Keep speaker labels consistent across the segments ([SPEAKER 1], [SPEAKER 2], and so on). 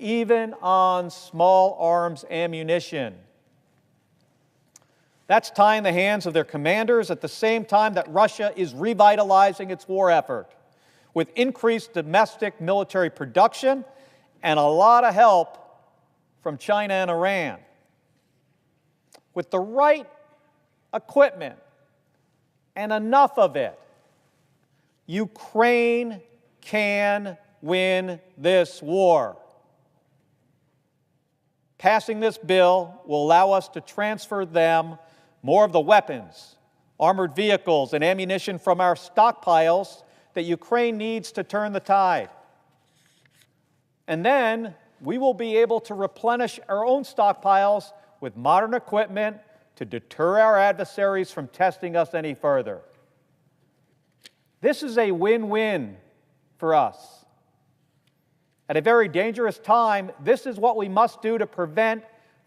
[SPEAKER 1] even on small arms ammunition. That's tying the hands of their commanders at the same time that Russia is revitalizing its war effort with increased domestic military production and a lot of help from China and Iran. With the right equipment and enough of it, Ukraine can win this war. Passing this bill will allow us to transfer them more of the weapons, armored vehicles, and ammunition from our stockpiles that Ukraine needs to turn the tide. And then we will be able to replenish our own stockpiles with modern equipment to deter our adversaries from testing us any further. This is a win-win for us. At a very dangerous time, this is what we must do to prevent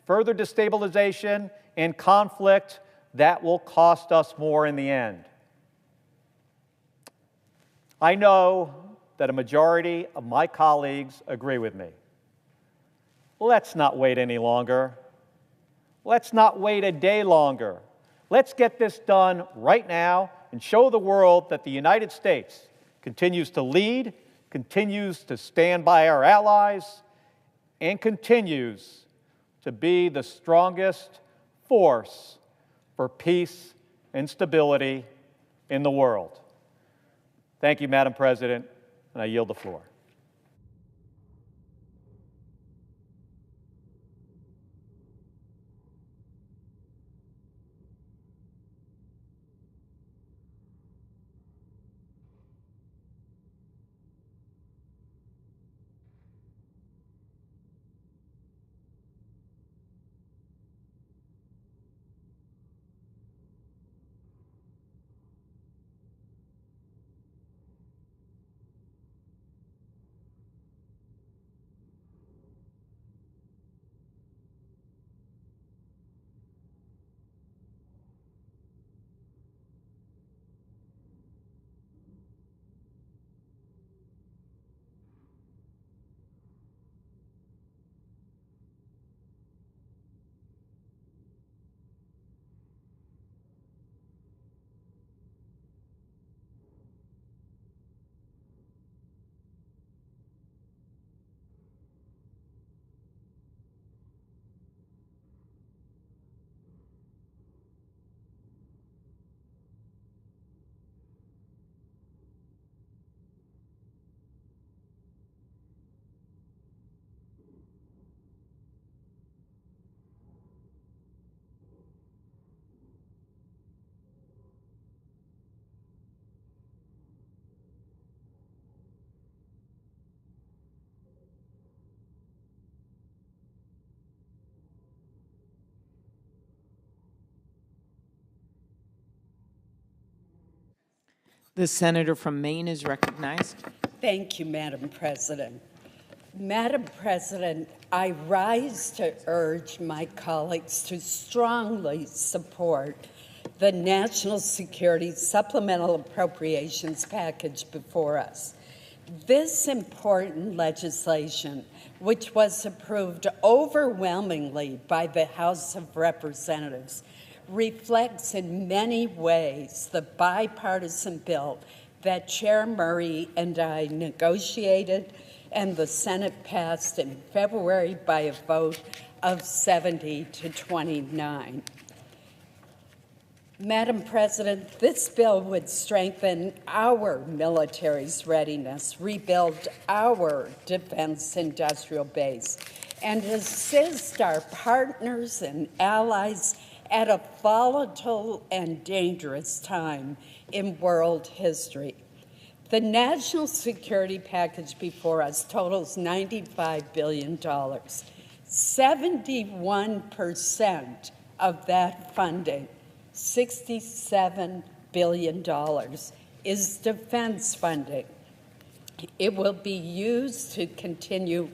[SPEAKER 1] further destabilization and conflict that will cost us more in the end. I know that a majority of my colleagues agree with me. Let's not wait any longer. Let's not wait a day longer. Let's get this done right now and show the world that the United States continues to lead, continues to stand by our allies, and continues to be the strongest force for peace and stability in the world. Thank you, Madam President, and I yield the floor.
[SPEAKER 2] The senator from Maine is recognized.
[SPEAKER 3] Thank you, Madam President. Madam President, I rise to urge my colleagues to strongly support the National Security Supplemental Appropriations Package before us. This important legislation, which was approved overwhelmingly by the House of Representatives, reflects in many ways the bipartisan bill that Chair Murray and I negotiated and the Senate passed in February by a vote of 70 to 29. Madam President, this bill would strengthen our military's readiness, rebuild our defense industrial base, and assist our partners and allies at a volatile and dangerous time in world history. The national security package before us totals $95 billion. 71% of that funding, $67 billion, is defense funding. It will be used to continue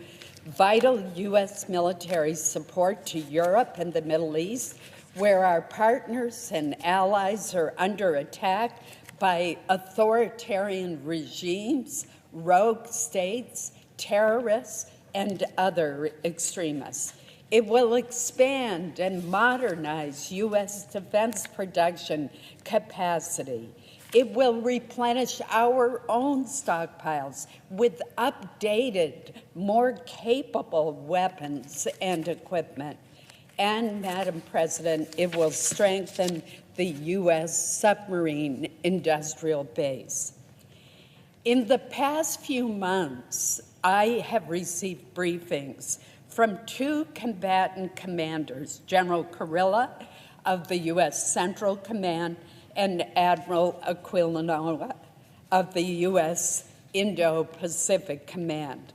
[SPEAKER 3] vital U.S. military support to Europe and the Middle East, where our partners and allies are under attack by authoritarian regimes, rogue states, terrorists, and other extremists. It will expand and modernize U.S. defense production capacity. It will replenish our own stockpiles with updated, more capable weapons and equipment. And, Madam President, it will strengthen the U.S. submarine industrial base. In the past few months, I have received briefings from two combatant commanders, General Kurilla of the U.S. Central Command and Admiral Aquilino of the U.S. Indo-Pacific Command.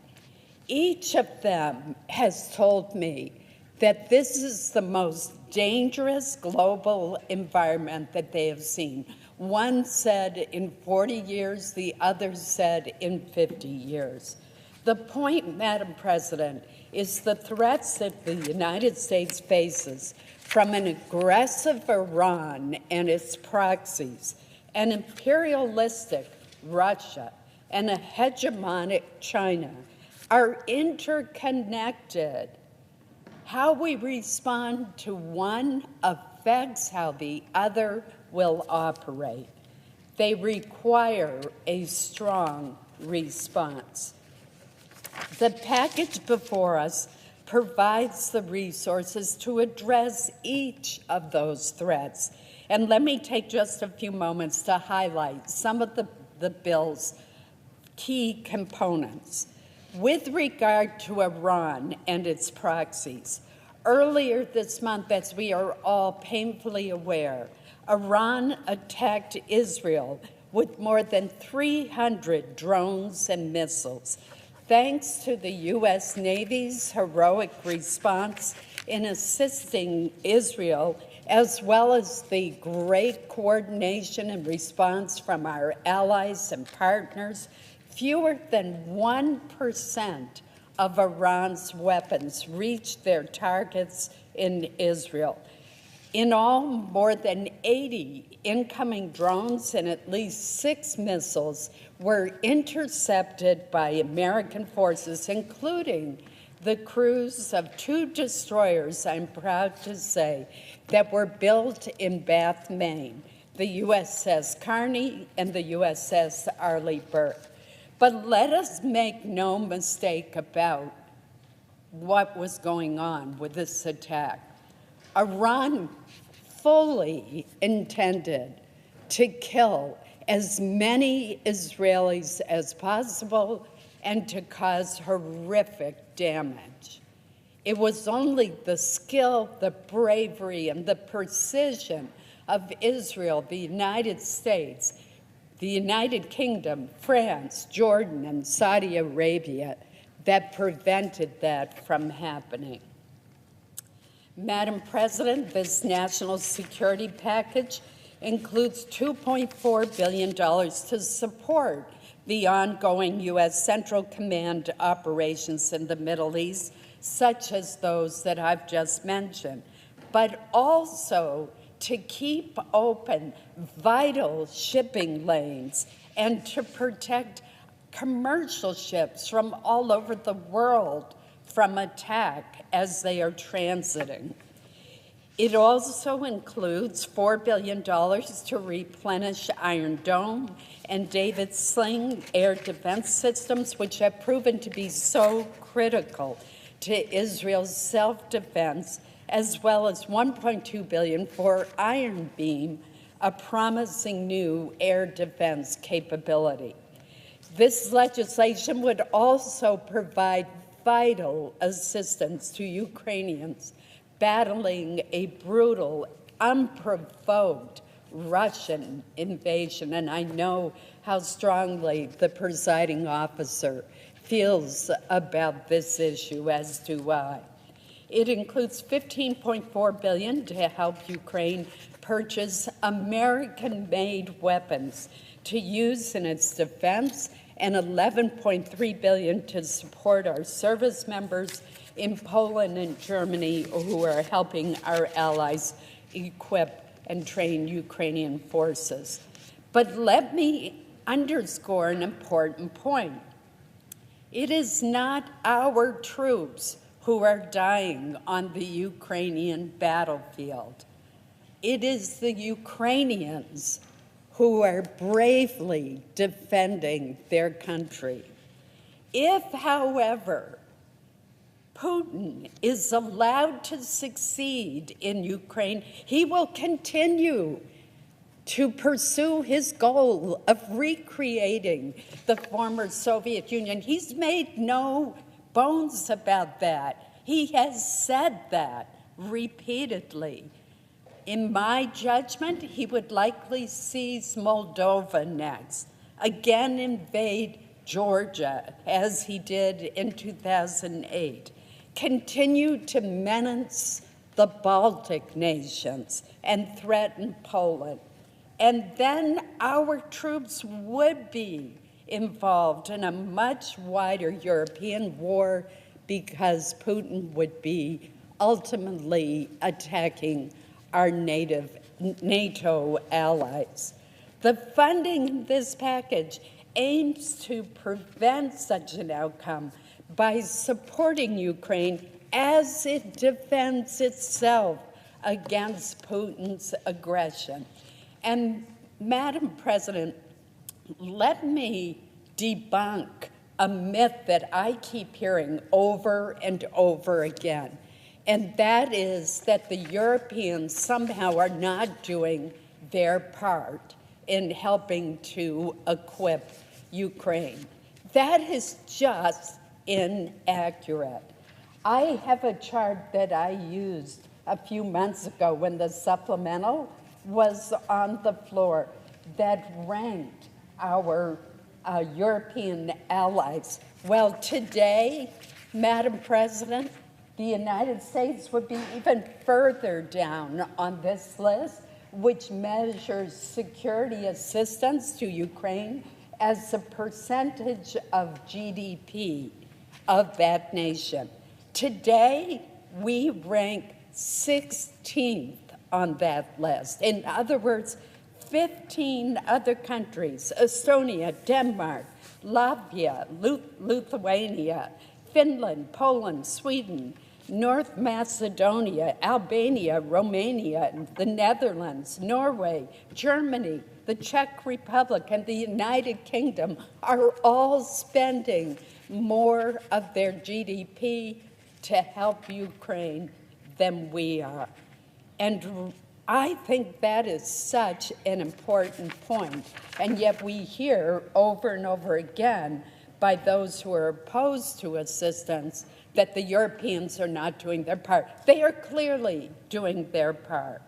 [SPEAKER 3] Each of them has told me that this is the most dangerous global environment that they have seen. One said in 40 years, the other said in 50 years. The point, Madam President, is the threats that the United States faces from an aggressive Iran and its proxies, an imperialistic Russia, and a hegemonic China are interconnected. How we respond to one affects how the other will operate. They require a strong response. The package before us provides the resources to address each of those threats. And let me take just a few moments to highlight some of the bill's key components. With regard to Iran and its proxies, earlier this month, as we are all painfully aware, Iran attacked Israel with more than 300 drones and missiles. Thanks to the U.S. Navy's heroic response in assisting Israel, as well as the great coordination and response from our allies and partners, fewer than 1% of Iran's weapons reached their targets in Israel. In all, more than 80 incoming drones and at least 6 missiles were intercepted by American forces, including the crews of 2 destroyers, I'm proud to say, that were built in Bath, Maine, the USS Carney and the USS Arleigh Burke. But let us make no mistake about what was going on with this attack. Iran fully intended to kill as many Israelis as possible and to cause horrific damage. It was only the skill, the bravery, and the precision of Israel, the United States, the United Kingdom, France, Jordan, and Saudi Arabia that prevented that from happening. Madam President, this national security package includes $2.4 billion to support the ongoing U.S. Central Command operations in the Middle East, such as those that I've just mentioned, but also to keep open vital shipping lanes and to protect commercial ships from all over the world from attack as they are transiting. It also includes $4 billion to replenish Iron Dome and David Sling air defense systems, which have proven to be so critical to Israel's self-defense, as well as $1.2 billion for Iron Beam, a promising new air defense capability. This legislation would also provide vital assistance to Ukrainians battling a brutal, unprovoked Russian invasion, and I know how strongly the presiding officer feels about this issue, as do I. It includes $15.4 billion to help Ukraine purchase American-made weapons to use in its defense, and $11.3 billion to support our service members in Poland and Germany who are helping our allies equip and train Ukrainian forces. But let me underscore an important point. It is not our troops who are dying on the Ukrainian battlefield. It is the Ukrainians who are bravely defending their country. If, however, Putin is allowed to succeed in Ukraine, he will continue to pursue his goal of recreating the former Soviet Union. He's made no bones about that. He has said that repeatedly. In my judgment, he would likely seize Moldova next, again invade Georgia, as he did in 2008, continue to menace the Baltic nations and threaten Poland. And then our troops would be involved in a much wider European war because Putin would be ultimately attacking our NATO allies. The funding in this package aims to prevent such an outcome by supporting Ukraine as it defends itself against Putin's aggression. And, Madam President, let me debunk a myth that I keep hearing over and over again, and that is that the Europeans somehow are not doing their part in helping to equip Ukraine. That is just inaccurate. I have a chart that I used a few months ago when the supplemental was on the floor that ranked our European allies. Well, today, Madam President, the United States would be even further down on this list, which measures security assistance to Ukraine as a percentage of GDP of that nation. Today, we rank 16th on that list. In other words, 15 other countries, Estonia, Denmark, Latvia, Lithuania, Finland, Poland, Sweden, North Macedonia, Albania, Romania, the Netherlands, Norway, Germany, the Czech Republic, and the United Kingdom are all spending more of their GDP to help Ukraine than we are. And I think that is such an important point. And yet we hear over and over again by those who are opposed to assistance that the Europeans are not doing their part. They are clearly doing their part.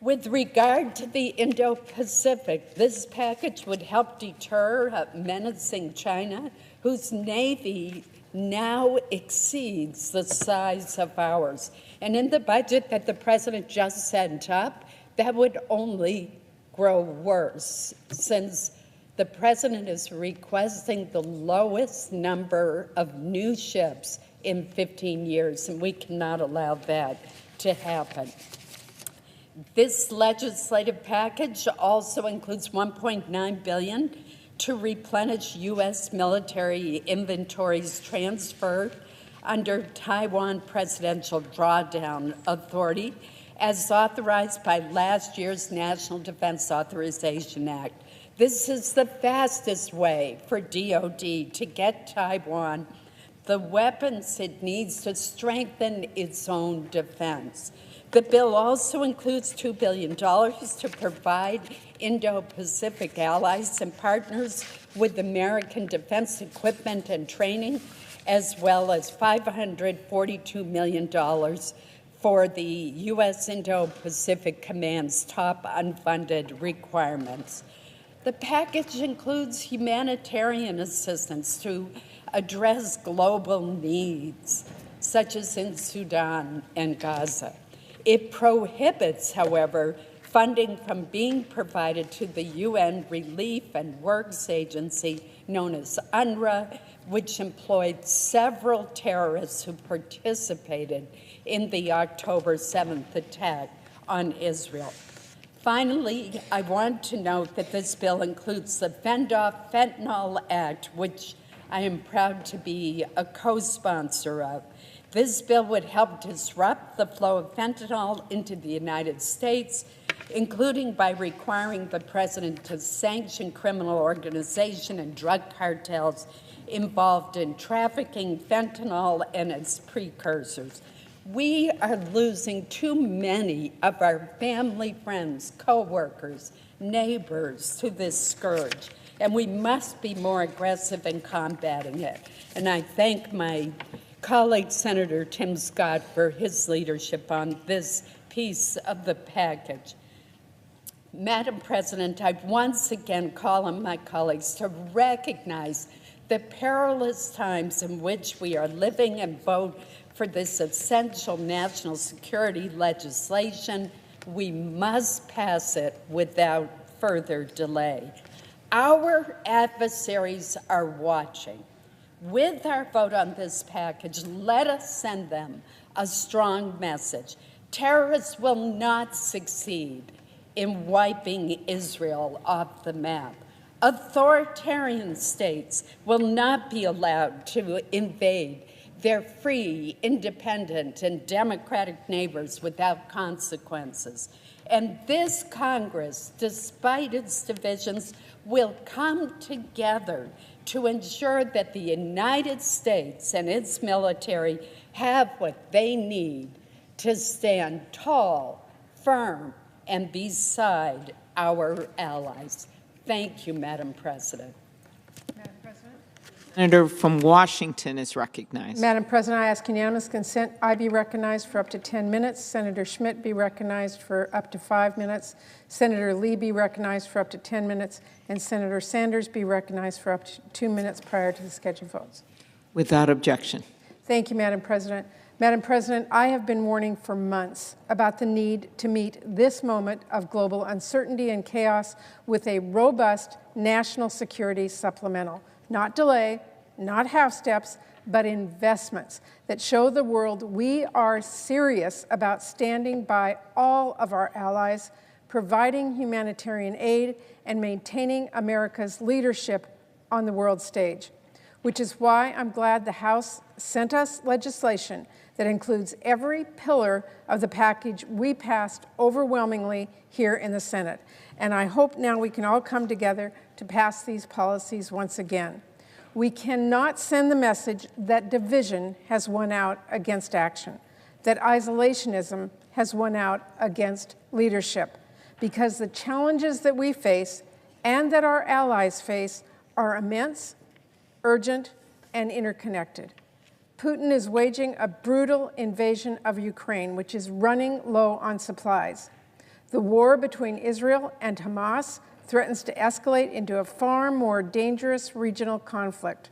[SPEAKER 3] With regard to the Indo-Pacific, this package would help deter menacing China, whose navy now exceeds the size of ours. And in the budget that the president just sent up, that would only grow worse, since the president is requesting the lowest number of new ships in 15 years, and we cannot allow that to happen. This legislative package also includes $1.9 billion to replenish U.S. military inventories transferred under Taiwan Presidential Drawdown Authority, as authorized by last year's National Defense Authorization Act. This is the fastest way for DoD to get Taiwan the weapons it needs to strengthen its own defense. The bill also includes $2 billion to provide Indo-Pacific allies and partners with American defense equipment and training, as well as $542 million for the U.S. Indo-Pacific Command's top unfunded requirements. The package includes humanitarian assistance to address global needs, such as in Sudan and Gaza. It prohibits, however, funding from being provided to the UN Relief and Works Agency, known as UNRWA, which employed several terrorists who participated in the October 7th attack on Israel. Finally, I want to note that this bill includes the Fend Off Fentanyl Act, which I am proud to be a co-sponsor of. This bill would help disrupt the flow of fentanyl into the United States, including by requiring the president to sanction criminal organizations and drug cartels involved in trafficking fentanyl and its precursors. We are losing too many of our family, friends, co-workers, neighbors to this scourge, and we must be more aggressive in combating it. And I thank my colleague, Senator Tim Scott, for his leadership on this piece of the package. Madam President, I once again call on my colleagues to recognize the perilous times in which we are living and vote for this essential national security legislation. We must pass it without further delay. Our adversaries are watching. With our vote on this package, let us send them a strong message. Terrorists will not succeed in wiping Israel off the map. Authoritarian states will not be allowed to invade their free, independent, and democratic neighbors without consequences. And this Congress, despite its divisions, will come together to ensure that the United States and its military have what they need to stand tall, firm, and beside our allies. Thank you, Madam President.
[SPEAKER 4] Madam President?
[SPEAKER 2] Senator from Washington is recognized.
[SPEAKER 4] Madam President, I ask unanimous consent. I be recognized for up to 10 minutes. Senator Schmidt be recognized for up to 5 minutes. Senator Lee be recognized for up to 10 minutes. And Senator Sanders be recognized for up to 2 minutes prior to the scheduled votes.
[SPEAKER 2] Without objection.
[SPEAKER 4] Thank you, Madam President. Madam President, I have been warning for months about the need to meet this moment of global uncertainty and chaos with a robust national security supplemental. Not delay, not half steps, but investments that show the world we are serious about standing by all of our allies, providing humanitarian aid, and maintaining America's leadership on the world stage, which is why I'm glad the House sent us legislation that includes every pillar of the package we passed overwhelmingly here in the Senate. And I hope now we can all come together to pass these policies once again. We cannot send the message that division has won out against action, that isolationism has won out against leadership, because the challenges that we face and that our allies face are immense, urgent, and interconnected. Putin is waging a brutal invasion of Ukraine, which is running low on supplies. The war between Israel and Hamas threatens to escalate into a far more dangerous regional conflict.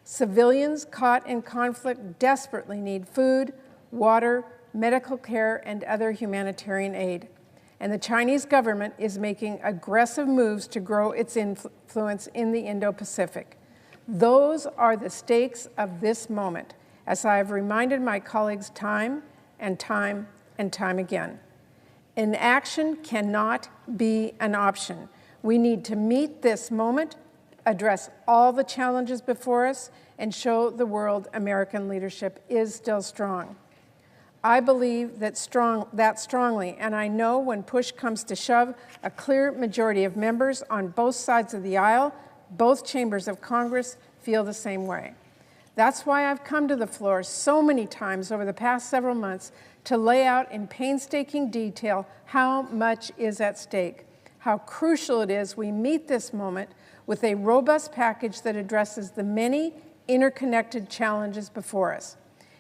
[SPEAKER 4] Civilians caught in conflict desperately need food, water, medical care, and other humanitarian aid. And the Chinese government is making aggressive moves to grow its influence in the Indo-Pacific. Those are the stakes of this moment, as I have reminded my colleagues time and time and time again. Inaction cannot be an option. We need to meet this moment, address all the challenges before us, and show the world American leadership is still strong. I believe that strongly, and I know when push comes to shove, a clear majority of members on both sides of the aisle, both chambers of Congress, feel the same way. That's why I've come to the floor so many times over the past several months to lay out in painstaking detail how much is at stake, how crucial it is we meet this moment with a robust package that addresses the many interconnected challenges before us.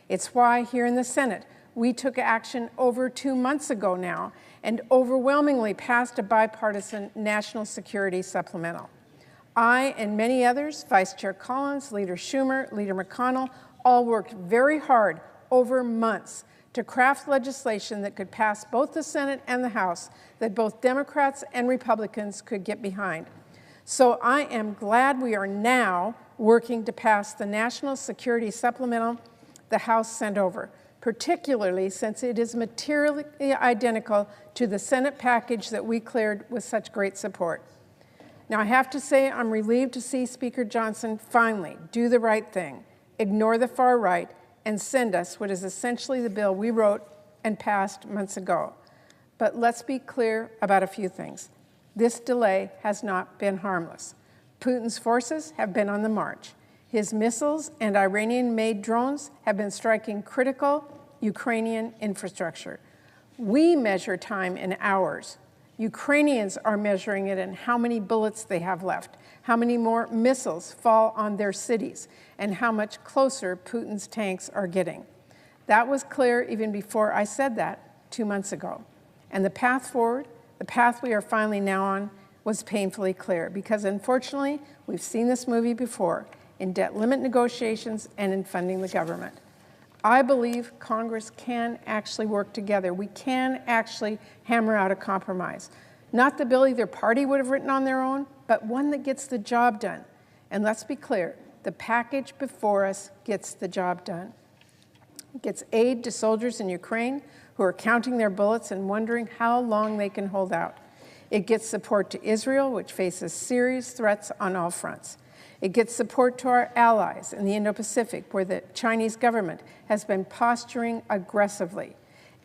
[SPEAKER 4] It's why here in the Senate, we took action over 2 months ago now and overwhelmingly passed a bipartisan national security supplemental. I and many others, Vice Chair Collins, Leader Schumer, Leader McConnell, all worked very hard over months to craft legislation that could pass both the Senate and the House, that both Democrats and Republicans could get behind. So I am glad we are now working to pass the National Security Supplemental the House sent over, particularly since it is materially identical to the Senate package that we cleared with such great support. Now, I have to say I'm relieved to see Speaker Johnson finally do the right thing, ignore the far right, and send us what is essentially the bill we wrote and passed months ago. But let's be clear about a few things. This delay has not been harmless. Putin's forces have been on the march. His missiles and Iranian-made drones have been striking critical Ukrainian infrastructure. We measure time in hours. Ukrainians are measuring it in how many bullets they have left, how many more missiles fall on their cities, and how much closer Putin's tanks are getting. That was clear even before I said that 2 months ago. And the path forward, the path we are finally now on, was painfully clear because unfortunately, we've seen this movie before in debt limit negotiations and in funding the government. I believe Congress can actually work together. We can actually hammer out a compromise. Not the bill either party would have written on their own, but one that gets the job done. And let's be clear, the package before us gets the job done. It gets aid to soldiers in Ukraine who are counting their bullets and wondering how long they can hold out. It gets support to Israel, which faces serious threats on all fronts. It gets support to our allies in the Indo-Pacific, where the Chinese government has been posturing aggressively.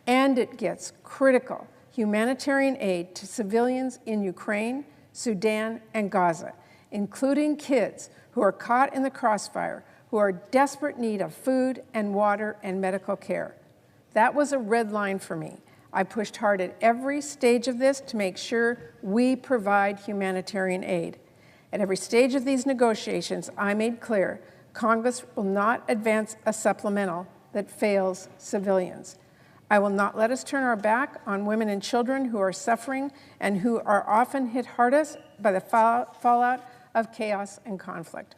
[SPEAKER 4] And it gets critical humanitarian aid to civilians in Ukraine, Sudan, and Gaza, including kids who are caught in the crossfire, who are in desperate need of food and water and medical care. That was a red line for me. I pushed hard at every stage of this to make sure we provide humanitarian aid. At every stage of these negotiations, I made clear Congress will not advance a supplemental that fails civilians. I will not let us turn our back on women and children who are suffering and who are often hit hardest by the fallout of chaos and conflict.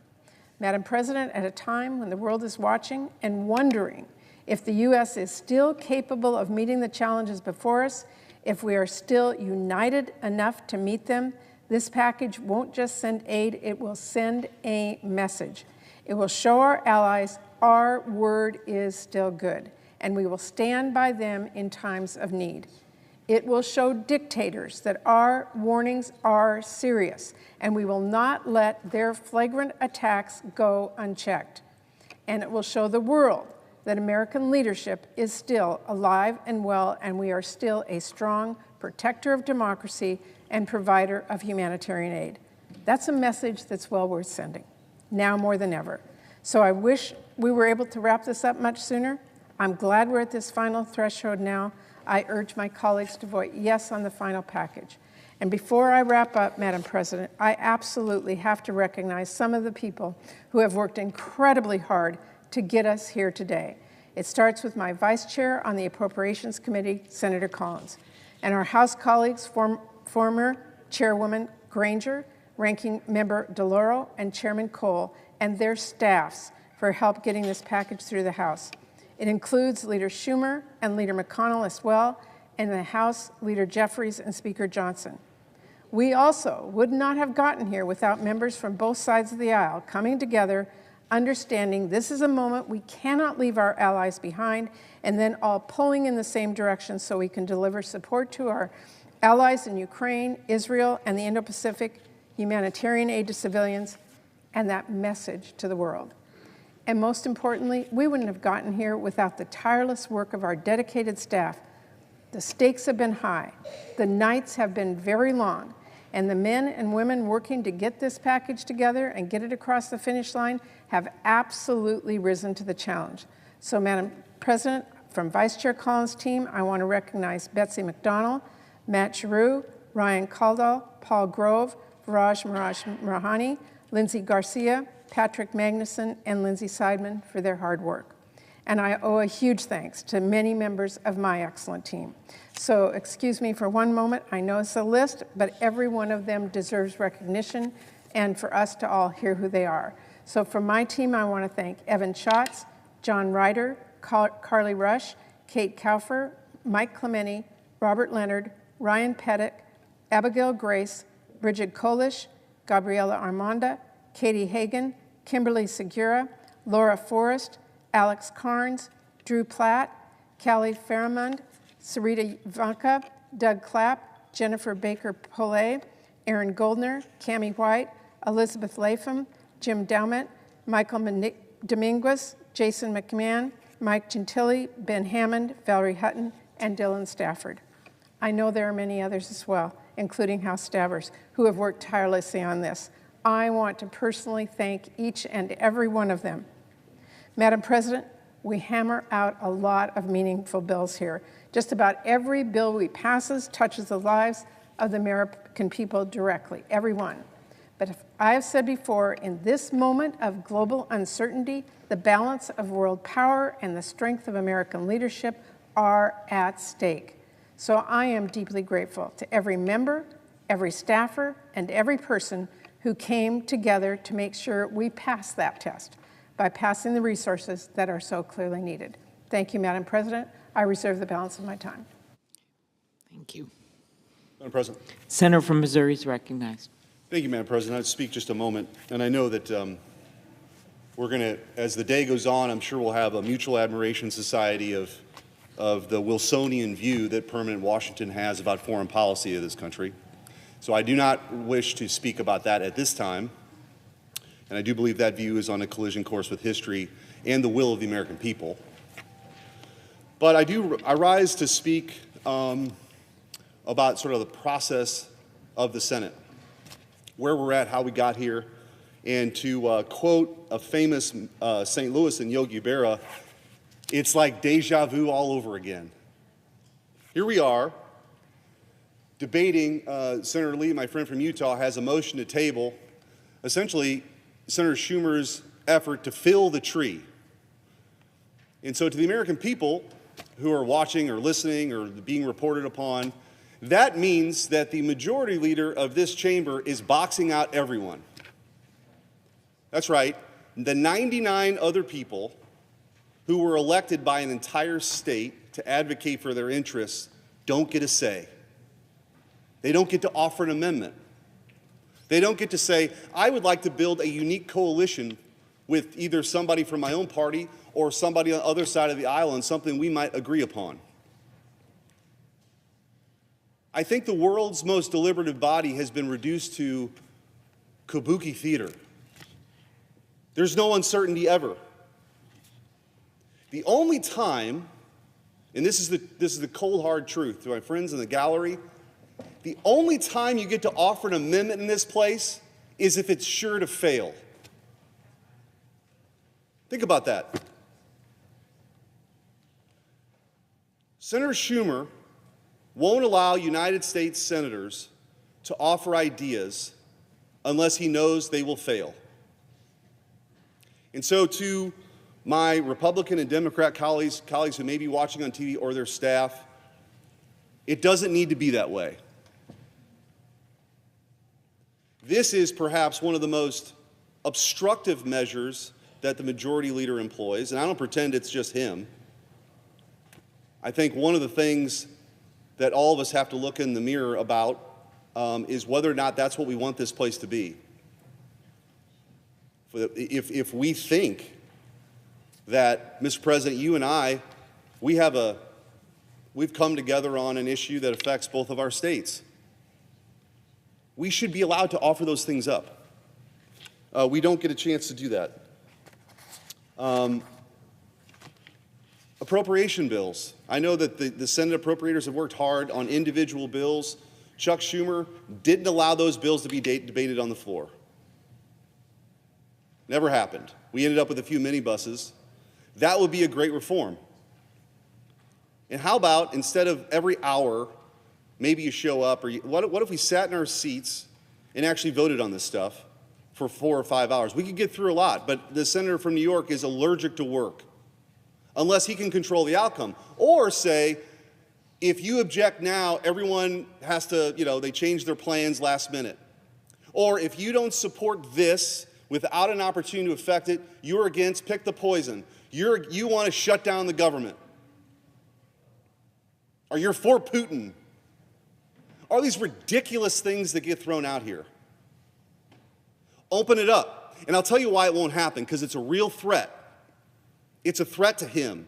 [SPEAKER 4] Madam President, at a time when the world is watching and wondering if the U.S. is still capable of meeting the challenges before us, if we are still united enough to meet them, this package won't just send aid, it will send a message. It will show our allies our word is still good, and we will stand by them in times of need. It will show dictators that our warnings are serious, and we will not let their flagrant attacks go unchecked. And it will show the world that American leadership is still alive and well, and we are still a strong protector of democracy and provider of humanitarian aid. That's a message that's well worth sending, now more than ever. So I wish we were able to wrap this up much sooner. I'm glad we're at this final threshold now. I urge my colleagues to vote yes on the final package. And before I wrap up, Madam President, I absolutely have to recognize some of the people who have worked incredibly hard to get us here today. It starts with my Vice Chair on the Appropriations Committee, Senator Collins, and our House colleagues, former Chairwoman Granger, Ranking Member DeLauro, and Chairman Cole, and their staffs for help getting this package through the House. It includes Leader Schumer and Leader McConnell as well, and the House Leader Jeffries and Speaker Johnson. We also would not have gotten here without members from both sides of the aisle coming together, understanding this is a moment we cannot leave our allies behind, and then all pulling in the same direction so we can deliver support to our allies in Ukraine, Israel, and the Indo-Pacific, humanitarian aid to civilians, and that message to the world. And most importantly, we wouldn't have gotten here without the tireless work of our dedicated staff. The stakes have been high, the nights have been very long, and the men and women working to get this package together and get it across the finish line have absolutely risen to the challenge. So, Madam President, from Vice Chair Collins' team, I want to recognize Betsy McDonnell, Matt Giroux, Ryan Caldwell, Paul Grove, Viraj Marahani, Lindsay Garcia, Patrick Magnuson, and Lindsay Seidman for their hard work. And I owe a huge thanks to many members of my excellent team. So excuse me for one moment. I know it's a list, but every one of them deserves recognition and for us to all hear who they are. So from my team, I want to thank Evan Schatz, John Ryder, Carly Rush, Kate Kaufer, Mike Clementi, Robert Leonard, Ryan Pettick, Abigail Grace, Bridget Kolish, Gabriela Armanda, Katie Hagan, Kimberly Segura, Laura Forrest, Alex Carnes, Drew Platt, Callie Faramund, Sarita Ivanka, Doug Clapp, Jennifer Baker-Polay, Aaron Goldner, Cammie White, Elizabeth Latham, Jim Daument, Michael Dominguez, Jason McMahon, Mike Gentili, Ben Hammond, Valerie Hutton, and Dylan Stafford. I know there are many others as well, including House staffers, who have worked tirelessly on this. I want to personally thank each and every one of them. Madam President, we hammer out a lot of meaningful bills here. Just about every bill we passes touches the lives of the American people directly, every one. But if I have said before, in this moment of global uncertainty, the balance of world power and the strength of American leadership are at stake. So I am deeply grateful to every member, every staffer, and every person who came together to make sure we pass that test by passing the resources that are so clearly needed. Thank you, Madam President. I reserve the balance of my time.
[SPEAKER 2] Thank you.
[SPEAKER 5] Madam President.
[SPEAKER 2] Senator from Missouri is recognized.
[SPEAKER 5] Thank you, Madam President. I'll speak just a moment. And I know that we're going to, as the day goes on, I'm sure we'll have a mutual admiration society of the Wilsonian view that permanent Washington has about foreign policy of this country. So I do not wish to speak about that at this time. And I do believe that view is on a collision course with history and the will of the American people. But I rise to speak about sort of the process of the Senate, where we're at, how we got here, and to quote a famous St. Louis and Yogi Berra, it's like deja vu all over again. Here we are debating, Senator Lee, my friend from Utah, has a motion to table, essentially Senator Schumer's effort to fill the tree. And so to the American people who are watching or listening or being reported upon, that means that the majority leader of this chamber is boxing out everyone. That's right. The 99 other people who were elected by an entire state to advocate for their interests don't get a say. They don't get to offer an amendment. They don't get to say, I would like to build a unique coalition with either somebody from my own party or somebody on the other side of the aisle on something we might agree upon. I think the world's most deliberative body has been reduced to kabuki theater. There's no uncertainty ever. The only time, and this is the cold hard truth to my friends in the gallery, the only time you get to offer an amendment in this place is if it's sure to fail. Think about that. Senator Schumer won't allow United States senators to offer ideas unless he knows they will fail. And so to my Republican and Democrat colleagues who may be watching on TV or their staff, it doesn't need to be that way. This is perhaps one of the most obstructive measures that the majority leader employs, and I don't pretend it's just him. I think one of the things that all of us have to look in the mirror about is whether or not that's what we want this place to be. If we think that, Mr. President, you and I, we've come together on an issue that affects both of our states, we should be allowed to offer those things up. We don't get a chance to do that. Appropriation bills. I know that the Senate appropriators have worked hard on individual bills. Chuck Schumer didn't allow those bills to be debated on the floor. Never happened. We ended up with a few minibuses. That would be a great reform. And how about, instead of every hour, maybe you show up, or what if we sat in our seats and actually voted on this stuff for 4 or 5 hours? We could get through a lot, but the senator from New York is allergic to work unless he can control the outcome. Or say, if you object now, everyone has to, they change their plans last minute. Or if you don't support this without an opportunity to affect it, you're against, pick the poison. You want to shut down the government. Or you're for Putin. All these ridiculous things that get thrown out here. Open it up. And I'll tell you why it won't happen, because it's a real threat. It's a threat to him.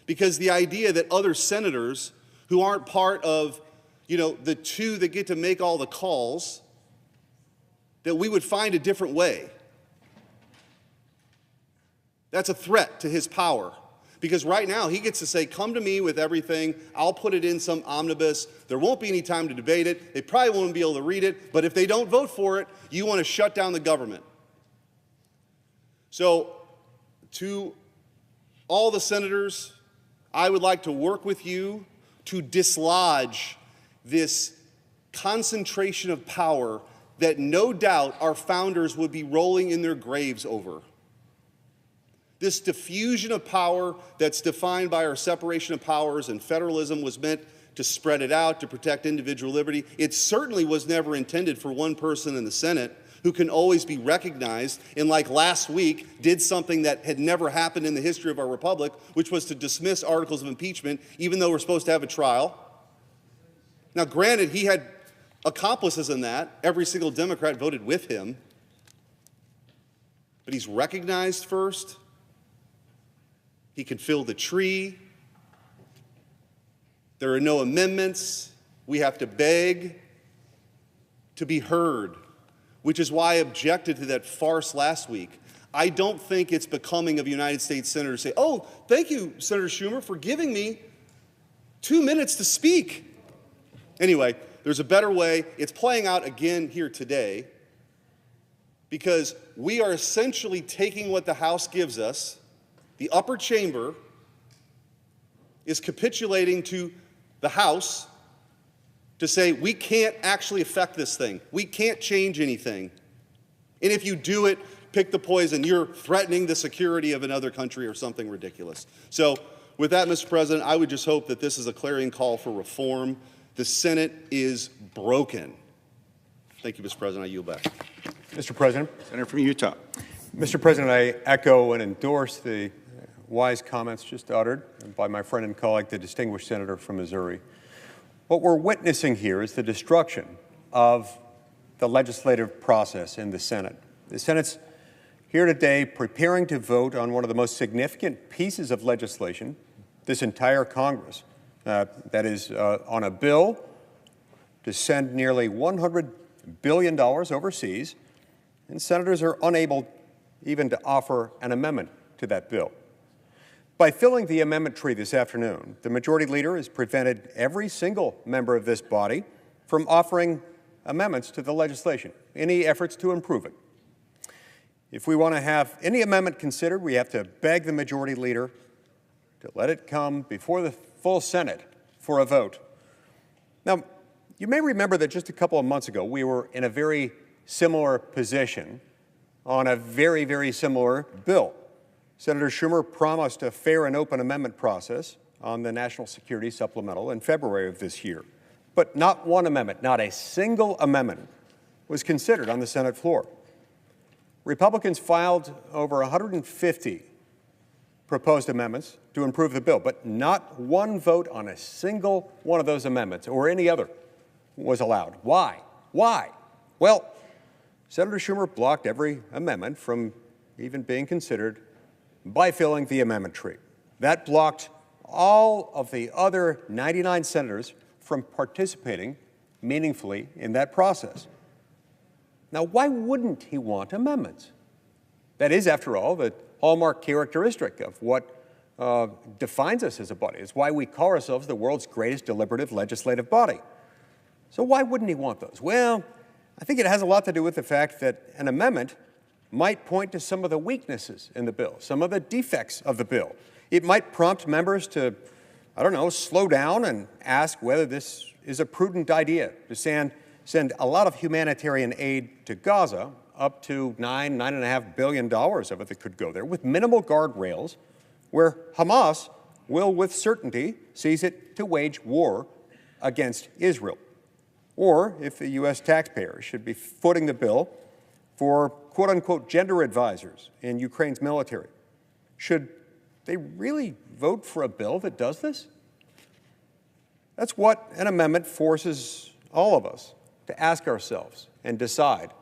[SPEAKER 5] Because the idea that other senators who aren't part of, the two that get to make all the calls that we would find a different way. That's a threat to his power. Because right now, he gets to say, come to me with everything. I'll put it in some omnibus. There won't be any time to debate it. They probably won't be able to read it. But if they don't vote for it, you want to shut down the government. So, to all the senators, I would like to work with you to dislodge this concentration of power that no doubt our founders would be rolling in their graves over. This diffusion of power that's defined by our separation of powers and federalism was meant to spread it out, to protect individual liberty. It certainly was never intended for one person in the Senate who can always be recognized and, like last week, did something that had never happened in the history of our republic, which was to dismiss articles of impeachment, even though we're supposed to have a trial. Now, granted, he had accomplices in that. Every single Democrat voted with him. But he's recognized first. He can fill the tree. There are no amendments. We have to beg to be heard, which is why I objected to that farce last week. I don't think it's becoming of United States senators to say, oh, thank you, Senator Schumer, for giving me 2 minutes to speak. Anyway, there's a better way. It's playing out again here today because we are essentially taking what the House gives us. The upper chamber is capitulating to the House to say, we can't actually affect this thing. We can't change anything. And if you do it, pick the poison. You're threatening the security of another country or something ridiculous. So with that, Mr. President, I would just hope that this is a clarion call for reform. The Senate is broken. Thank you, Mr. President. I yield back.
[SPEAKER 6] Mr. President.
[SPEAKER 7] Senator from Utah.
[SPEAKER 6] Mr. President, I echo and endorse the wise comments just uttered by my friend and colleague, the distinguished senator from Missouri. What we're witnessing here is the destruction of the legislative process in the Senate. The Senate's here today preparing to vote on one of the most significant pieces of legislation this entire Congress, that is on a bill to send nearly $100 billion overseas, and senators are unable even to offer an amendment to that bill. By filling the amendment tree this afternoon, the majority leader has prevented every single member of this body from offering amendments to the legislation, any efforts to improve it. If we want to have any amendment considered, we have to beg the majority leader to let it come before the full Senate for a vote. Now, you may remember that just a couple of months ago, we were in a very similar position on a very, very similar bill. Senator Schumer promised a fair and open amendment process on the National Security Supplemental in February of this year. But not one amendment, not a single amendment, was considered on the Senate floor. Republicans filed over 150 proposed amendments to improve the bill, but not one vote on a single one of those amendments or any other was allowed. Why? Why? Well, Senator Schumer blocked every amendment from even being considered by filling the amendment tree. That blocked all of the other 99 senators from participating meaningfully in that process. Now, why wouldn't he want amendments? That is, after all, the hallmark characteristic of what defines us as a body. It's why we call ourselves the world's greatest deliberative legislative body. So why wouldn't he want those? Well, I think it has a lot to do with the fact that an amendment might point to some of the weaknesses in the bill, some of the defects of the bill. It might prompt members to, I don't know, slow down and ask whether this is a prudent idea to send a lot of humanitarian aid to Gaza, up to $9.5 billion of it that could go there, with minimal guardrails, where Hamas will with certainty seize it to wage war against Israel. Or if the U.S. taxpayer should be footing the bill for quote-unquote gender advisors in Ukraine's military, should they really vote for a bill that does this? That's what an amendment forces all of us to ask ourselves and decide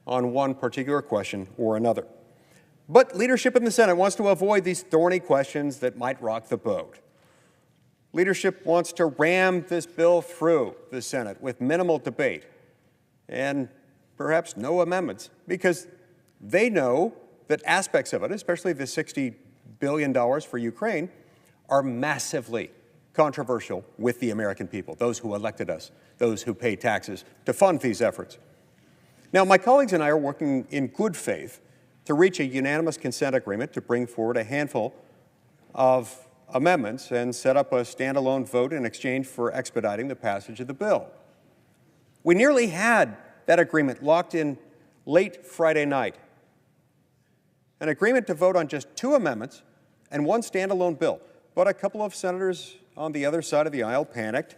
[SPEAKER 6] on one particular question or another. But leadership in the Senate wants to avoid these thorny questions that might rock the boat. Leadership wants to ram this bill through the Senate with minimal debate and perhaps no amendments, because they know that aspects of it, especially the $60 billion for Ukraine, are massively controversial with the American people, those who elected us, those who pay taxes to fund these efforts. Now, my colleagues and I are working in good faith to reach a unanimous consent agreement to bring forward a handful of amendments and set up a standalone vote in exchange for expediting the passage of the bill. We nearly had that agreement locked in late Friday night. An agreement to vote on just 2 amendments and 1 standalone bill. But a couple of senators on the other side of the aisle panicked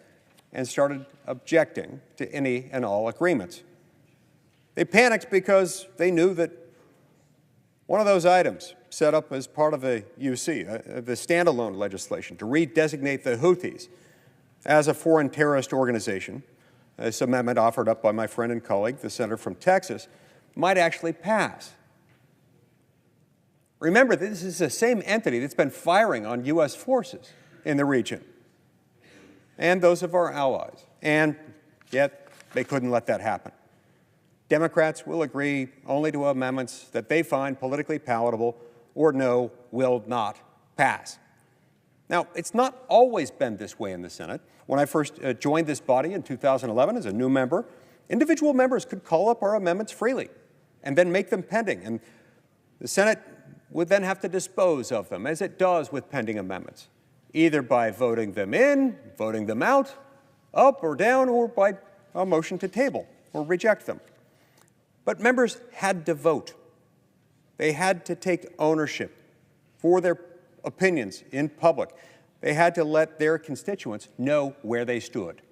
[SPEAKER 6] and started objecting to any and all agreements. They panicked because they knew that one of those items set up as part of the UC, the standalone legislation to redesignate the Houthis as a foreign terrorist organization, this amendment offered up by my friend and colleague, the senator from Texas, might actually pass. Remember, this is the same entity that's been firing on U.S. forces in the region and those of our allies, and yet they couldn't let that happen. Democrats will agree only to amendments that they find politically palatable or no, will not pass. Now, it's not always been this way in the Senate. When I first joined this body in 2011 as a new member, individual members could call up our amendments freely and then make them pending. And the Senate would then have to dispose of them, as it does with pending amendments, either by voting them in, voting them out, up or down, or by a motion to table or reject them. But members had to vote. They had to take ownership for their opinions in public. They had to let their constituents know where they stood.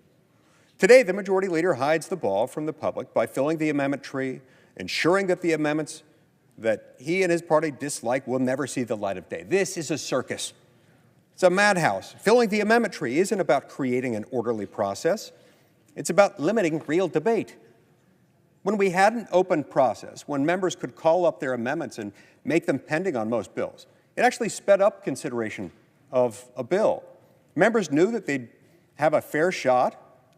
[SPEAKER 6] Today, the majority leader hides the ball from the public by filling the amendment tree, ensuring that the amendments that he and his party dislike will never see the light of day. This is a circus. It's a madhouse. Filling the amendment tree isn't about creating an orderly process. It's about limiting real debate. When we had an open process, when members could call up their amendments and make them pending on most bills, it actually sped up consideration of a bill. Members knew that they'd have a fair shot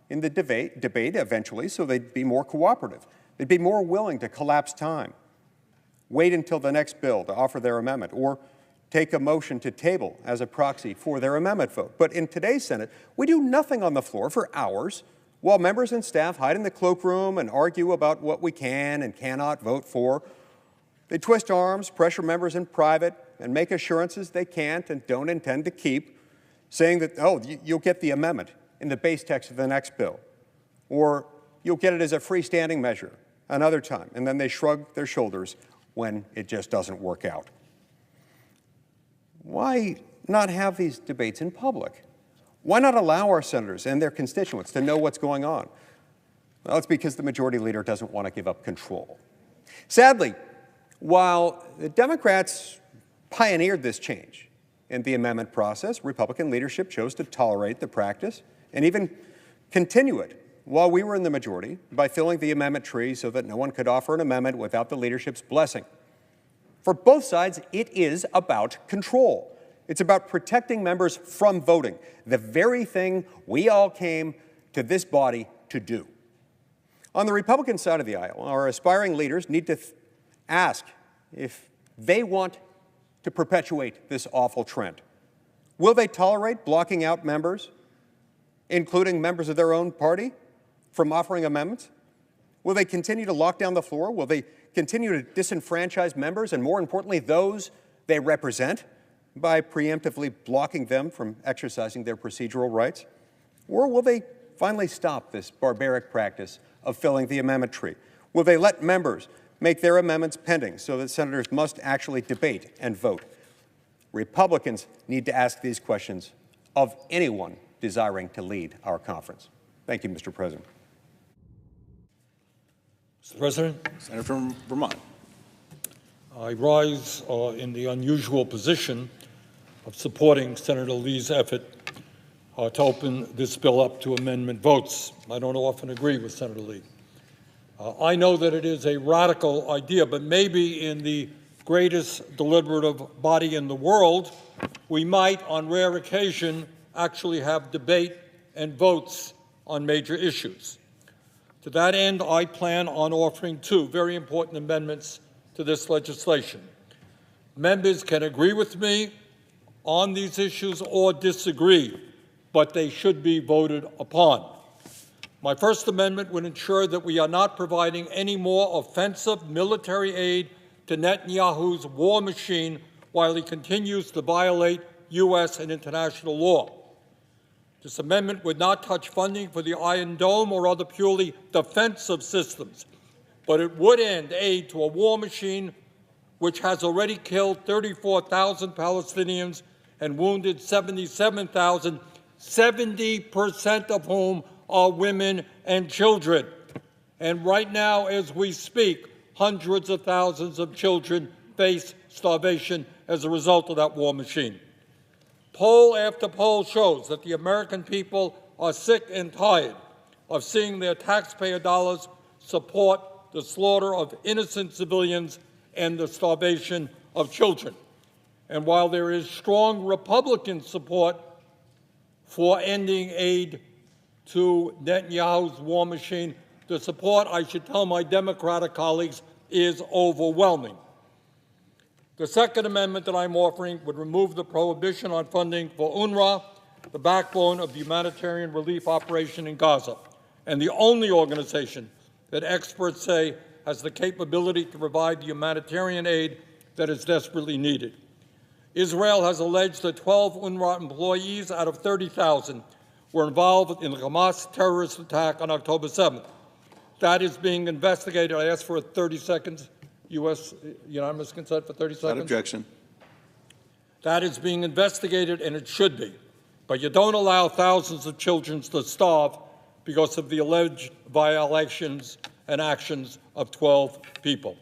[SPEAKER 6] in the debate eventually, so they'd be more cooperative. They'd be more willing to collapse time, wait until the next bill to offer their amendment, or take a motion to table as a proxy for their amendment vote. But in today's Senate, we do nothing on the floor for hours while members and staff hide in the cloakroom and argue about what we can and cannot vote for. They twist arms, pressure members in private, and make assurances they can't and don't intend to keep, saying that, oh, you'll get the amendment in the base text of the next bill, or you'll get it as a freestanding measure another time, and then they shrug their shoulders when it just doesn't work out. Why not have these debates in public? Why not allow our senators and their constituents to know what's going on? Well, it's because the majority leader doesn't want to give up control. Sadly, while the Democrats pioneered this change in the amendment process, Republican leadership chose to tolerate the practice and even continue it while we were in the majority by filling the amendment tree so that no one could offer an amendment without the leadership's blessing. For both sides, it is about control. It's about protecting members from voting, the very thing we all came to this body to do. On the Republican side of the aisle, our aspiring leaders need to ask if they want to perpetuate this awful trend. Will they tolerate blocking out members, including members of their own party, from offering amendments? Will they continue to lock down the floor? Will they continue to disenfranchise members and, more importantly, those they represent by preemptively blocking them from exercising their procedural rights? Or will they finally stop this barbaric practice of filling the amendment tree? Will they let members make their amendments pending so that senators must actually debate and vote? Republicans need to ask these questions of anyone desiring to lead our conference. Thank you, Mr. President.
[SPEAKER 7] Mr. President,
[SPEAKER 8] Senator from Vermont.
[SPEAKER 7] I rise in the unusual position of supporting Senator Lee's effort to open this bill up to amendment votes. I don't often agree with Senator Lee. I know that it is a radical idea, but maybe in the greatest deliberative body in the world, we might, on rare occasion, actually have debate and votes on major issues. To that end, I plan on offering two very important amendments to this legislation. Members can agree with me on these issues or disagree, but they should be voted upon. My first amendment would ensure that we are not providing any more offensive military aid to Netanyahu's war machine while he continues to violate U.S. and international law. This amendment would not touch funding for the Iron Dome or other purely defensive systems, but it would end aid to a war machine which has already killed 34,000 Palestinians and wounded 77,000, 70% of whom are women and children. And right now, as we speak, hundreds of thousands of children face starvation as a result of that war machine. Poll after poll shows that the American people are sick and tired of seeing their taxpayer dollars support the slaughter of innocent civilians and the starvation of children. And while there is strong Republican support for ending aid to Netanyahu's war machine, the support, I should tell my Democratic colleagues, is overwhelming. The second amendment that I'm offering would remove the prohibition on funding for UNRWA, the backbone of the humanitarian relief operation in Gaza, and the only organization that experts say has the capability to provide the humanitarian aid that is desperately needed. Israel has alleged that 12 UNRWA employees out of 30,000 were involved in the Hamas terrorist attack on October 7th. That is being investigated. I ask for 30 seconds. U.S. unanimous consent for 30 seconds?
[SPEAKER 8] Without objection.
[SPEAKER 7] That is being investigated, and it should be. But you don't allow thousands of children to starve because of the alleged violations and actions of 12 people.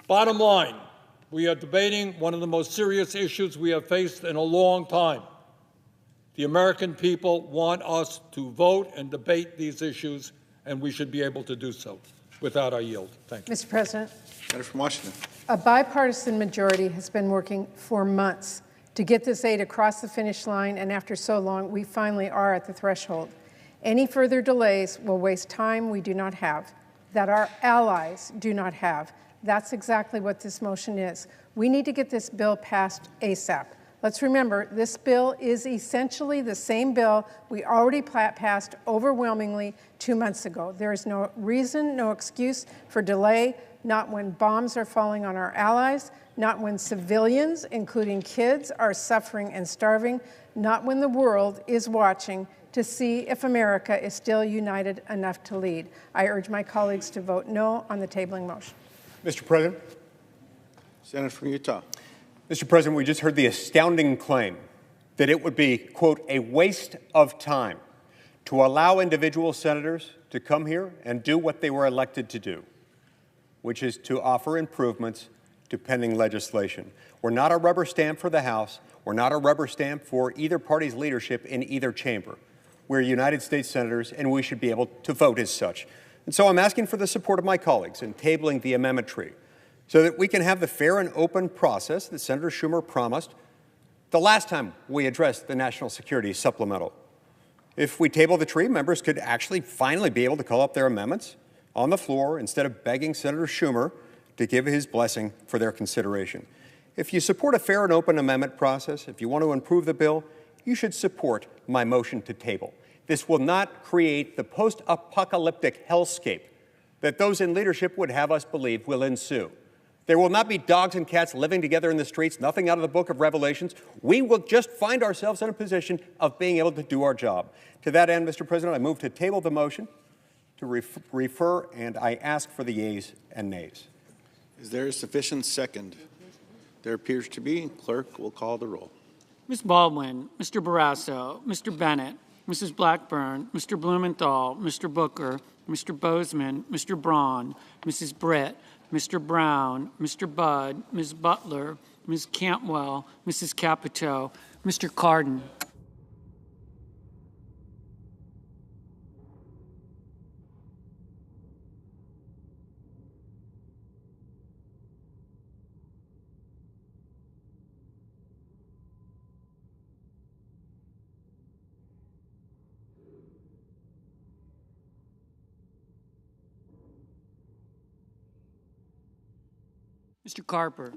[SPEAKER 7] Bottom line, we are debating one of the most serious issues we have faced in a long time. The American people want us to vote and debate these issues, and we should be able to do so. With that, I yield. Thank you.
[SPEAKER 4] Mr. President,
[SPEAKER 8] Senator from Washington.
[SPEAKER 4] a bipartisan majority has been working for months to get this aid across the finish line, and after so long, we finally are at the threshold. Any further delays will waste time we do not have, that our allies do not have. That's exactly what this motion is. We need to get this bill passed ASAP. Let's remember, this bill is essentially the same bill we already passed overwhelmingly 2 months ago. There is no reason, no excuse for delay, not when bombs are falling on our allies, not when civilians, including kids, are suffering and starving, not when the world is watching to see if America is still united enough to lead. I urge my colleagues to vote no on the tabling motion.
[SPEAKER 6] Mr. President.
[SPEAKER 8] Senator from Utah.
[SPEAKER 6] Mr. President, we just heard the astounding claim that it would be, quote, a waste of time to allow individual senators to come here and do what they were elected to do, which is to offer improvements to pending legislation. We're not a rubber stamp for the House. We're not a rubber stamp for either party's leadership in either chamber. We're United States senators, and we should be able to vote as such. And so I'm asking for the support of my colleagues in tabling the amendment tree so that we can have the fair and open process that Senator Schumer promised the last time we addressed the National Security Supplemental. If we table the tree, members could actually finally be able to call up their amendments on the floor instead of begging Senator Schumer to give his blessing for their consideration. If you support a fair and open amendment process, if you want to improve the bill, you should support my motion to table. This will not create the post-apocalyptic hellscape that those in leadership would have us believe will ensue. There will not be dogs and cats living together in the streets, nothing out of the book of Revelations. We will just find ourselves in a position of being able to do our job. To that end, Mr. President, I move to table the motion, to refer, and I ask for the yeas and nays.
[SPEAKER 8] Is there a sufficient second? There appears to be. Clerk will call the roll.
[SPEAKER 9] Ms. Baldwin, Mr. Barrasso, Mr. Bennett, Mrs. Blackburn, Mr. Blumenthal, Mr. Booker, Mr. Bozeman, Mr. Braun, Mrs. Britt, Mr. Brown, Mr. Budd, Ms. Butler, Ms. Cantwell, Mrs. Capito, Mr. Cardin. Mr. Carper.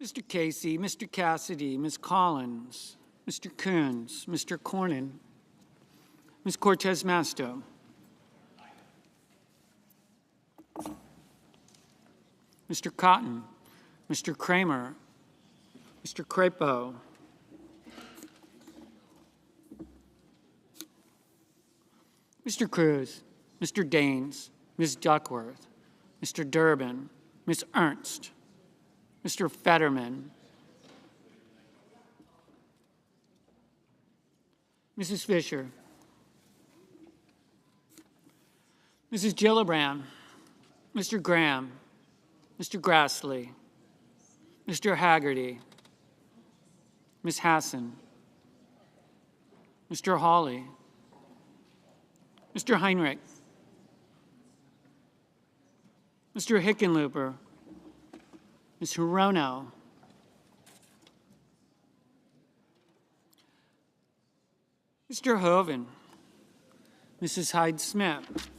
[SPEAKER 9] Mr. Casey, Mr. Cassidy, Ms. Collins, Mr. Coons, Mr. Cornyn, Ms. Cortez Masto, Mr. Cotton, Mr. Kramer, Mr. Crapo, Mr. Cruz, Mr. Daines, Ms. Duckworth, Mr. Durbin, Ms. Ernst, Mr. Fetterman, Mrs. Fisher, Mrs. Gillibrand, Mr. Graham, Mr. Grassley, Mr. Haggerty, Ms. Hassan, Mr. Hawley, Mr. Heinrich, Mr. Hickenlooper, Ms. Hirono, Mr. Hoven, Mrs. Hyde-Smith,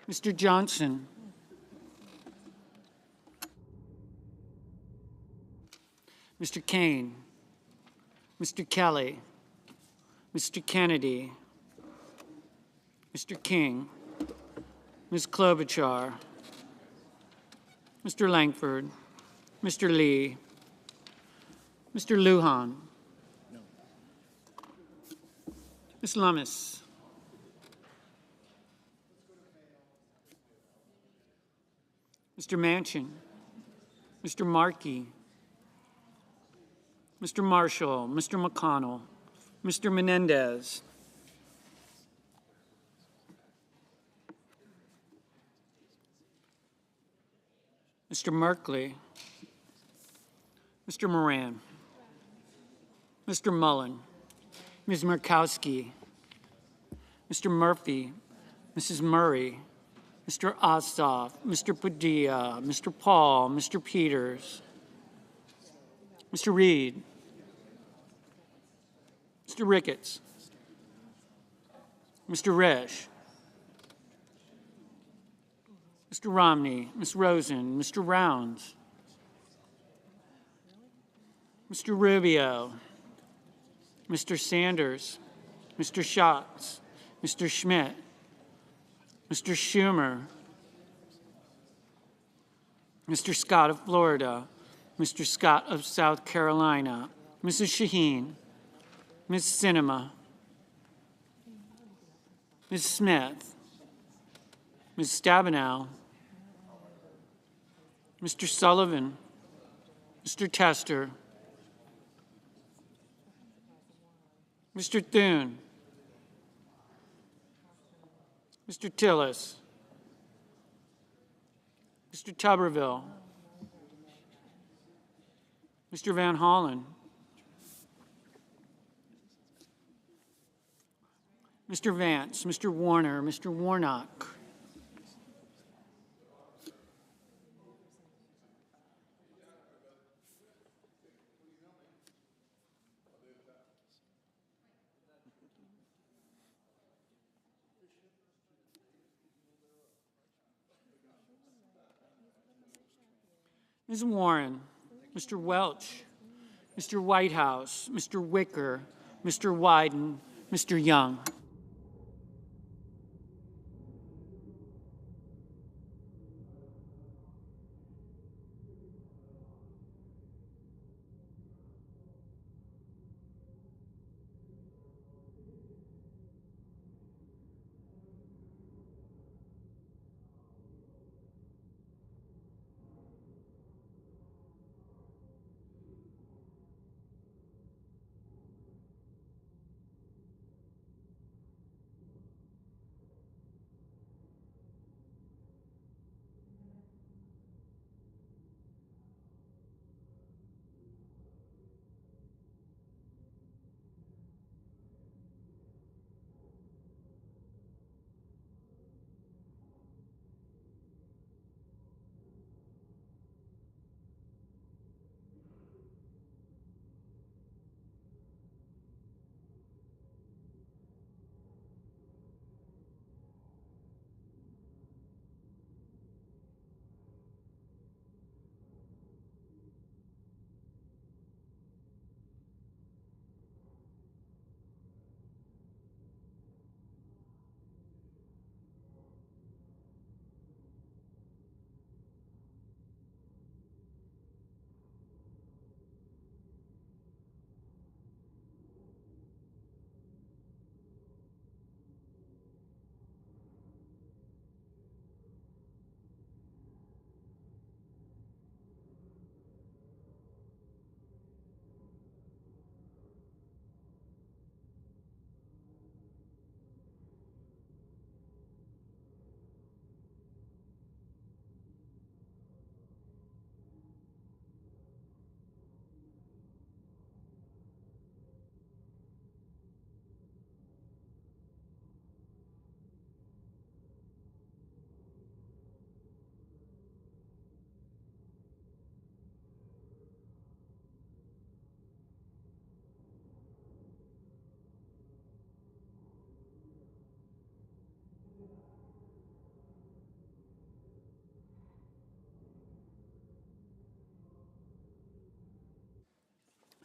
[SPEAKER 9] Mr. Johnson, Mr. Kane, Mr. Kelly, Mr. Kennedy, Mr. King, Ms. Klobuchar, Mr. Langford, Mr. Lee, Mr. Lujan, Ms. Lummis, Mr. Manchin, Mr. Markey, Mr. Marshall, Mr. McConnell, Mr. Menendez, Mr. Merkley, Mr. Moran, Mr. Mullen, Ms. Murkowski, Mr. Murphy, Mrs. Murray, Mr. Ossoff, Mr. Padilla, Mr. Paul, Mr. Peters, Mr. Reed, Mr. Ricketts, Mr. Risch, Mr. Romney, Ms. Rosen, Mr. Rounds, Mr. Rubio, Mr. Sanders, Mr. Schatz, Mr. Schmidt, Mr. Schumer, Mr. Scott of Florida, Mr. Scott of South Carolina, Mrs. Shaheen, Ms. Sinema, Ms. Smith, Ms. Stabenow, Mr. Sullivan, Mr. Tester, Mr. Thune, Mr. Tillis, Mr. Tuberville, Mr. Van Hollen, Mr. Vance, Mr. Warner, Mr. Warnock, Ms. Warren, Mr. Welch, Mr. Whitehouse, Mr. Wicker, Mr. Wyden, Mr. Young.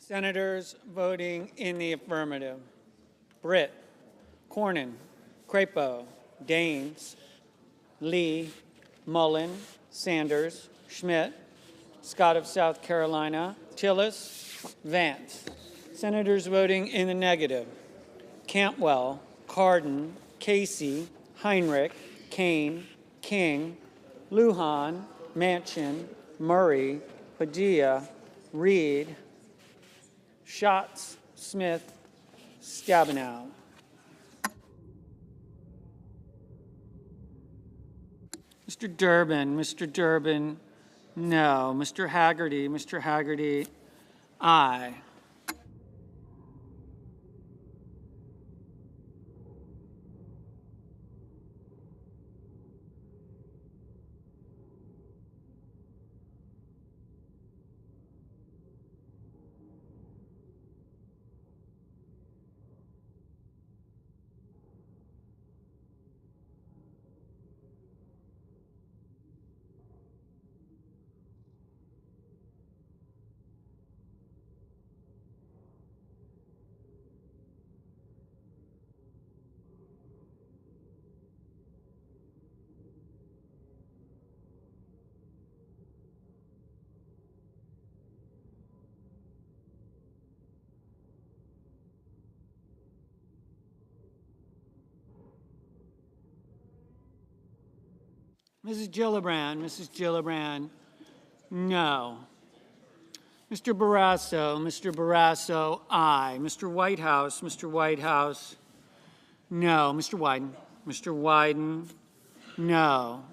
[SPEAKER 9] Senators voting in the affirmative: Britt, Cornyn, Crapo, Daines, Lee, Mullen, Sanders, Schmidt, Scott of South Carolina, Tillis, Vance. Senators voting in the negative: Cantwell, Cardin, Casey, Heinrich, Kane, King, Lujan, Manchin, Murray, Padilla, Reed, Schatz, Smith, Stabenow. Mr. Durbin, no. Mr. Haggerty, aye. Mrs. Gillibrand, no. Mr. Barrasso, aye. Mr. Whitehouse, no. Mr. Wyden, no.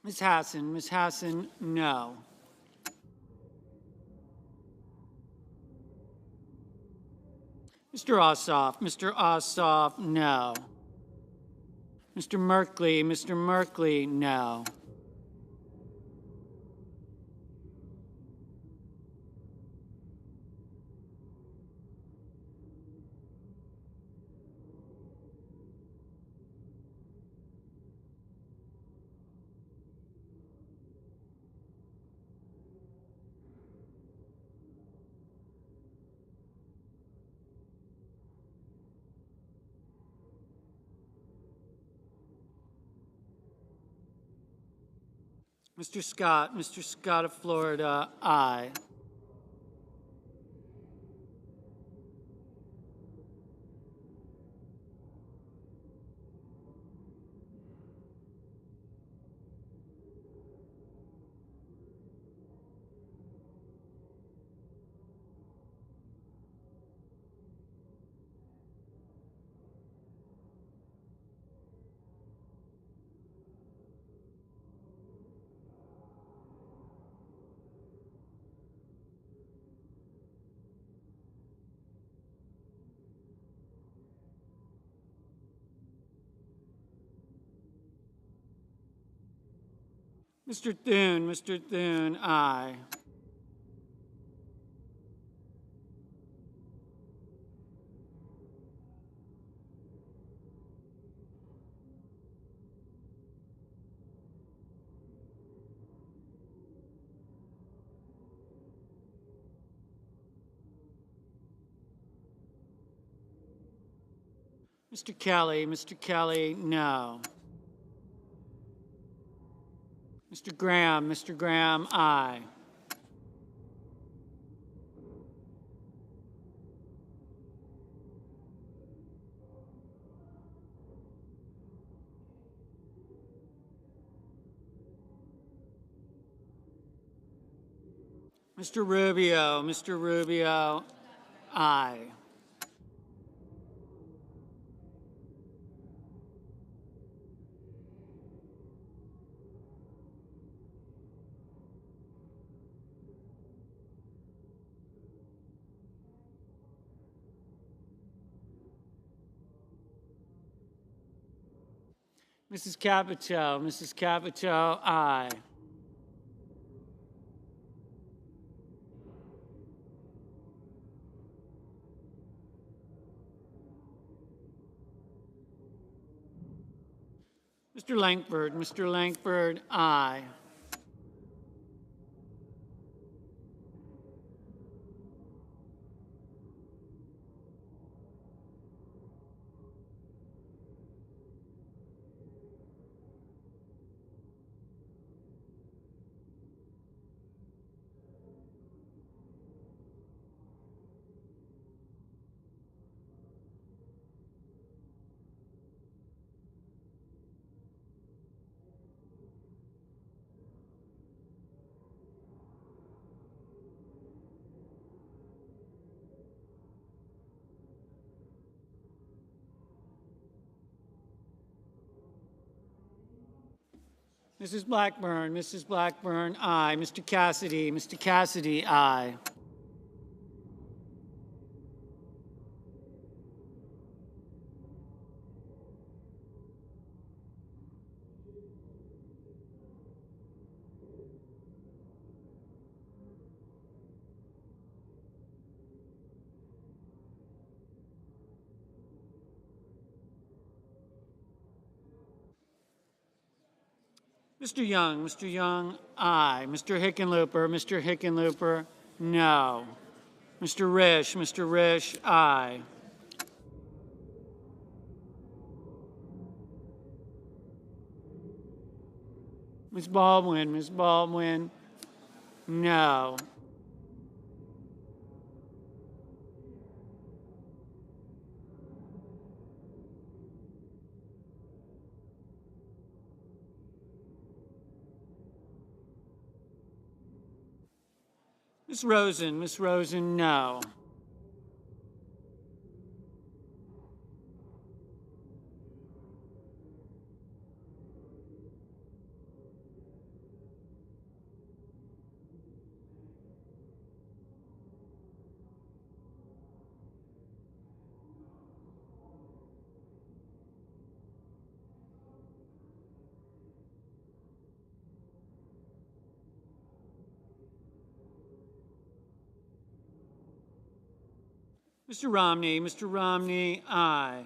[SPEAKER 9] Ms. Hassan, no. Mr. Ossoff, no. Mr. Merkley, no. Mr. Scott of Florida, aye. Mr. Thune, aye. Mr. Kelly, no. Mr. Graham, aye. Mr. Rubio, aye. Mrs. Capito, aye. Mr. Langford, aye. Mrs. Blackburn, aye. Mr. Cassidy, aye. Mr. Young, aye. Mr. Hickenlooper, no. Mr. Risch, aye. Ms. Baldwin, no. Ms. Rosen, no. Mr. Romney, aye.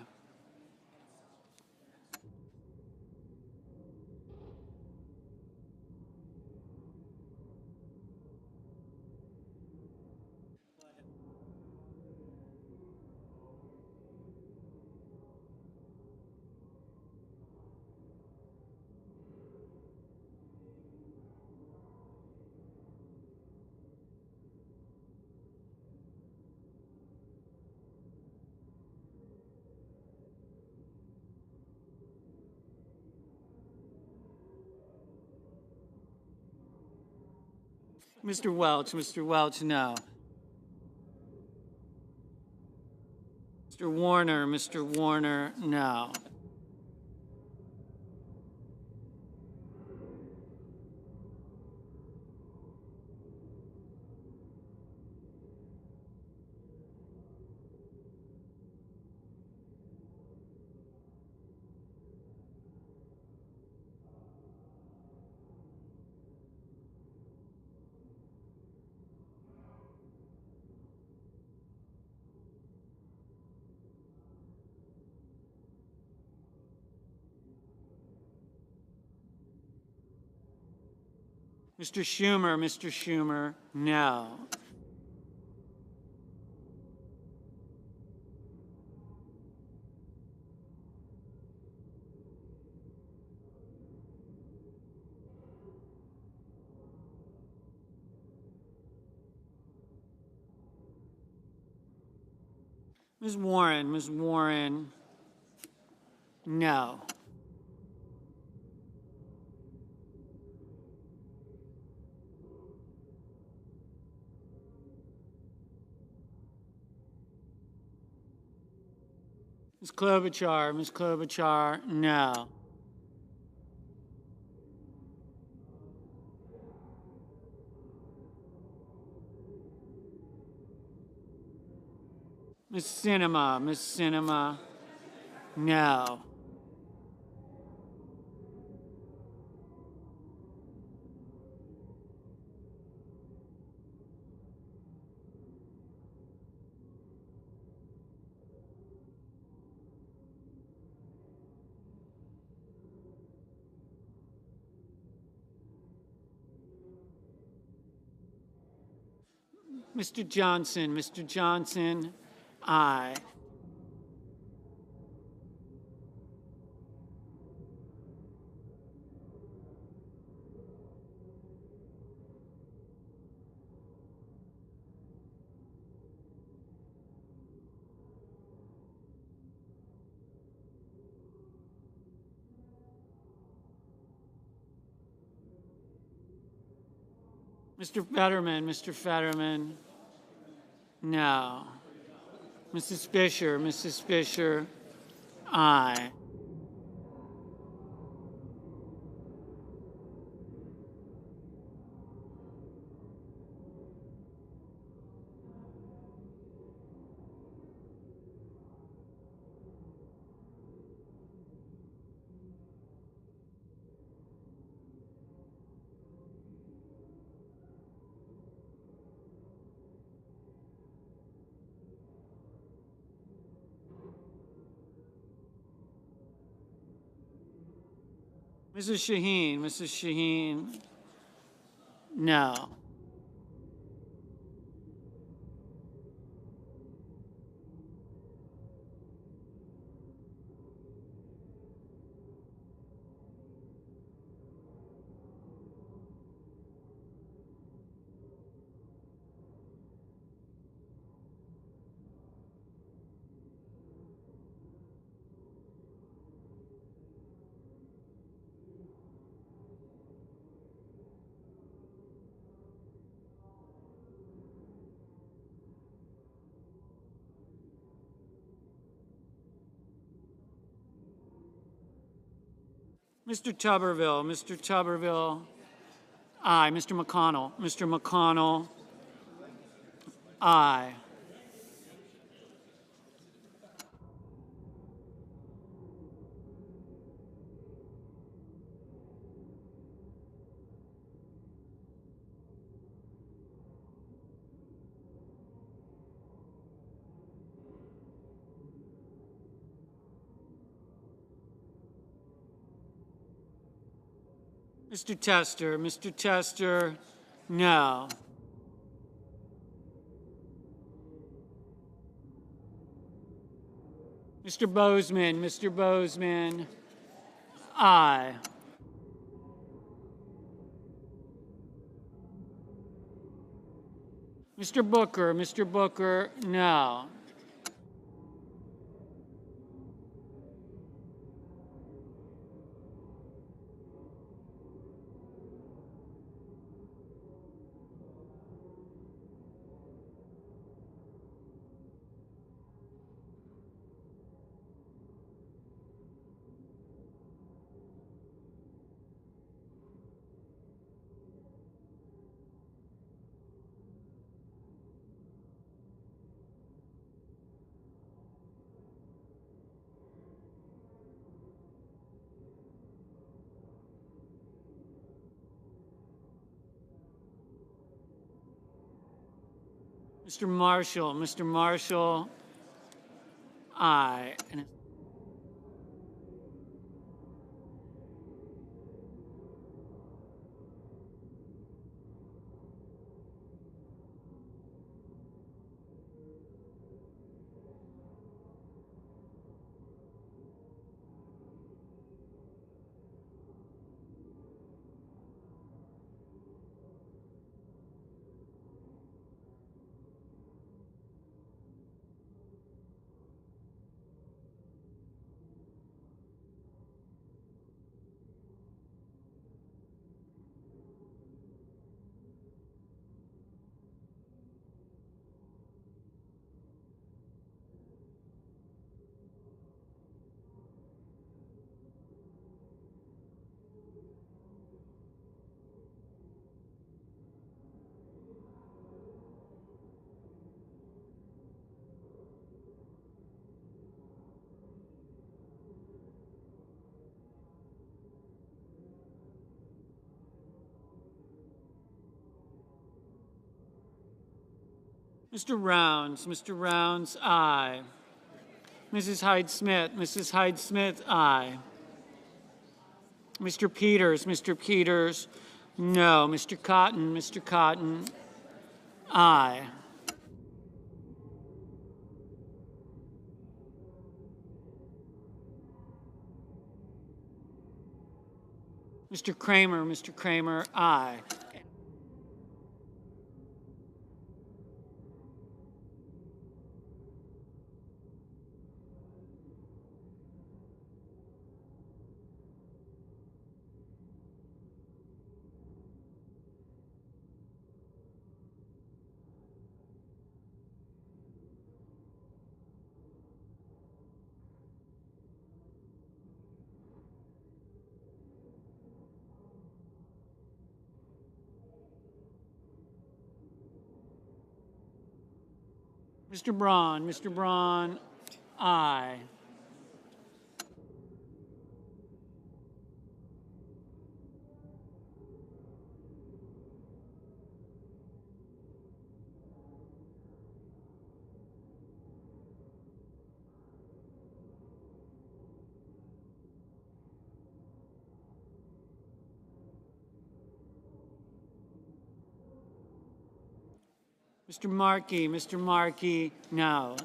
[SPEAKER 9] Mr. Welch, no. Mr. Warner, no. Mr. Schumer, no. Ms. Warren, no. Ms. Klobuchar, no. Ms. Sinema, no. Mr. Johnson, aye. Mr. Fetterman, no. Mrs. Fisher, aye. Mrs. Shaheen, no. Mr. Tuberville, aye. Mr. McConnell, aye. Mr. Tester, no. Mr. Bozeman, aye. Mr. Booker, no. Mr. Marshall, aye. Mr. Rounds, aye. Mrs. Hyde Smith, aye. Mr. Peters, no. Mr. Cotton, aye. Mr. Kramer, aye. Mr. Braun, aye. Mr. Markey, no.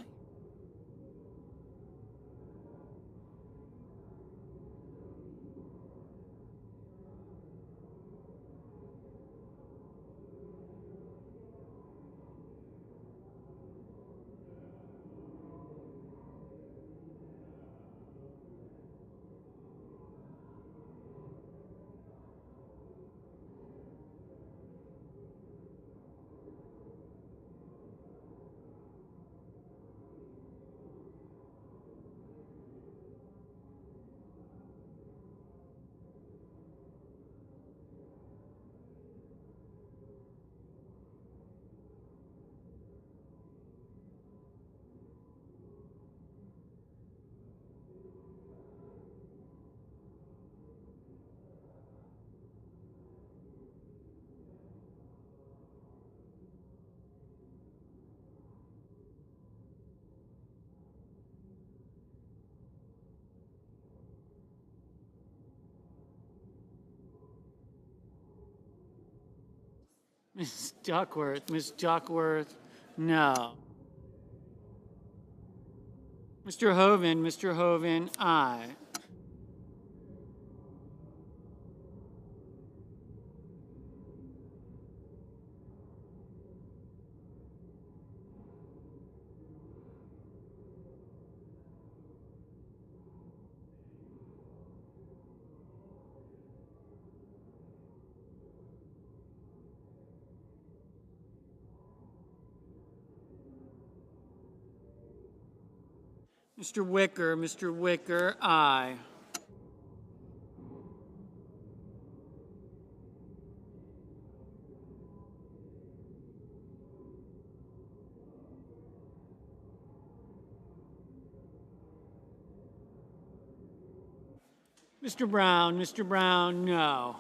[SPEAKER 9] Ms. Duckworth, no. Mr. Hoven, aye. Mr. Wicker, aye. Mr. Brown, no.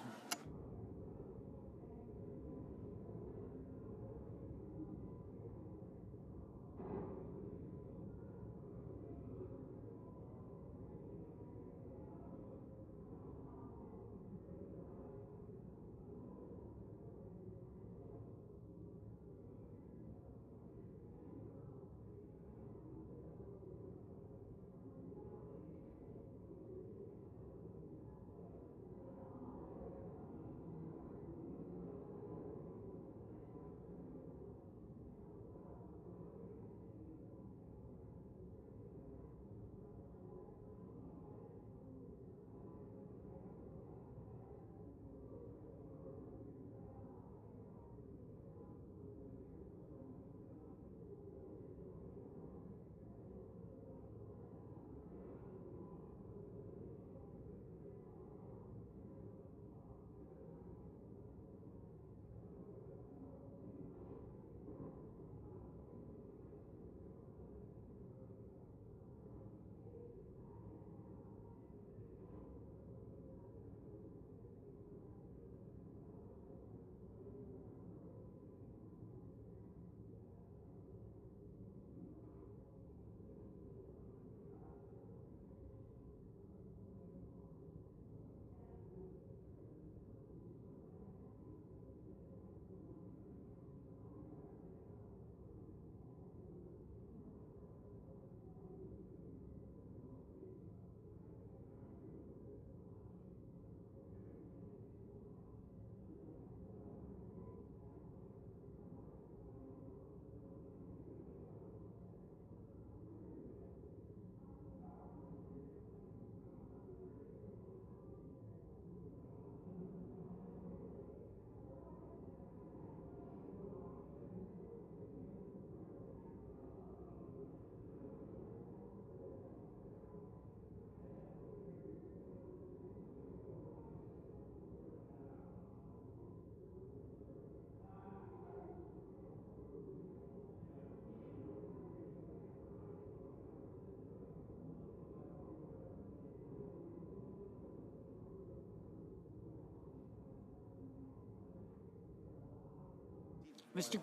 [SPEAKER 9] Mr.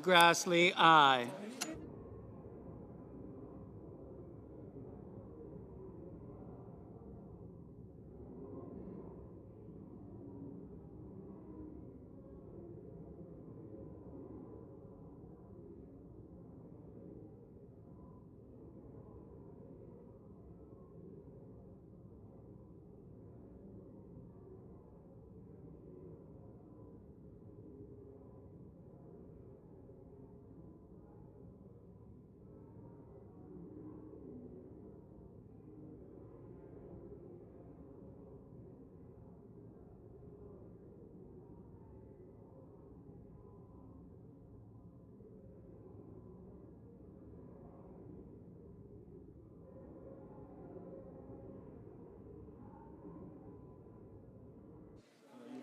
[SPEAKER 9] Grassley, aye.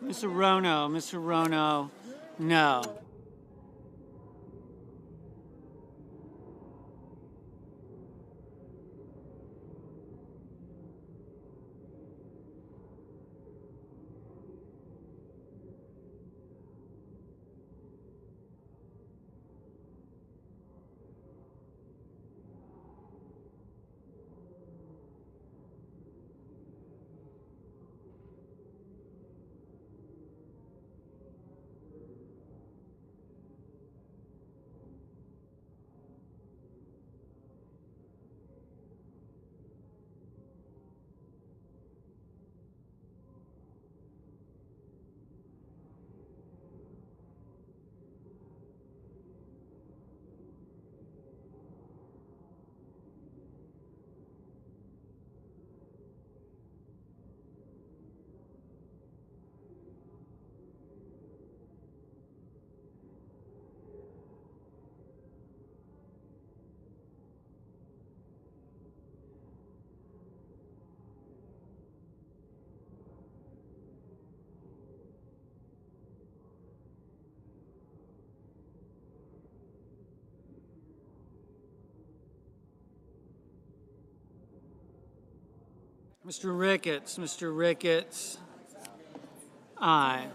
[SPEAKER 9] Ms. Arono, no. Mr. Ricketts, aye.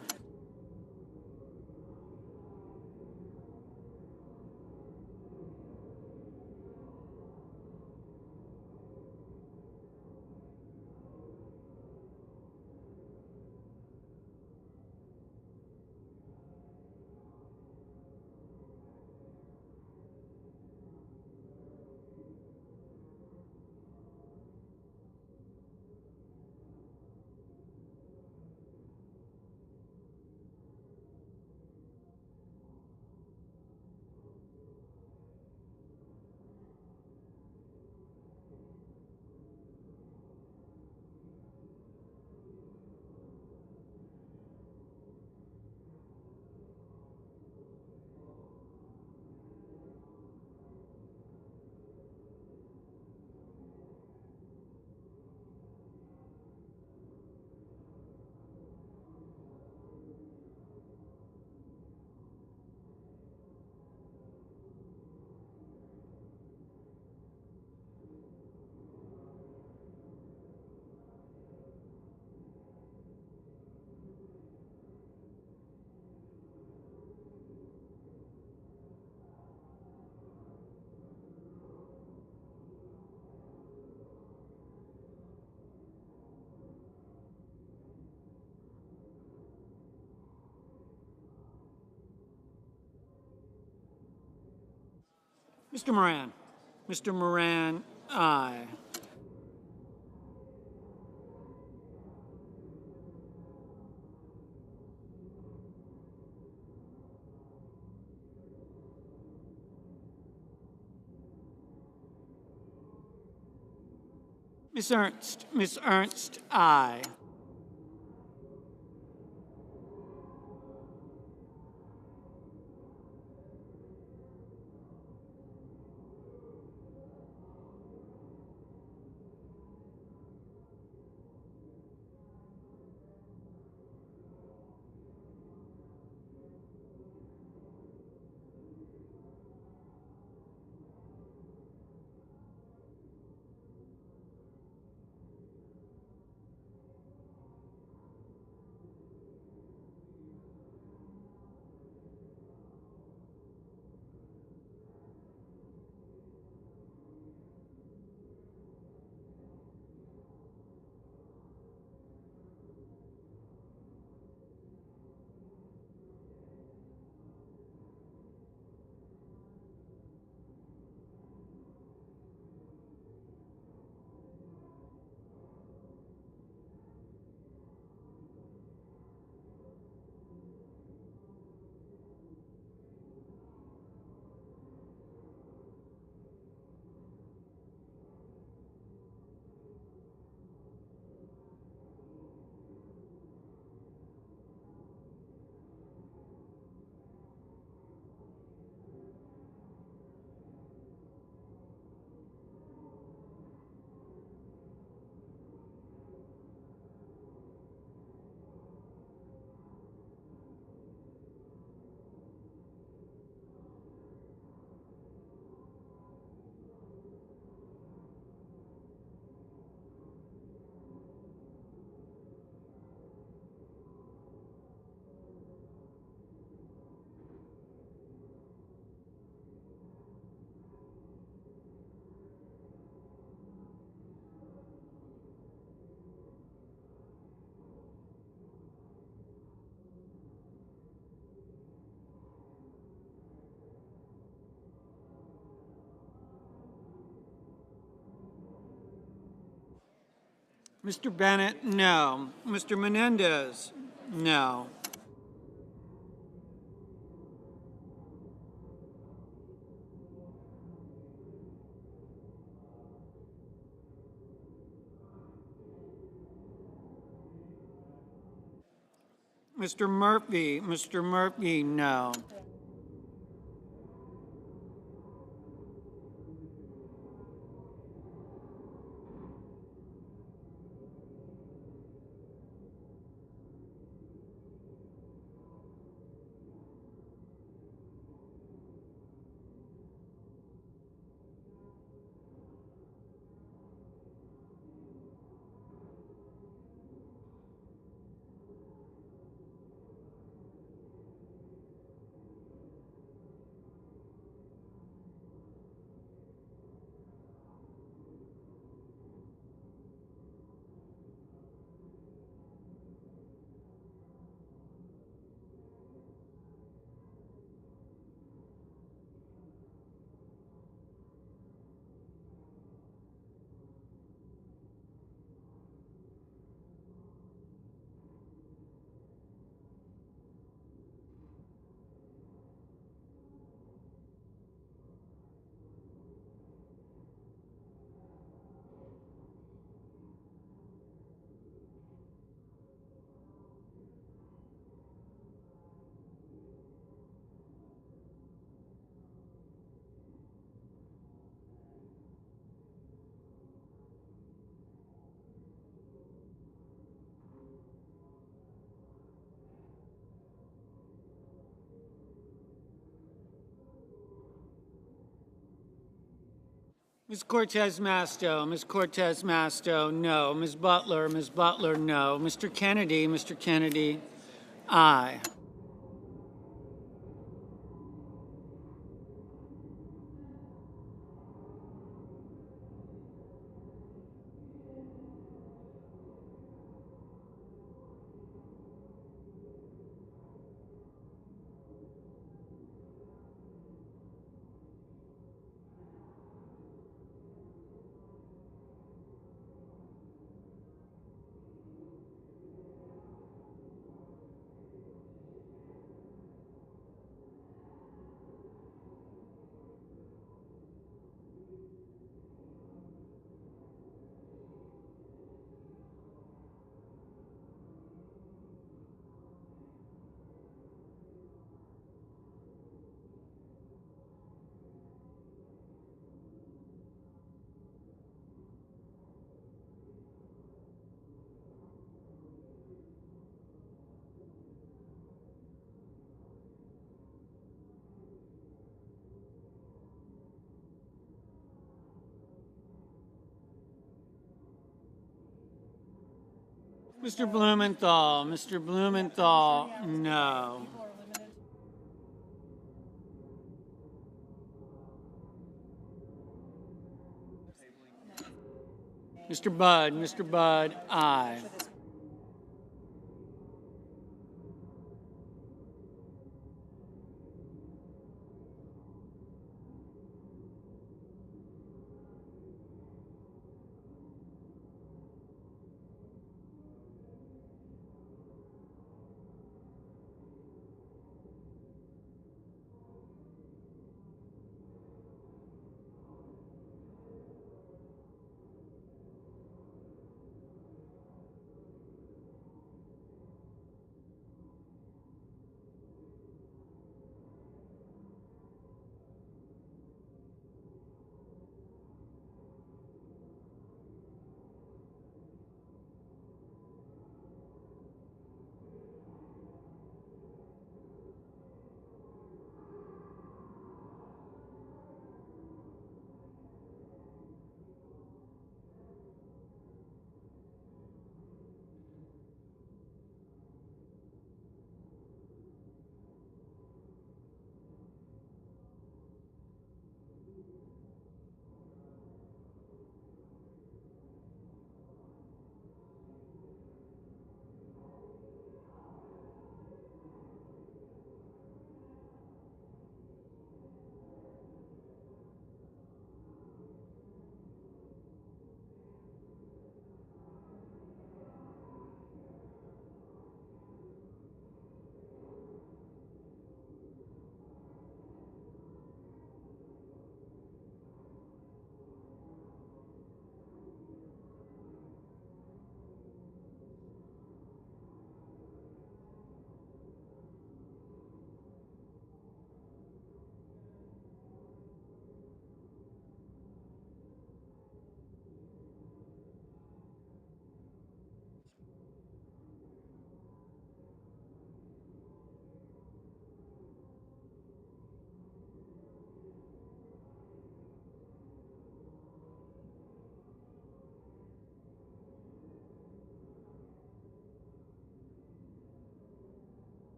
[SPEAKER 9] Mr. Moran, aye. Ms. Ernst, aye. Mr. Bennett, no. Mr. Menendez, no. Mr. Murphy, no. Ms. Cortez Masto, no. Ms. Butler, no. Mr. Kennedy, aye. Mr. Blumenthal, no. Mr. Budd, aye.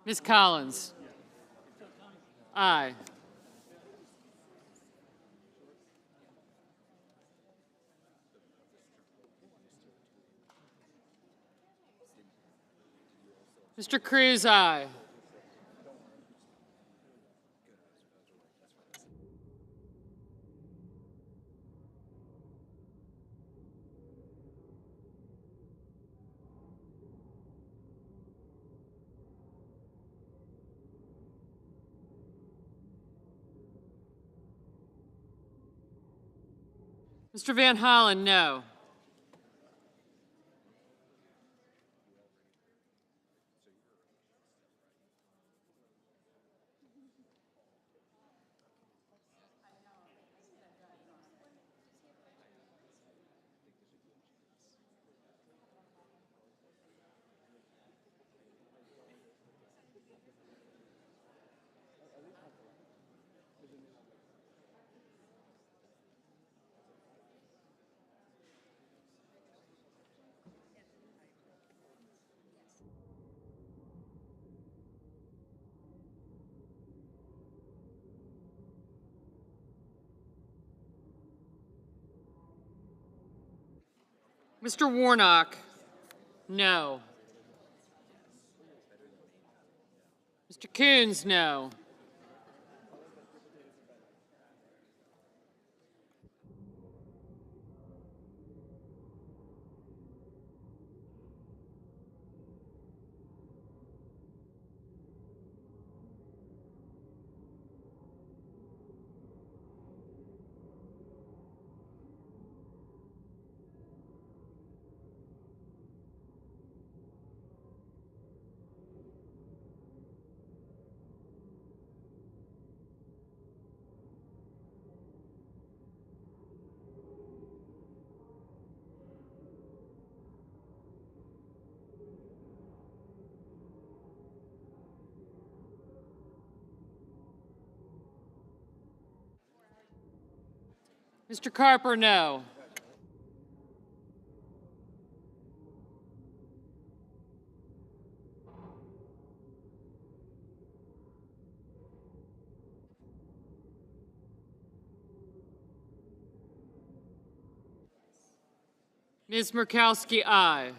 [SPEAKER 10] Ms. Collins? Aye. Mr. Cruz, aye. Mr. Van Hollen, no. Mr. Warnock, no. Mr. Coons, no. Mr. Carper, no. Ms. Murkowski, aye.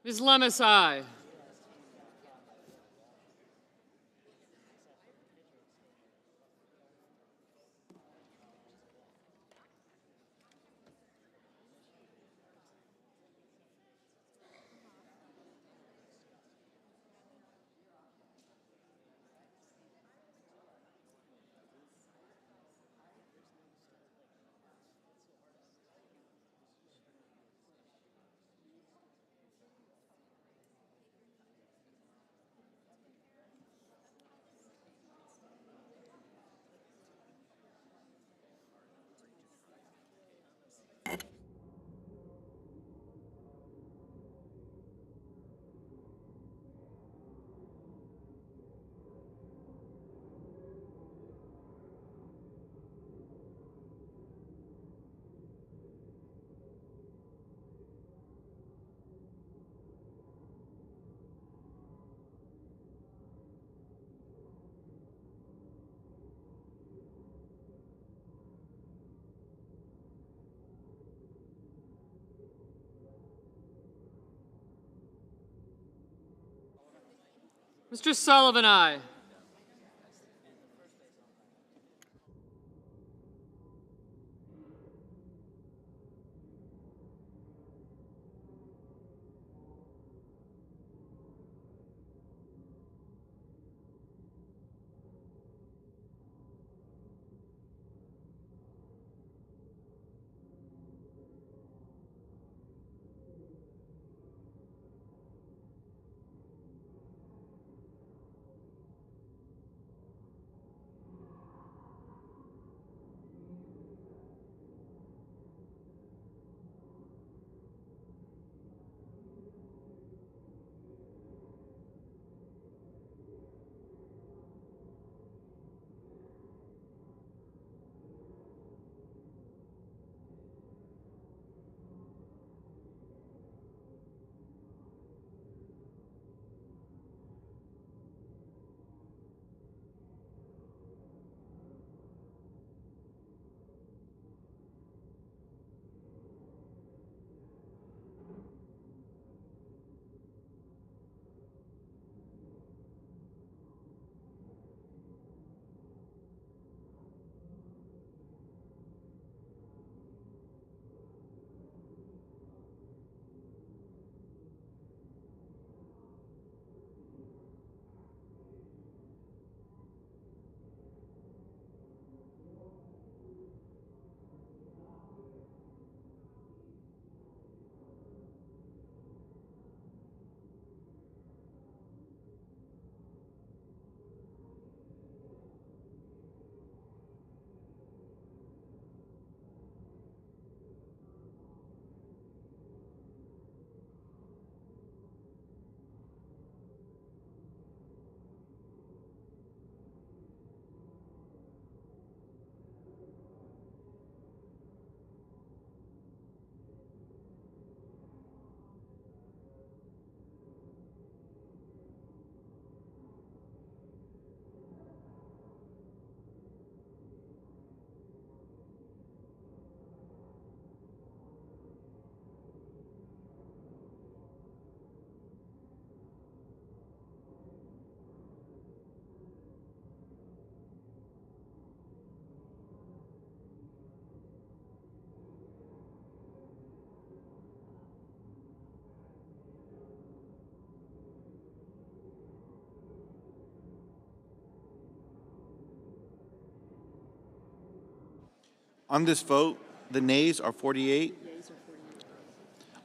[SPEAKER 10] Ms. Lemus, aye. Mr. Sullivan, aye.
[SPEAKER 8] On this vote, the nays are 48.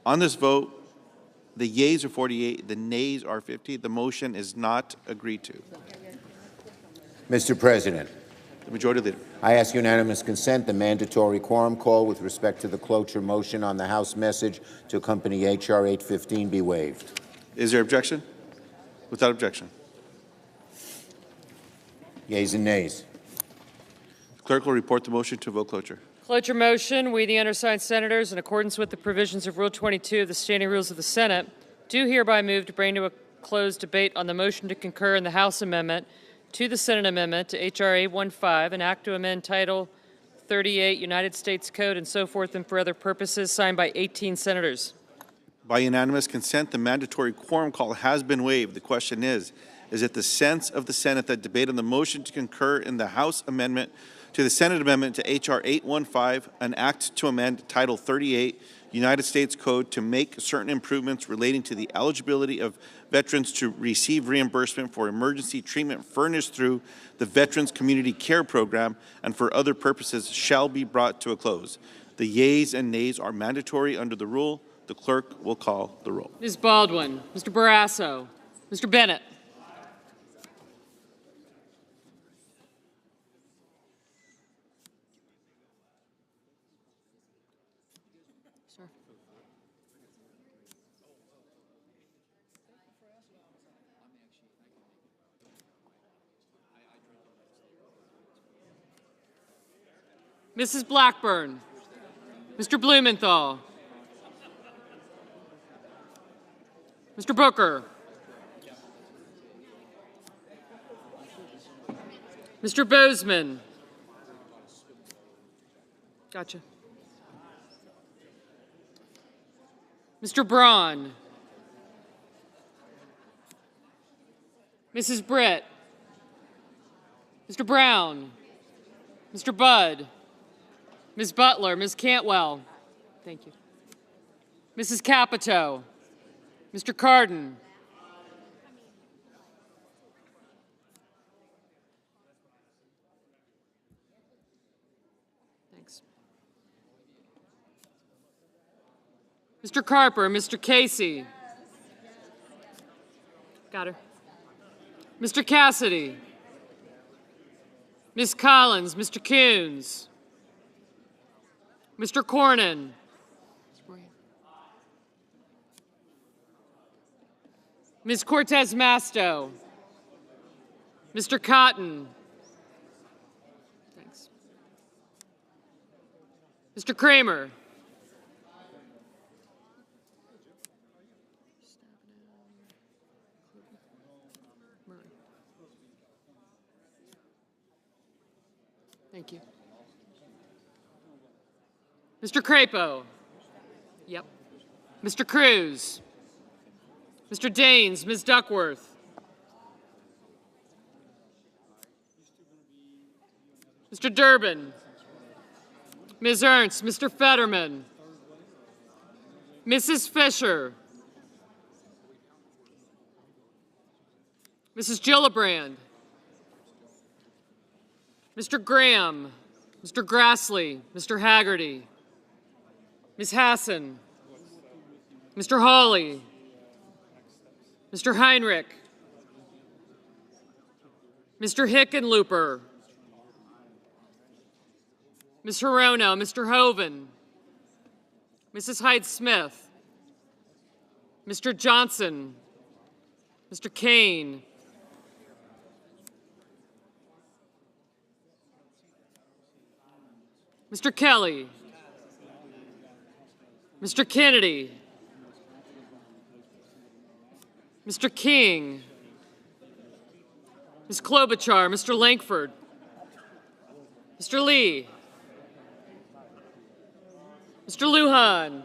[SPEAKER 8] On this vote, the yeas are 48, the nays are 50. The motion is not agreed to.
[SPEAKER 11] Mr. President,
[SPEAKER 8] The Majority Leader.
[SPEAKER 11] I ask unanimous consent the mandatory quorum call with respect to the cloture motion on the House message to accompany H.R. 815 be waived.
[SPEAKER 8] Is there objection? Without objection.
[SPEAKER 11] Yeas and nays.
[SPEAKER 8] Clerk will report the motion to vote cloture.
[SPEAKER 10] Cloture motion. We, the undersigned senators, in accordance with the provisions of Rule 22 of the Standing Rules of the Senate, do hereby move to bring to a closed debate on the motion to concur in the House amendment to the Senate amendment to H.R. 815, an act to amend Title 38 United States Code and so forth and for other purposes, signed by 18 senators.
[SPEAKER 8] By unanimous consent, the mandatory quorum call has been waived. The question is it the sense of the Senate that debate on the motion to concur in the House amendment to the Senate amendment to H.R. 815, an act to amend Title 38 United States Code to make certain improvements relating to the eligibility of veterans to receive reimbursement for emergency treatment furnished through the Veterans Community Care Program and for other purposes shall be brought to a close. The yeas and nays are mandatory under the rule. The clerk will call the roll.
[SPEAKER 10] Ms. Baldwin, Mr. Barrasso, Mr. Bennett. Mrs. Blackburn, Mr. Blumenthal, Mr. Booker, Mr. Bozeman. Gotcha. Mr. Braun, Mrs. Britt, Mr. Brown, Mr. Budd, Ms. Butler, Ms. Cantwell, thank you. Mrs. Capito, Mr. Cardin, thanks. Mr. Carper, Mr. Casey, got her. Mr. Cassidy, Ms. Collins, Mr. Coons, Mr. Cornyn, Ms. Cortez Masto, Mr. Cotton, thanks. Mr. Kramer, thank you. Mr. Crapo. Yep. Mr. Cruz. Mr. Daines, Ms. Duckworth. Mr. Durbin. Ms. Ernst, Mr. Fetterman. Mrs. Fisher. Mrs. Gillibrand. Mr. Graham. Mr. Grassley. Mr. Haggerty. Ms. Hassan, Mr. Hawley, Mr. Heinrich, Mr. Hickenlooper, Ms. Hirono, Mr. Hoven, Mrs. Hyde-Smith, Mr. Johnson, Mr. Kane, Mr. Kelly, Mr. Kennedy, Mr. King, Ms. Klobuchar, Mr. Langford, Mr. Lee, Mr. Lujan,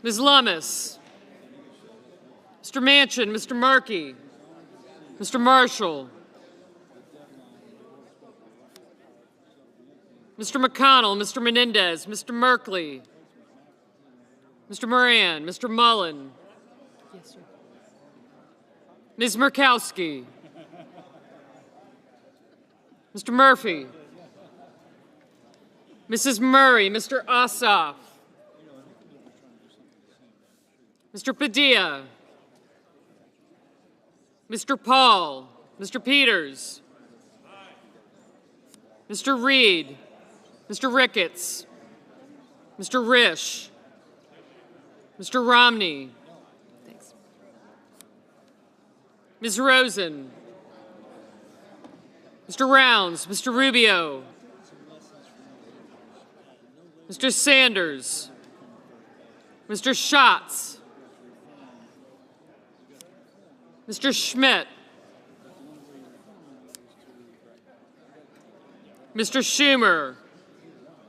[SPEAKER 10] Ms. Lummis, Mr. Manchin, Mr. Markey, Mr. Marshall, Mr. McConnell, Mr. Menendez, Mr. Merkley, Mr. Moran, Mr. Mullen, yes, sir. Ms. Murkowski, Mr. Murphy, Mrs. Murray, Mr. Ossoff, Mr. Padilla, Mr. Paul, Mr. Peters, Mr. Reed, Mr. Ricketts, Mr. Risch, Mr. Romney, thanks. Ms. Rosen, Mr. Rounds, Mr. Rubio, Mr. Sanders, Mr. Schatz, Mr. Schmidt, Mr. Schumer,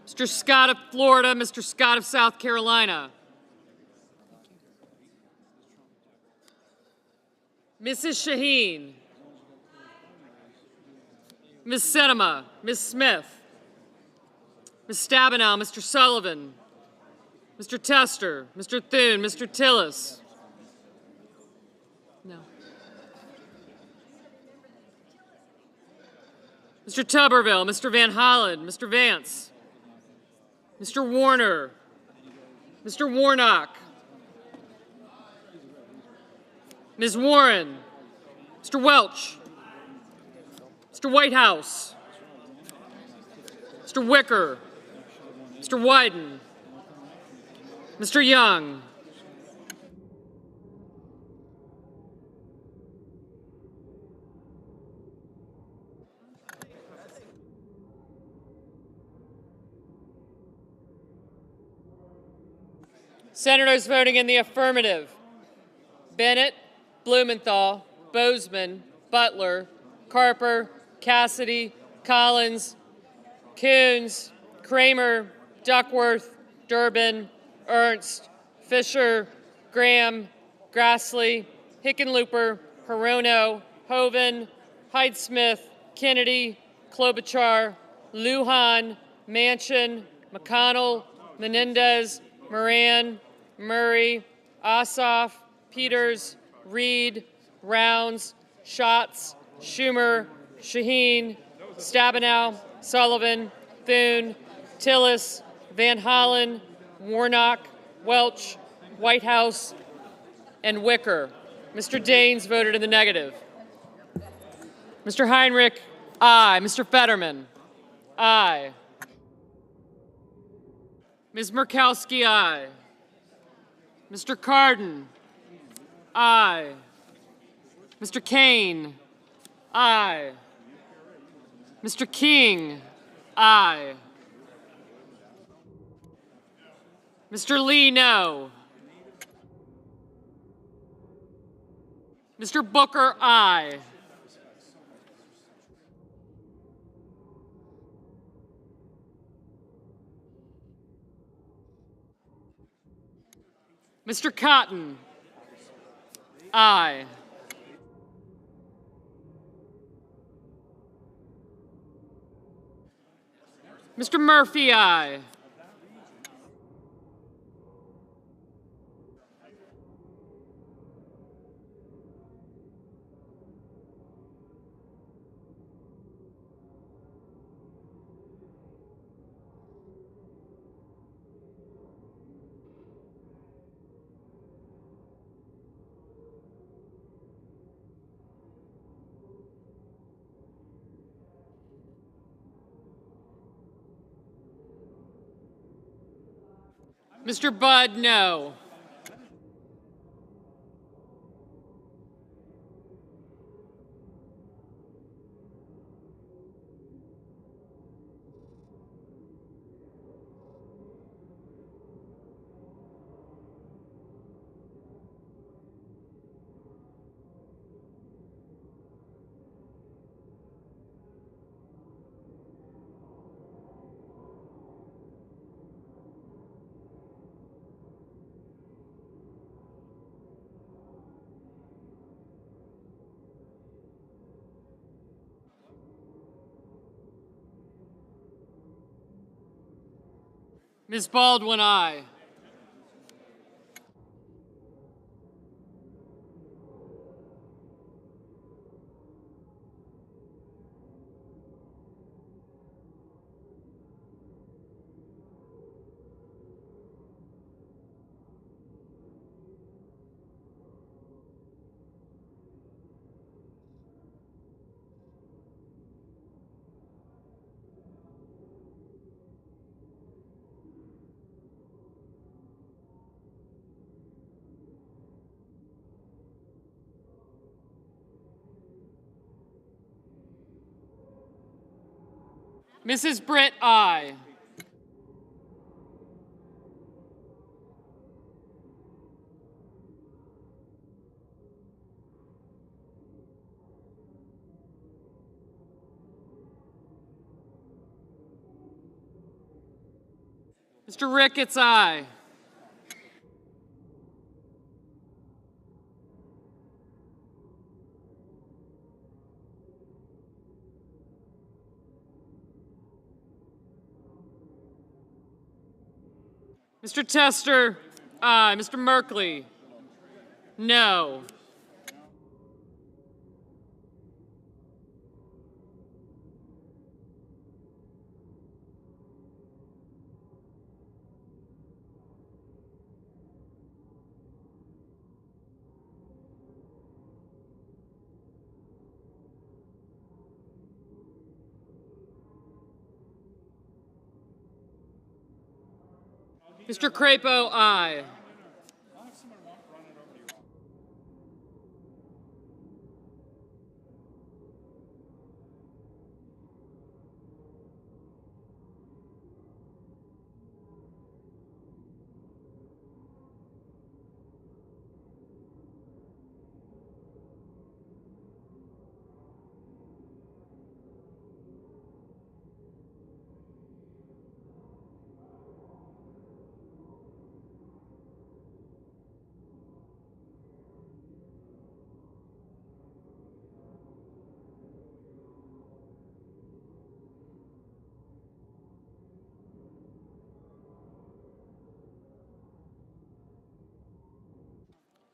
[SPEAKER 10] Mr. Scott of Florida, Mr. Scott of South Carolina, Mrs. Shaheen, Ms. Sinema, Ms. Smith, Ms. Stabenow, Mr. Sullivan, Mr. Tester, Mr. Thune, Mr. Tillis. No. Mr. Tuberville, Mr. Van Hollen, Mr. Vance, Mr. Warner, Mr. Warnock, Ms. Warren, Mr. Welch, Mr. Whitehouse, Mr. Wicker, Mr. Wyden, Mr. Young, Senators voting in the affirmative: Bennett, Blumenthal, Bozeman, Butler, Carper, Cassidy, Collins, Coons, Kramer, Duckworth, Durbin, Ernst, Fisher, Graham, Grassley, Hickenlooper, Hirono, Hoeven, Hyde-Smith, Kennedy, Klobuchar, Lujan, Manchin, McConnell, Menendez, Moran, Murray, Ossoff, Peters, Reed, Rounds, Schatz, Schumer, Shaheen, Stabenow, Sullivan, Thune, Tillis, Van Hollen, Warnock, Welch, Whitehouse, and Wicker. Mr. Daines voted in the negative. Mr. Heinrich, aye. Mr. Fetterman, aye. Ms. Murkowski, aye. Mr. Cardin, aye. Mr. Kane, aye. Mr. King, aye. Mr. Lee, no. Mr. Booker, aye. Mr. Cotton, aye. Mr. Murphy, aye. Mr. Budd, no. Ms. Baldwin, aye. Mrs. Britt, aye. Mr. Ricketts, aye. Mr. Tester, aye. Mr. Merkley, no. Mr. Crapo, aye.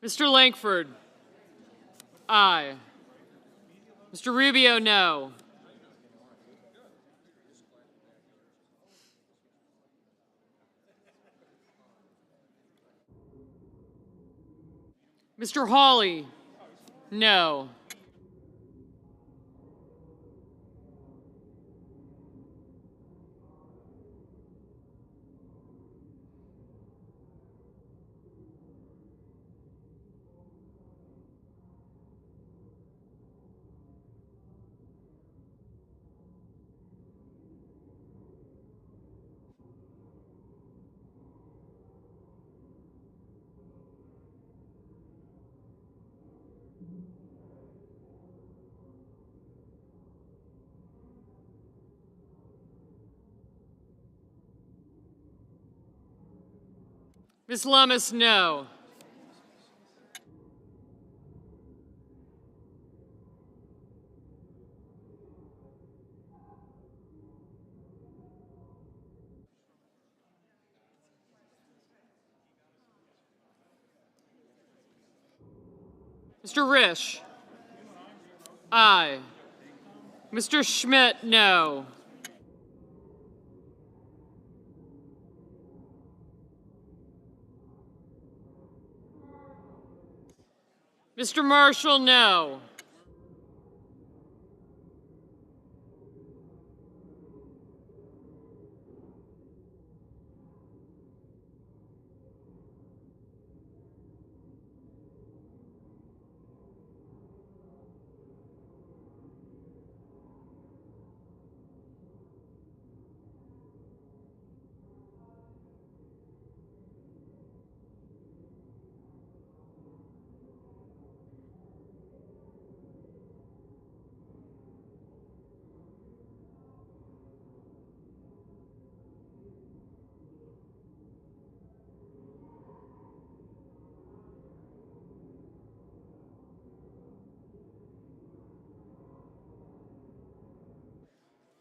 [SPEAKER 10] Mr. Langford, aye. Mr. Rubio, no. Mr. Hawley, no. Ms. Lummis, no. Mr. Risch, aye. Mr. Schmidt, no. Mr. Marshall, no.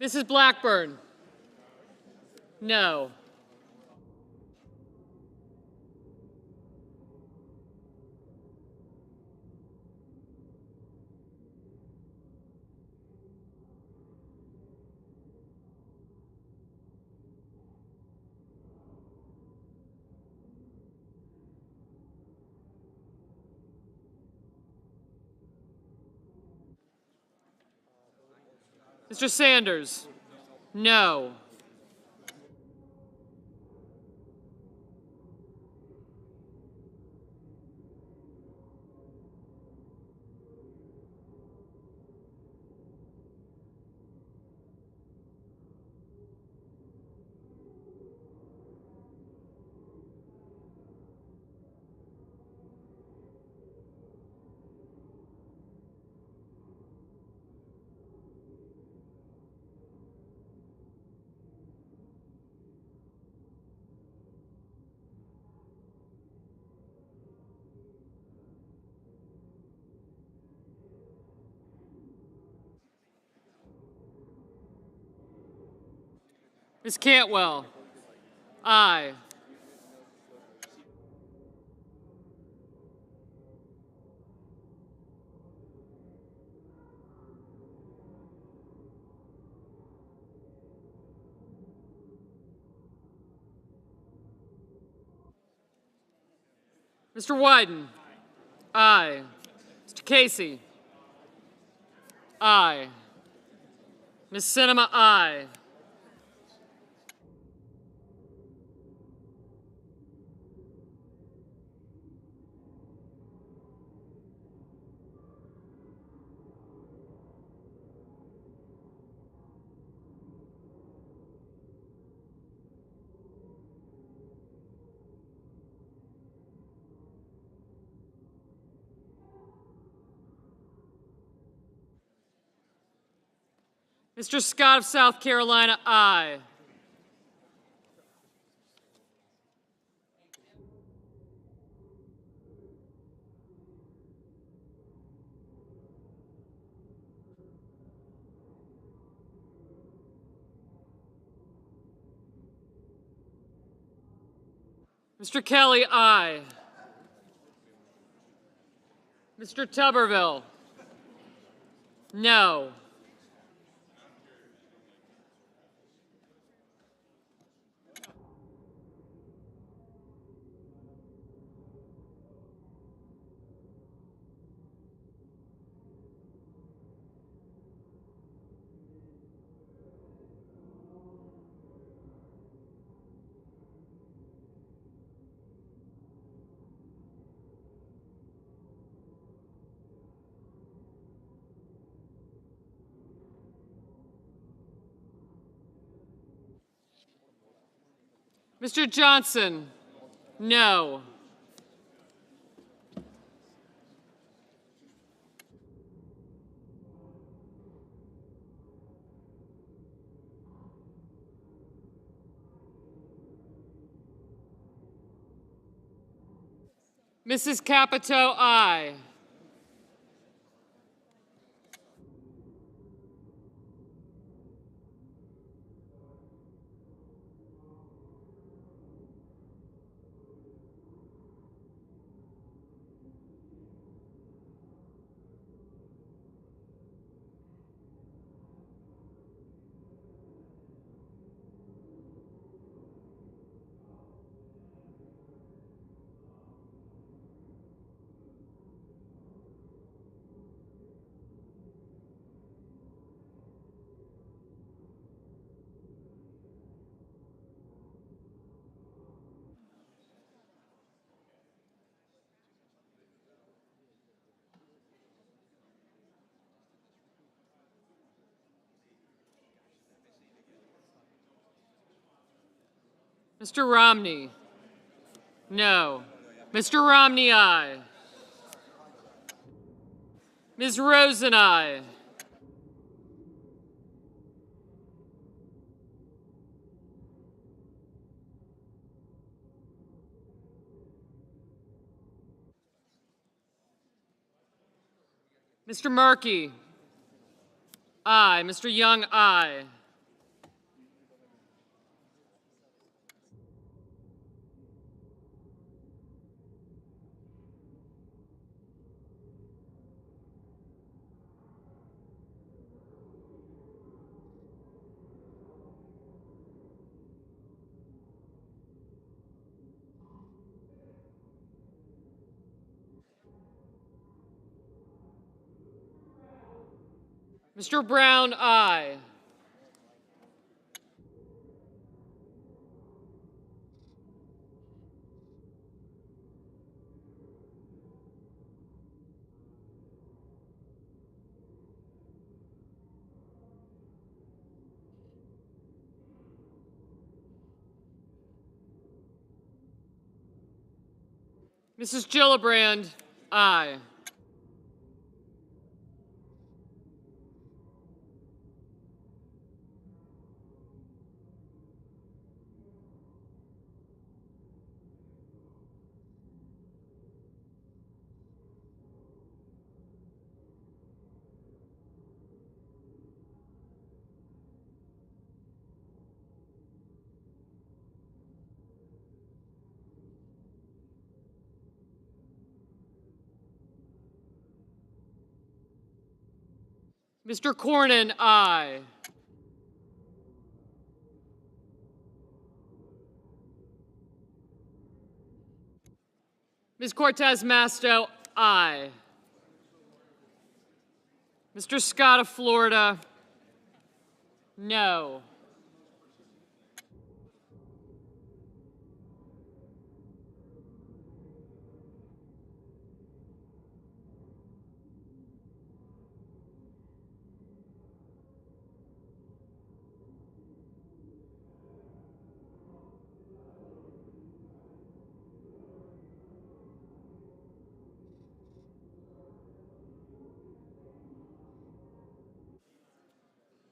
[SPEAKER 10] Mrs. Blackburn, no. Mr. Sanders, no. Ms. Cantwell? Aye. Mr. Wyden? Aye. Mr. Casey? Aye. Ms. Sinema? Aye. Mr. Scott of South Carolina? Aye. Mr. Kelly? Aye. Mr. Tuberville? No. Mr. Johnson? No. Mrs. Capito? Aye. Mr. Romney? No. Mr. Romney? Aye. Ms. Rosen? Aye. Mr. Markey? Aye. Mr. Young? Aye. Mr. Brown? Aye. Mrs. Gillibrand? Aye. Mr. Cornyn, aye. Ms. Cortez Masto, aye. Mr. Scott of Florida, no.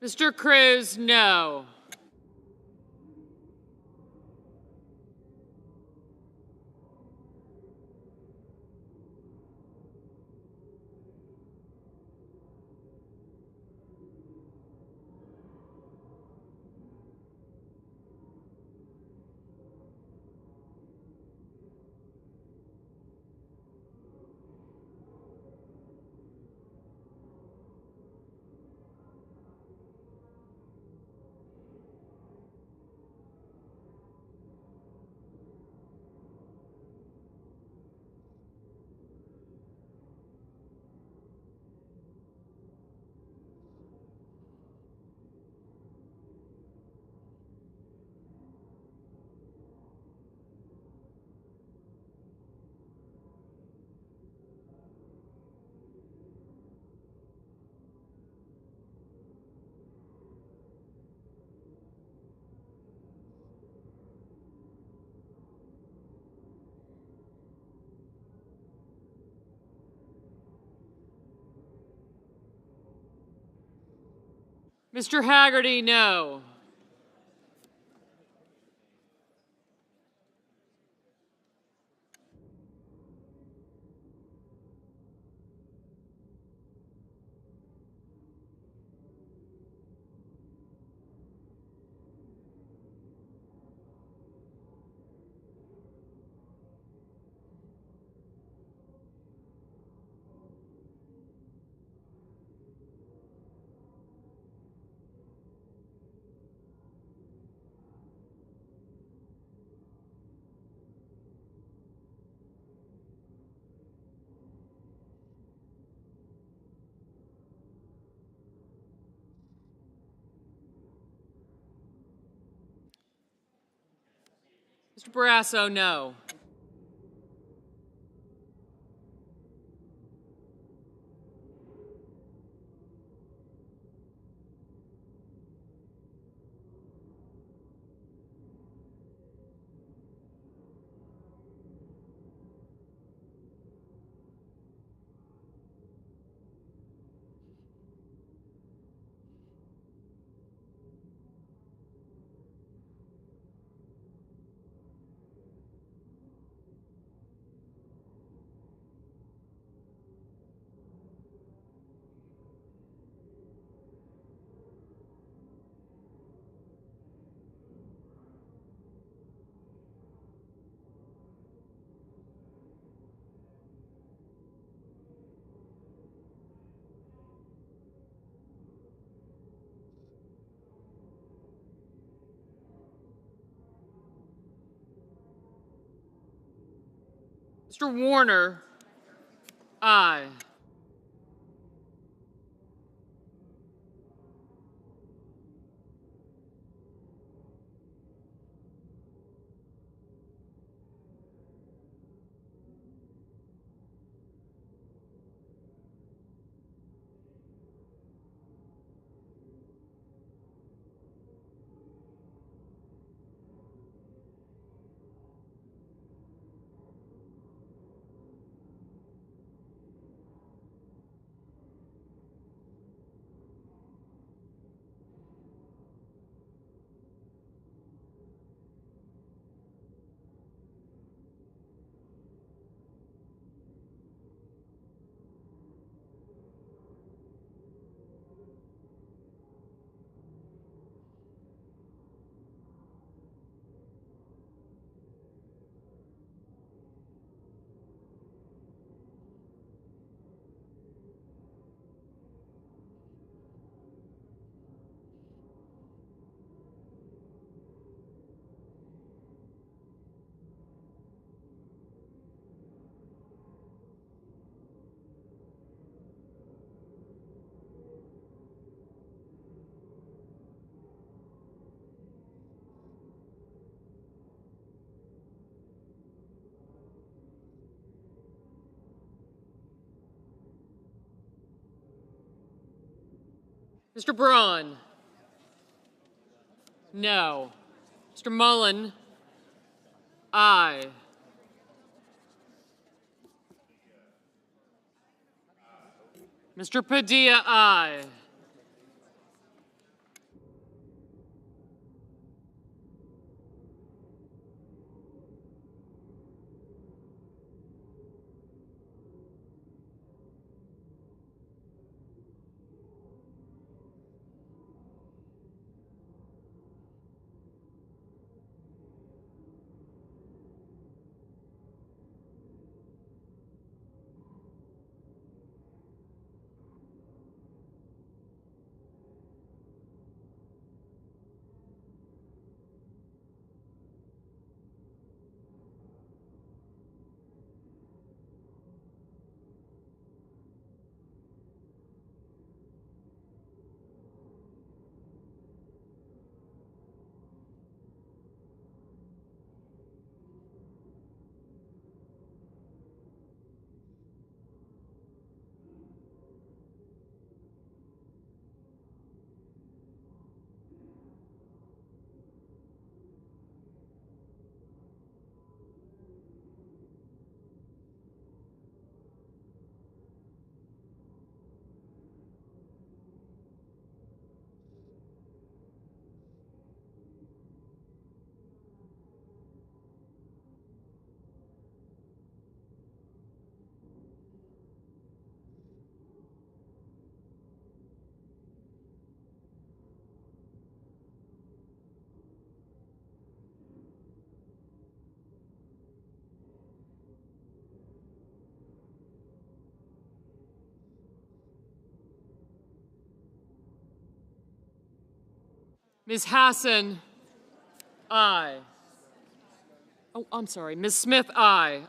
[SPEAKER 10] Mr. Cruz, no. Mr. Haggerty, no. Mr. Barrasso, no. Mr. Warner, aye. Mr. Braun? No. Mr. Mullen? Aye. Mr. Padilla, aye. Ms. Hassan? Aye. Oh, I'm sorry. Ms. Smith, aye.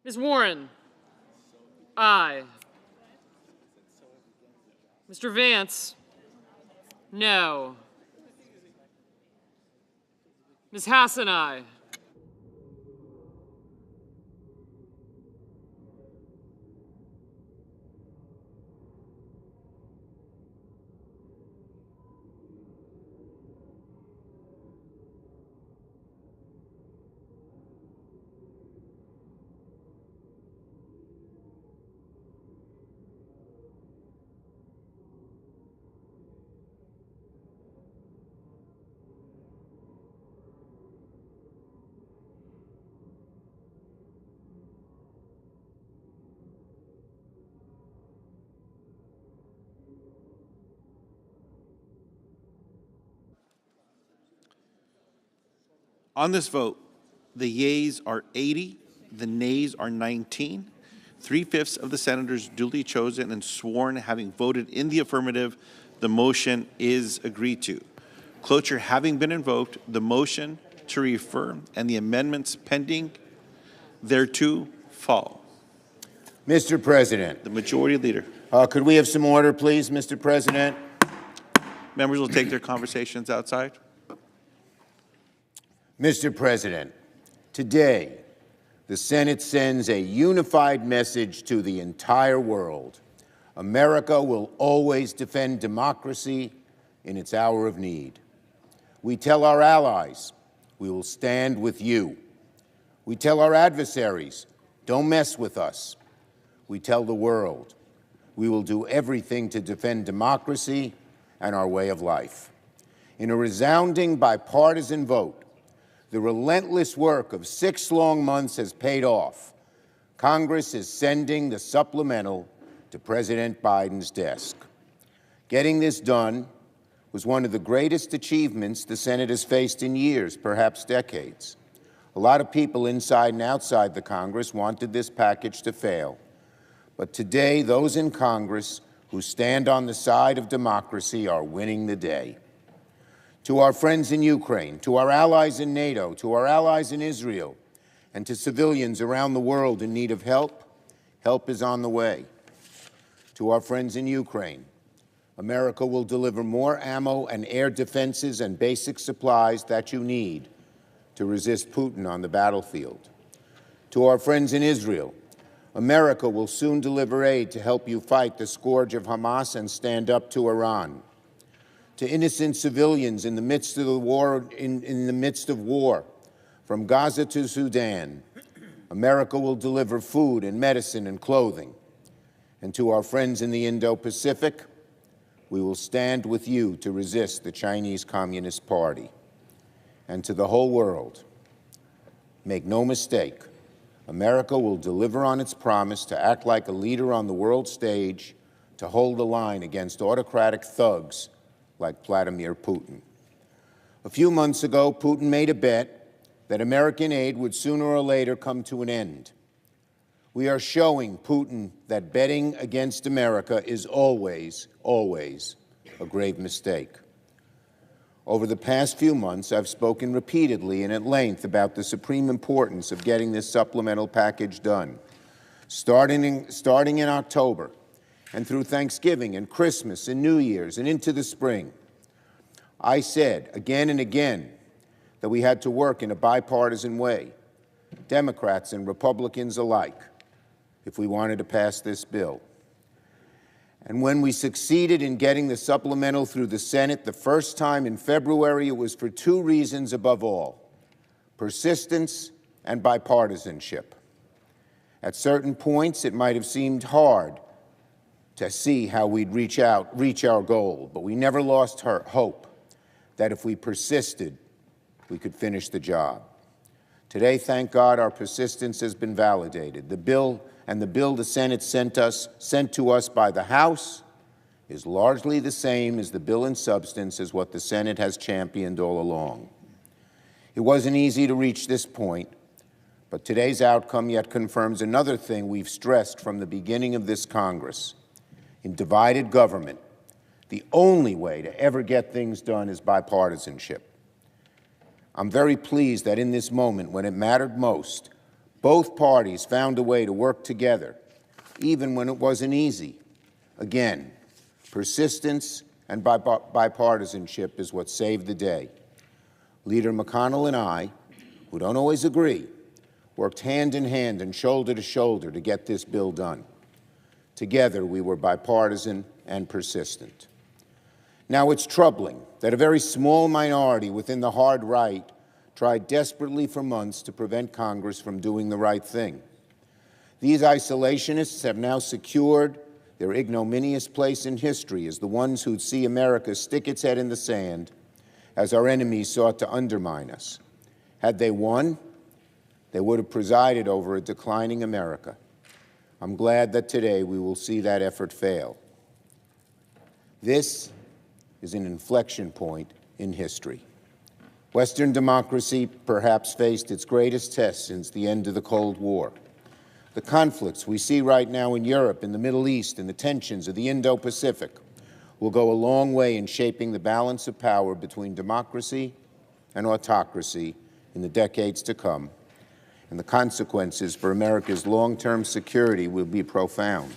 [SPEAKER 10] Ms. Warren? Aye. Mr. Vance? No. Ms. Hassan, aye.
[SPEAKER 8] On this vote, the yeas are 80, the nays are 19. 3/5 of the senators duly chosen and sworn having voted in the affirmative, the motion is agreed to. Cloture having been invoked, the motion to refer and the amendments pending thereto fall.
[SPEAKER 11] Mr. President.
[SPEAKER 8] The majority leader.
[SPEAKER 11] Could we have some order, please, Mr. President?
[SPEAKER 8] Members will take their conversations outside.
[SPEAKER 11] Mr. President, today, the Senate sends a unified message to the entire world. America will always defend democracy in its hour of need. We tell our allies, we will stand with you. We tell our adversaries, don't mess with us. We tell the world, we will do everything to defend democracy and our way of life. In a resounding bipartisan vote, the relentless work of 6 long months has paid off. Congress is sending the supplemental to President Biden's desk. Getting this done was one of the greatest achievements the Senate has faced in years, perhaps decades. A lot of people inside and outside the Congress wanted this package to fail. But today, those in Congress who stand on the side of democracy are winning the day. To our friends in Ukraine, to our allies in NATO, to our allies in Israel, and to civilians around the world in need of help, help is on the way. To our friends in Ukraine, America will deliver more ammo and air defenses and basic supplies that you need to resist Putin on the battlefield. To our friends in Israel, America will soon deliver aid to help you fight the scourge of Hamas and stand up to Iran. To innocent civilians in the midst of the war, in the midst of war, from Gaza to Sudan, America will deliver food and medicine and clothing. And to our friends in the Indo-Pacific, we will stand with you to resist the Chinese Communist Party. And to the whole world, make no mistake, America will deliver on its promise to act like a leader on the world stage, to hold the line against autocratic thugs like Vladimir Putin. A few months ago, Putin made a bet that American aid would sooner or later come to an end. We are showing Putin that betting against America is always, always a grave mistake. Over the past few months, I've spoken repeatedly and at length about the supreme importance of getting this supplemental package done. Starting in October, and through Thanksgiving and Christmas and New Year's and into the spring, I said again and again that we had to work in a bipartisan way, Democrats and Republicans alike, if we wanted to pass this bill. And when we succeeded in getting the supplemental through the Senate the first time in February, it was for 2 reasons above all: persistence and bipartisanship. At certain points, it might have seemed hard to see how we'd reach our goal, but we never lost hope that if we persisted, we could finish the job. Today, thank God, our persistence has been validated. The bill the Senate sent to us by the House is largely the same as the bill in substance as what the Senate has championed all along. It wasn't easy to reach this point, but today's outcome yet confirms another thing we've stressed from the beginning of this Congress. In divided government, the only way to ever get things done is bipartisanship. I'm very pleased that in this moment, when it mattered most, Both parties found a way to work together, even when it wasn't easy. Again, persistence and bipartisanship is what saved the day. Leader McConnell and I, who don't always agree, worked hand in hand and shoulder to shoulder to get this bill done. Together, we were bipartisan and persistent. Now, it's troubling that a very small minority within the hard right tried desperately for months to prevent Congress from doing the right thing. These isolationists have now secured their ignominious place in history as the ones who'd see America stick its head in the sand as our enemies sought to undermine us. Had they won, they would have presided over a declining America. I'm glad that today we will see that effort fail. This is an inflection point in history. Western democracy perhaps faced its greatest test since the end of the Cold War. The conflicts we see right now in Europe, in the Middle East, and the tensions of the Indo-Pacific will go a long way in shaping the balance of power between democracy and autocracy in the decades to come, and the consequences for America's long-term security will be profound.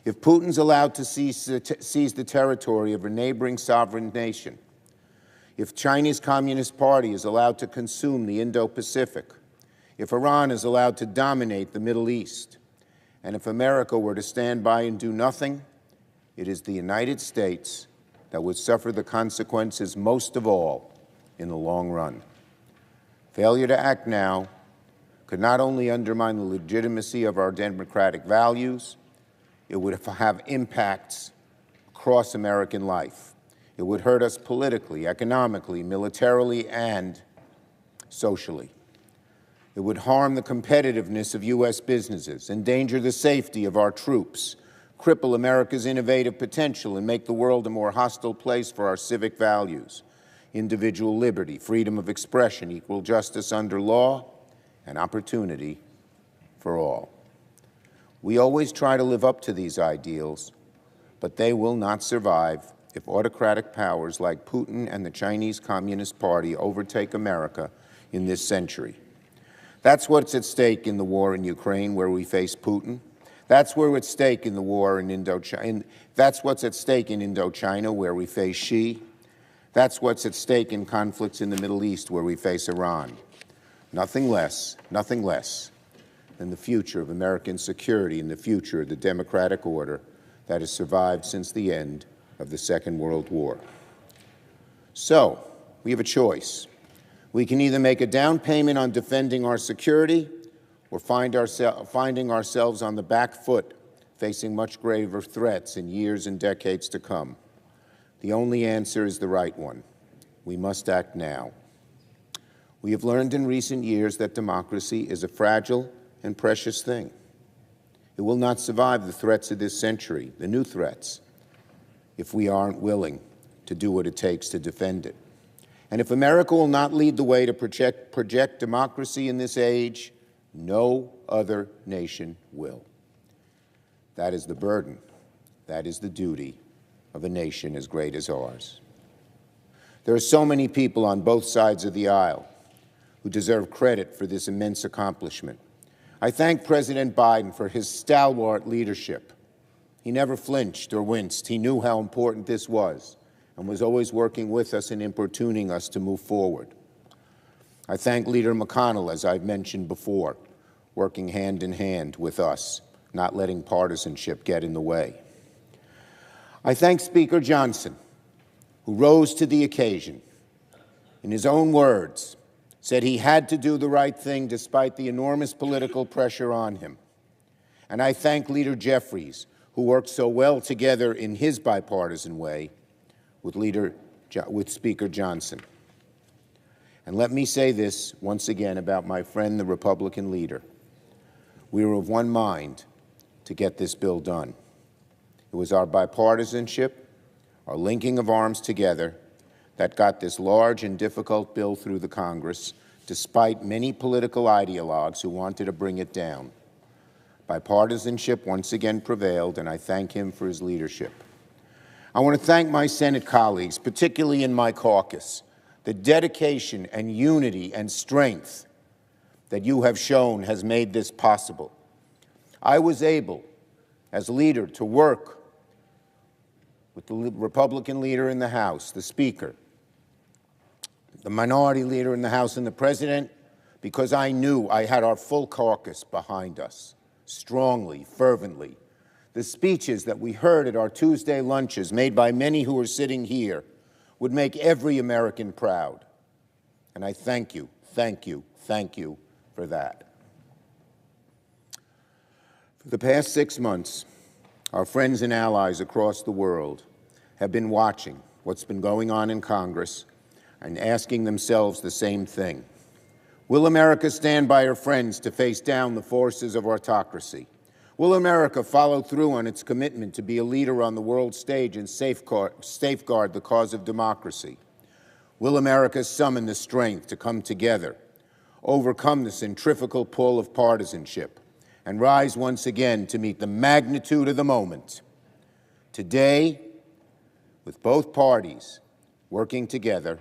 [SPEAKER 11] If Putin's allowed to seize the territory of a neighboring sovereign nation, if Chinese Communist Party is allowed to consume the Indo-Pacific, if Iran is allowed to dominate the Middle East, and if America were to stand by and do nothing, it is the United States that would suffer the consequences most of all in the long run. Failure to act now could not only undermine the legitimacy of our democratic values, it would have impacts across American life. It would hurt us politically, economically, militarily, and socially. It would harm the competitiveness of U.S. businesses, endanger the safety of our troops, cripple America's innovative potential, and make the world a more hostile place for our civic values, individual liberty, freedom of expression, equal justice under law, and opportunity for all. We always try to live up to these ideals, but they will not survive if autocratic powers like Putin and the Chinese Communist Party overtake America in this century. That's what's at stake in the war in Ukraine, where we face Putin. That's what's at stake in the war in Indochina. That's what's at stake in Indochina, where we face Xi. That's what's at stake in conflicts in the Middle East, where we face Iran. Nothing less than the future of American security and the future of the democratic order that has survived since the end of the Second World War. So, we have a choice. We can either make a down payment on defending our security or finding ourselves on the back foot, facing much graver threats in years and decades to come. The only answer is the right one. We must act now. We have learned in recent years that democracy is a fragile and precious thing. It will not survive the threats of this century, the new threats, if we aren't willing to do what it takes to defend it. And if America will not lead the way to project democracy in this age, no other nation will. That is the burden, that is the duty of a nation as great as ours. There are so many people on both sides of the aisle who deserve credit for this immense accomplishment. I thank President Biden for his stalwart leadership. He never flinched or winced. He knew how important this was and was always working with us and importuning us to move forward. I thank Leader McConnell, as I've mentioned before, working hand in hand with us, not letting partisanship get in the way. I thank Speaker Johnson, who rose to the occasion. In his own words, said he had to do the right thing despite the enormous political pressure on him. And I thank Leader Jeffries, who worked so well together in his bipartisan way with Speaker Johnson. And let me say this once again about my friend, the Republican leader. We were of one mind to get this bill done. It was our bipartisanship, our linking of arms together, that got this large and difficult bill through the Congress, despite many political ideologues who wanted to bring it down. Bipartisanship once again prevailed, and I thank him for his leadership. I want to thank my Senate colleagues, particularly in my caucus. The dedication and unity and strength that you have shown has made this possible. I was able, as leader, to work with the Republican leader in the House, the Speaker, the minority leader in the House, and the President, because I knew I had our full caucus behind us, strongly, fervently. The speeches that we heard at our Tuesday lunches, made by many who are sitting here, would make every American proud. And I thank you, thank you, thank you for that. For the past 6 months, our friends and allies across the world have been watching what's been going on in Congress and asking themselves the same thing. Will America stand by her friends to face down the forces of autocracy? Will America follow through on its commitment to be a leader on the world stage and safeguard the cause of democracy? Will America summon the strength to come together, overcome the centrifugal pull of partisanship, and rise once again to meet the magnitude of the moment? Today, with both parties working together,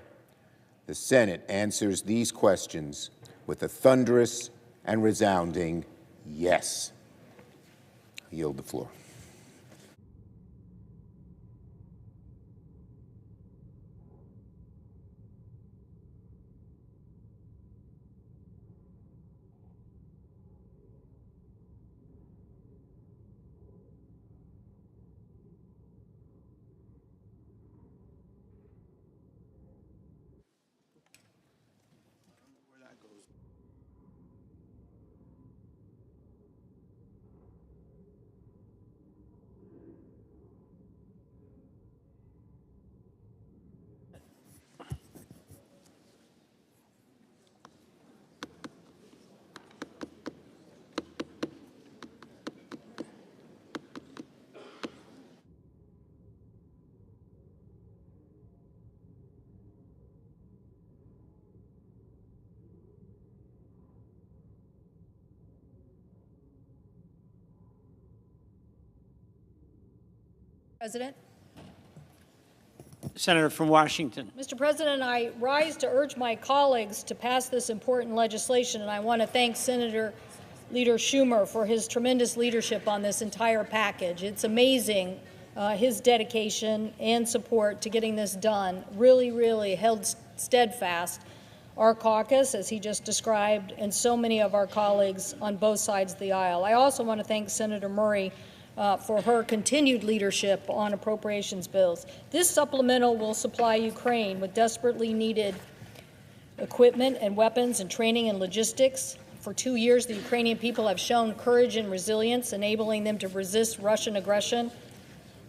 [SPEAKER 11] the Senate answers these questions with a thunderous and resounding yes. I yield the floor.
[SPEAKER 12] President.
[SPEAKER 9] Senator from Washington.
[SPEAKER 12] Mr. President, I rise to urge my colleagues to pass this important legislation, and I want to thank Leader Schumer for his tremendous leadership on this entire package. It's amazing his dedication and support to getting this done. Really held steadfast. Our caucus, as he just described, and so many of our colleagues on both sides of the aisle. I also want to thank Senator Murray for her continued leadership on appropriations bills. This supplemental will supply Ukraine with desperately needed equipment and weapons and training and logistics. For 2 years, the Ukrainian people have shown courage and resilience, enabling them to resist Russian aggression.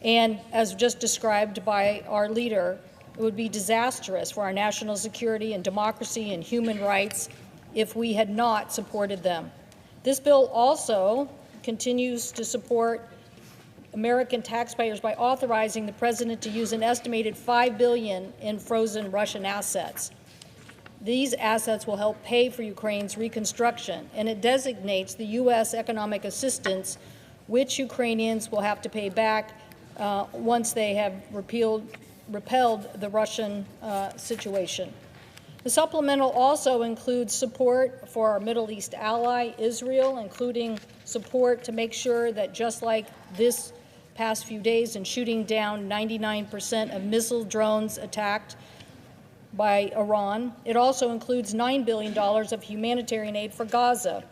[SPEAKER 12] And as just described by our leader, it would be disastrous for our national security and democracy and human rights if we had not supported them. This bill also continues to support American taxpayers by authorizing the President to use an estimated $5 billion in frozen Russian assets. These assets will help pay for Ukraine's reconstruction, and it designates the U.S. economic assistance, which Ukrainians will have to pay back once they have repelled the Russian situation. The supplemental also includes support for our Middle East ally, Israel, including support to make sure that just like this past few days in shooting down 99% of missile drones attacked by Iran, it also includes $9 billion of humanitarian aid for Gaza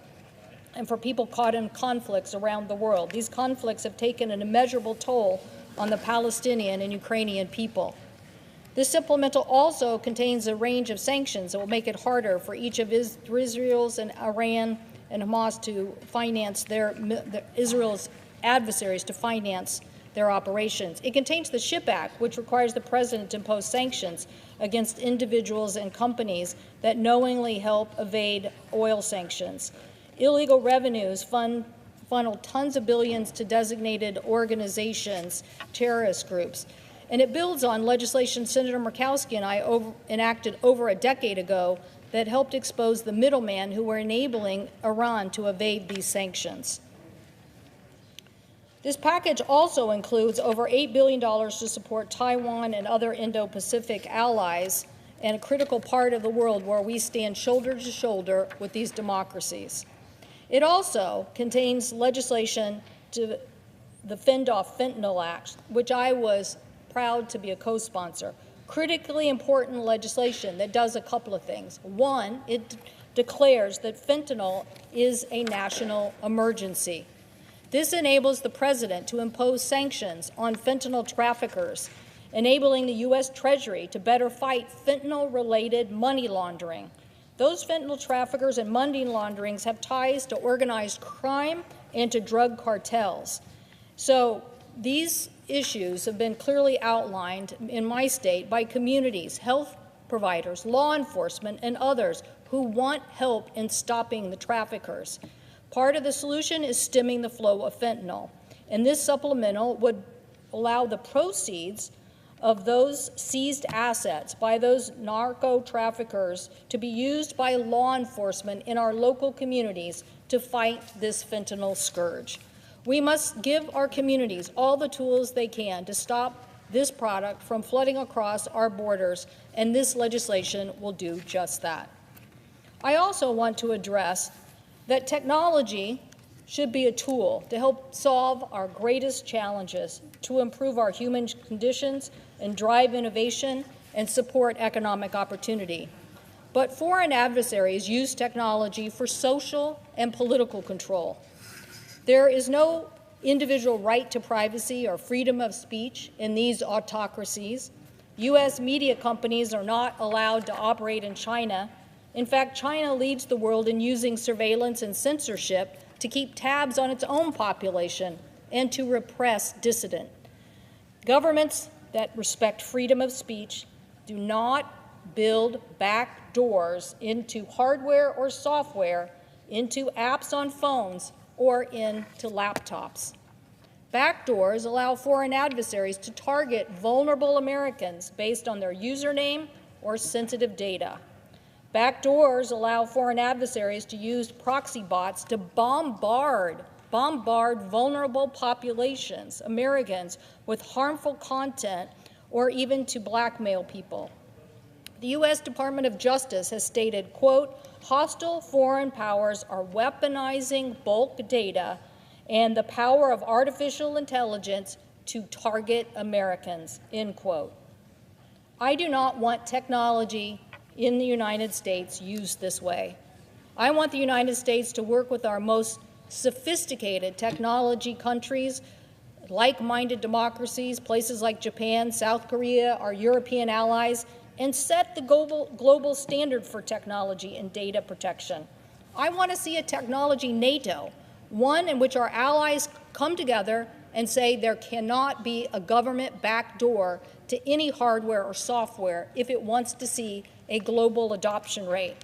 [SPEAKER 12] and for people caught in conflicts around the world. These conflicts have taken an immeasurable toll on the Palestinian and Ukrainian people. This supplemental also contains a range of sanctions that will make it harder for each of Israel's and Iran and Hamas to finance Israel's adversaries to finance their operations. It contains the SHIP Act, which requires the President to impose sanctions against individuals and companies that knowingly help evade oil sanctions. Illegal revenues funnel tons of billions to designated organizations, terrorist groups. And it builds on legislation Senator Murkowski and I enacted over a decade ago that helped expose the middlemen who were enabling Iran to evade these sanctions. This package also includes over $8 billion to support Taiwan and other Indo-Pacific allies and a critical part of the world where we stand shoulder to shoulder with these democracies. It also contains legislation to the Fend Off Fentanyl Act, which I was proud to be a co-sponsor. Critically important legislation that does a couple of things. One, it declares that fentanyl is a national emergency. This enables the President to impose sanctions on fentanyl traffickers, enabling the U.S. Treasury to better fight fentanyl-related money laundering. Those fentanyl traffickers and money launderings have ties to organized crime and to drug cartels. So these issues have been clearly outlined in my state by communities, health providers, law enforcement, and others who want help in stopping the traffickers. Part of the solution is stemming the flow of fentanyl, and this supplemental would allow the proceeds of those seized assets by those narco traffickers to be used by law enforcement in our local communities to fight this fentanyl scourge. We must give our communities all the tools they can to stop this product from flooding across our borders, and this legislation will do just that. I also want to address that technology should be a tool to help solve our greatest challenges, to improve our human conditions and drive innovation and support economic opportunity. But foreign adversaries use technology for social and political control. There is no individual right to privacy or freedom of speech in these autocracies. U.S. media companies are not allowed to operate in China. In fact, China leads the world in using surveillance and censorship to keep tabs on its own population and to repress dissident. Governments that respect freedom of speech do not build back doors into hardware or software, into apps on phones, or into laptops. Backdoors allow foreign adversaries to target vulnerable Americans based on their username or sensitive data. Backdoors allow foreign adversaries to use proxy bots to bombard vulnerable populations, Americans, with harmful content or even to blackmail people. The U.S. Department of Justice has stated, quote, hostile foreign powers are weaponizing bulk data and the power of artificial intelligence to target Americans, end quote. I do not want technology in the United States used this way. I want the United States to work with our most sophisticated technology countries, like-minded democracies, places like Japan, South Korea, our European allies, and set the global standard for technology and data protection. I want to see a technology NATO, one in which our allies come together and say there cannot be a government backdoor to any hardware or software if it wants to see a global adoption rate.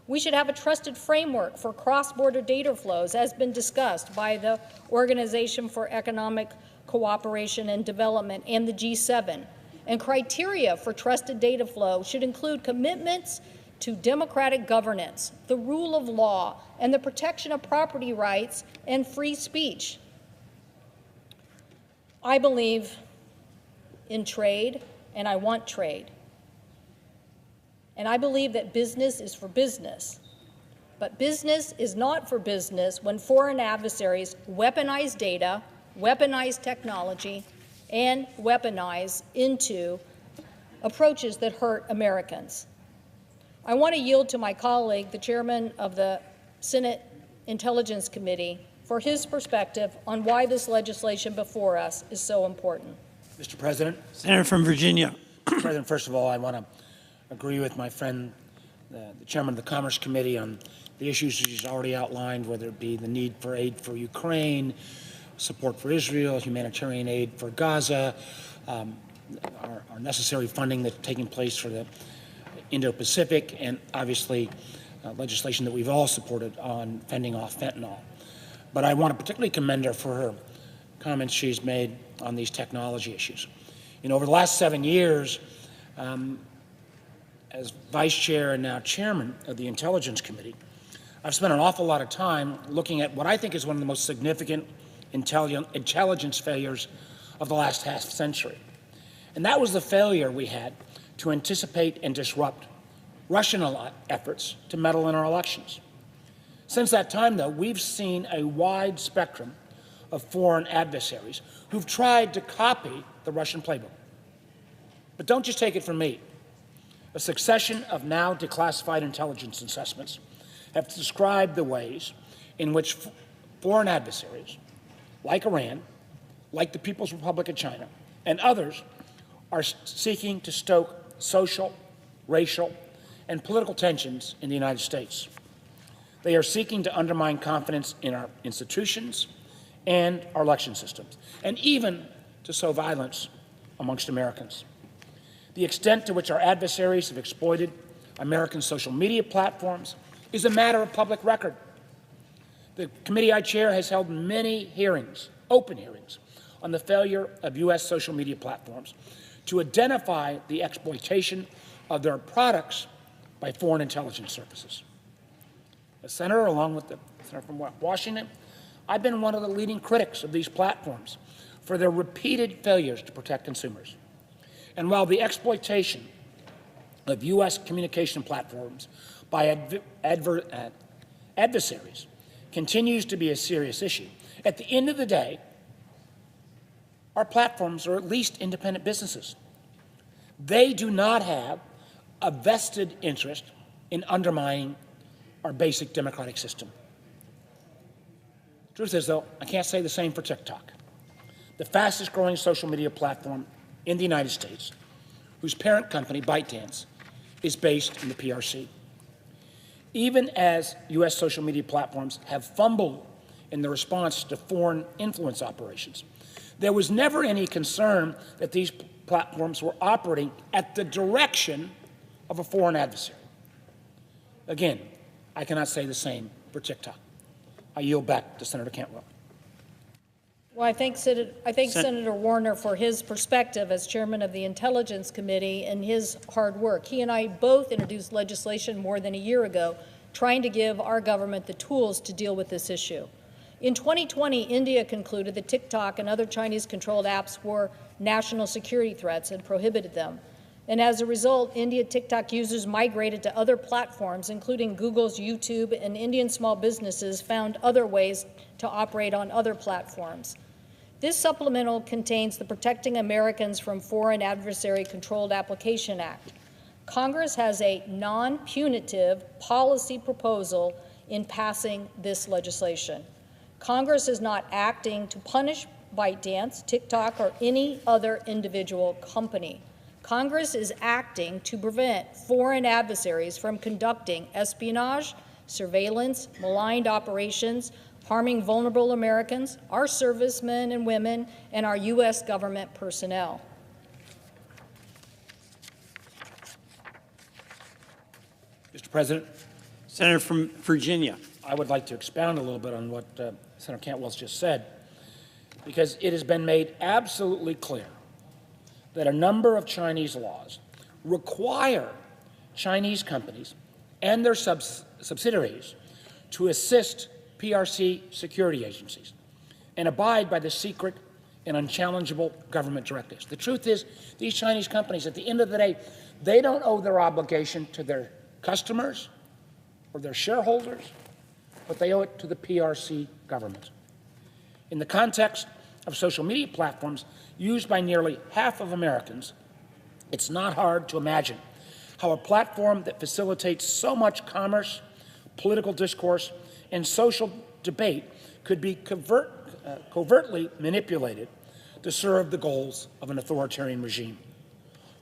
[SPEAKER 12] We should have a trusted framework for cross-border data flows, as been discussed by the Organization for Economic Cooperation and Development and the G7. And criteria for trusted data flow should include commitments to democratic governance, the rule of law, and the protection of property rights and free speech. I believe in trade, and I want trade. And I believe that business is for business. But business is not for business when foreign adversaries weaponize data, weaponize technology, and weaponize into approaches that hurt Americans. I want to yield to my colleague, the chairman of the Senate Intelligence Committee, for his perspective on why this legislation before us is so important.
[SPEAKER 13] Mr. President.
[SPEAKER 9] Senator from Virginia.
[SPEAKER 13] Mr. President, first of all, I want to agree with my friend, the chairman of the Commerce Committee, on the issues he's already outlined, whether it be the need for aid for Ukraine, support for Israel, humanitarian aid for Gaza, our necessary funding that's taking place for the Indo-Pacific, and obviously legislation that we've all supported on fending off fentanyl. But I want to particularly commend her for her comments she's made on these technology issues. You know, over the last 7 years, as vice chair and now chairman of the Intelligence Committee, I've spent an awful lot of time looking at what I think is one of the most significant intelligence failures of the last half century. And that was the failure we had to anticipate and disrupt Russian efforts to meddle in our elections. Since that time, though, we've seen a wide spectrum of foreign adversaries who've tried to copy the Russian playbook. But don't just take it from me. A succession of now declassified intelligence assessments have described the ways in which foreign adversaries, like Iran, like the People's Republic of China, and others, are seeking to stoke social, racial, and political tensions in the United States. They are seeking to undermine confidence in our institutions and our election systems, and even to sow violence amongst Americans. The extent to which our adversaries have exploited American social media platforms is a matter of public record. The committee I chair has held many hearings, open hearings, on the failure of U.S. social media platforms to identify the exploitation of their products by foreign intelligence services. As Senator, along with the Senator from Washington, I've been one of the leading critics of these platforms for their repeated failures to protect consumers. And while the exploitation of U.S. communication platforms by adversaries continues to be a serious issue, at the end of the day, our platforms are at least independent businesses. They do not have a vested interest in undermining our basic democratic system. Truth is, though, I can't say the same for TikTok, the fastest growing social media platform in the United States, whose parent company, ByteDance, is based in the PRC. Even as U.S. social media platforms have fumbled in the response to foreign influence operations, there was never any concern that these platforms were operating at the direction of a foreign adversary. Again, I cannot say the same for TikTok. I yield back to Senator Cantwell.
[SPEAKER 12] Well, I thank Senator Warner for his perspective as chairman of the Intelligence Committee and his hard work. He and I both introduced legislation more than a year ago trying to give our government the tools to deal with this issue. In 2020, India concluded that TikTok and other Chinese-controlled apps were national security threats and prohibited them. And as a result, India TikTok users migrated to other platforms, including Google's YouTube, and Indian small businesses found other ways to operate on other platforms. This supplemental contains the Protecting Americans from Foreign Adversary Controlled Application Act. Congress has a non-punitive policy proposal in passing this legislation. Congress is not acting to punish ByteDance, TikTok, or any other individual company. Congress is acting to prevent foreign adversaries from conducting espionage, surveillance, maligned operations, harming vulnerable Americans, our servicemen and women, and our U.S. government personnel.
[SPEAKER 13] Mr. President.
[SPEAKER 14] Senator from Virginia.
[SPEAKER 13] I would like to expound a little bit on what Senator Cantwell's just said, because it has been made absolutely clear that a number of Chinese laws require Chinese companies and their subsidiaries to assist PRC security agencies and abide by the secret and unchallengeable government directives. The truth is, these Chinese companies, at the end of the day, they don't owe their obligation to their customers or their shareholders, but they owe it to the PRC government. In the context of social media platforms used by nearly half of Americans, it's not hard to imagine how a platform that facilitates so much commerce, political discourse, and social debate could be covertly manipulated to serve the goals of an authoritarian regime,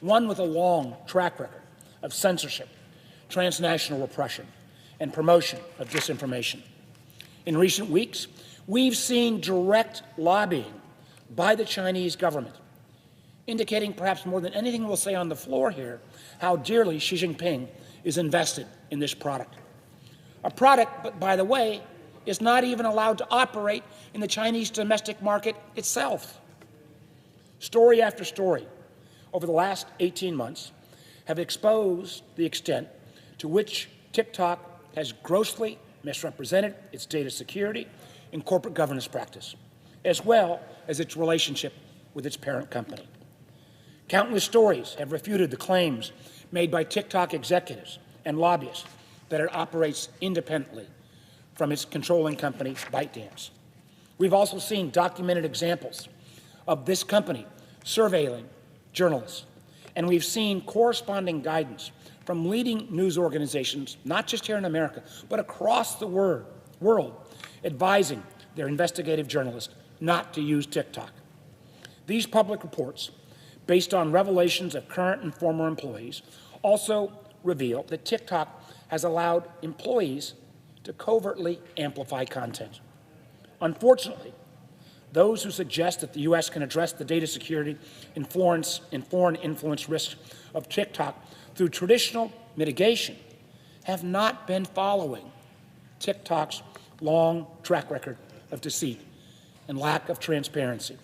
[SPEAKER 13] one with a long track record of censorship, transnational repression, and promotion of disinformation. In recent weeks, we've seen direct lobbying by the Chinese government, indicating perhaps more than anything we'll say on the floor here, how dearly Xi Jinping is invested in this product. A product, but by the way, is not even allowed to operate in the Chinese domestic market itself. Story after story over the last 18 months have exposed the extent to which TikTok has grossly misrepresented its data security and corporate governance practice, as well as its relationship with its parent company. Countless stories have refuted the claims made by TikTok executives and lobbyists that it operates independently from its controlling company, ByteDance. We've also seen documented examples of this company surveilling journalists, and we've seen corresponding guidance from leading news organizations, not just here in America, but across the world, advising their investigative journalists not to use TikTok. These public reports, based on revelations of current and former employees, also reveal that TikTok has allowed employees to covertly amplify content. Unfortunately, those who suggest that the U.S. can address the data security and foreign influence risks of TikTok through traditional mitigation have not been following TikTok's long track record of deceit and lack of transparency.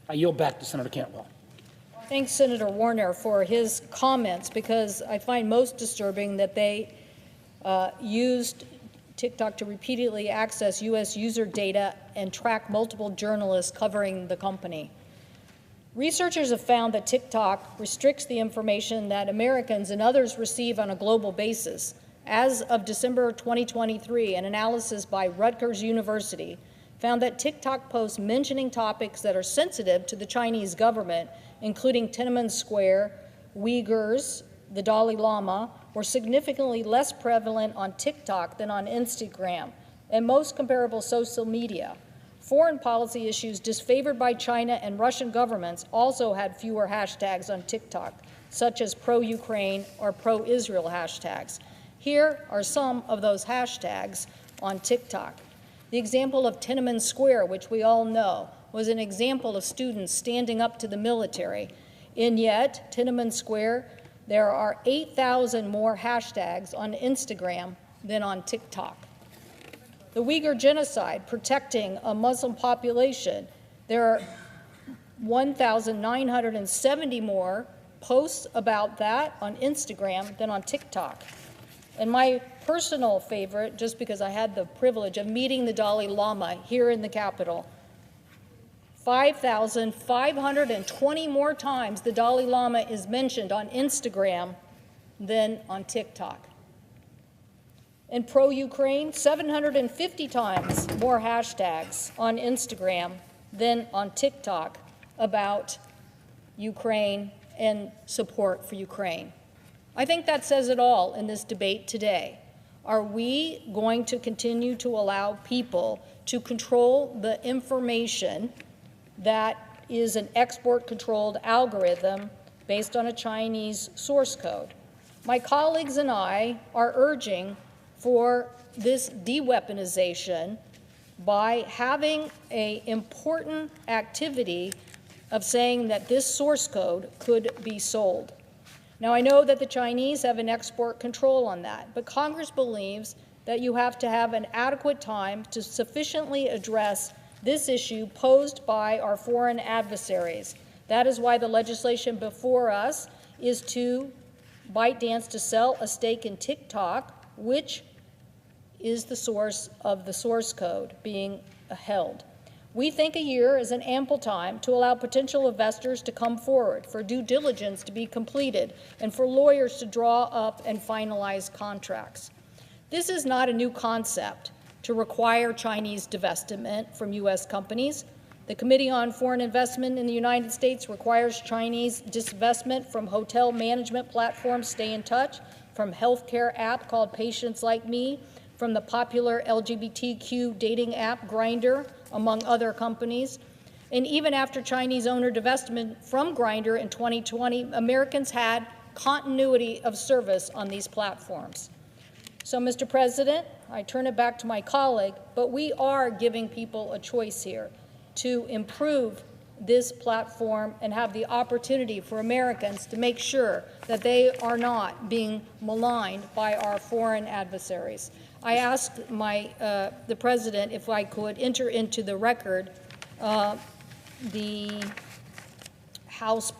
[SPEAKER 13] I yield back to Senator Cantwell.
[SPEAKER 12] Thanks, Senator Warner, for his comments, because I find most disturbing that they used TikTok to repeatedly access U.S. user data and track multiple journalists covering the company. Researchers have found that TikTok restricts the information that Americans and others receive on a global basis. As of December 2023, an analysis by Rutgers University found that TikTok posts mentioning topics that are sensitive to the Chinese government, including Tiananmen Square, Uyghurs, the Dalai Lama, were significantly less prevalent on TikTok than on Instagram and most comparable social media. Foreign policy issues disfavored by China and Russian governments also had fewer hashtags on TikTok, such as pro-Ukraine or pro-Israel hashtags. Here are some of those hashtags on TikTok. The example of Tiananmen Square, which we all know, was an example of students standing up to the military. And yet, Tiananmen Square, there are 8,000 more hashtags on Instagram than on TikTok. The Uyghur genocide, protecting a Muslim population, there are 1,970 more posts about that on Instagram than on TikTok. And my personal favorite, just because I had the privilege of meeting the Dalai Lama here in the Capitol, 5,520 more times the Dalai Lama is mentioned on Instagram than on TikTok. And pro-Ukraine, 750 times more hashtags on Instagram than on TikTok about Ukraine and support for Ukraine. I think that says it all in this debate today. Are we going to continue to allow people to control the information that is an export-controlled algorithm based on a Chinese source code? My colleagues and I are urging for this de-weaponization by having an important activity of saying that this source code could be sold. Now, I know that the Chinese have an export control on that, but Congress believes that you have to have an adequate time to sufficiently address this issue posed by our foreign adversaries. That is why the legislation before us is to ByteDance to sell a stake in TikTok, which is the source of the source code being held. We think a year is an ample time to allow potential investors to come forward, for due diligence to be completed, and for lawyers to draw up and finalize contracts. This is not a new concept to require Chinese divestment from U.S. companies. The Committee on Foreign Investment in the United States requires Chinese divestment from hotel management platform Stay in Touch, from healthcare app called Patients Like Me, from the popular LGBTQ dating app Grindr, among other companies. And even after Chinese owner divestment from Grindr in 2020, Americans had continuity of service on these platforms. So, Mr. President, I turn it back to my colleague, but we are giving people a choice here to improve this platform and have the opportunity for Americans to make sure that they are not being maligned by our foreign adversaries. I asked the President if I could enter into the record the House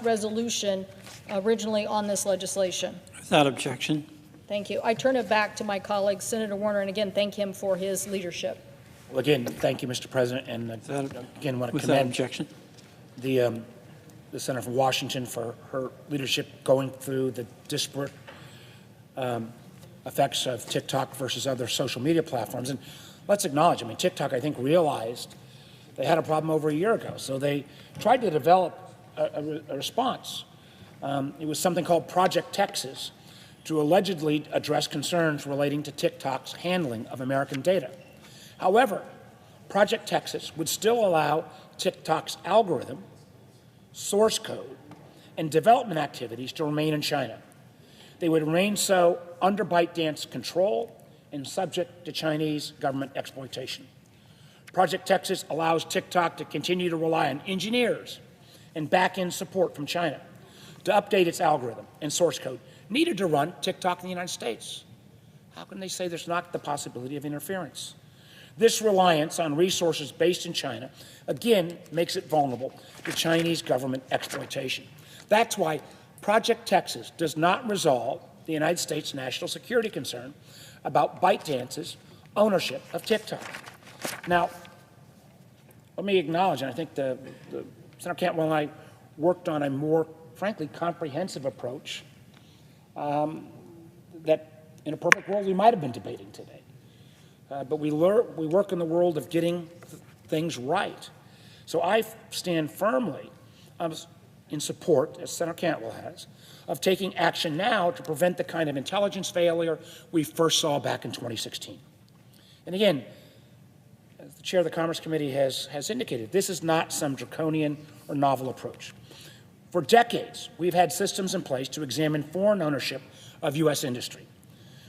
[SPEAKER 12] resolution originally on this legislation.
[SPEAKER 14] Without objection.
[SPEAKER 12] Thank you. I turn it back to my colleague, Senator Warner, and again, thank him for his leadership.
[SPEAKER 13] Well, again, thank you, Mr. President, and again, want to
[SPEAKER 14] Without
[SPEAKER 13] commend
[SPEAKER 14] objection.
[SPEAKER 13] the the senator from Washington for her leadership going through the disparate effects of TikTok versus other social media platforms. And let's acknowledge, I mean, TikTok, I think, realized they had a problem over a year ago. So they tried to develop a response. It was something called Project Texas to allegedly address concerns relating to TikTok's handling of American data. However, Project Texas would still allow TikTok's algorithm, source code, and development activities to remain in China. They would remain so under ByteDance control and subject to Chinese government exploitation. Project Texas allows TikTok to continue to rely on engineers and back-end support from China to update its algorithm and source code needed to run TikTok in the United States. How can they say there's not the possibility of interference? This reliance on resources based in China, again, makes it vulnerable to Chinese government exploitation. That's why Project Texas does not resolve the United States national security concern about ByteDance's ownership of TikTok. Now, let me acknowledge, and I think Senator Cantwell and I worked on a more, frankly, comprehensive approach that, in a perfect world, we might have been debating today. But we work in the world of getting things right. So I stand firmly in support, as Senator Cantwell has, of taking action now to prevent the kind of intelligence failure we first saw back in 2016. And again, as the chair of the Commerce Committee has indicated, this is not some draconian or novel approach. For decades, we've had systems in place to examine foreign ownership of U.S. industry.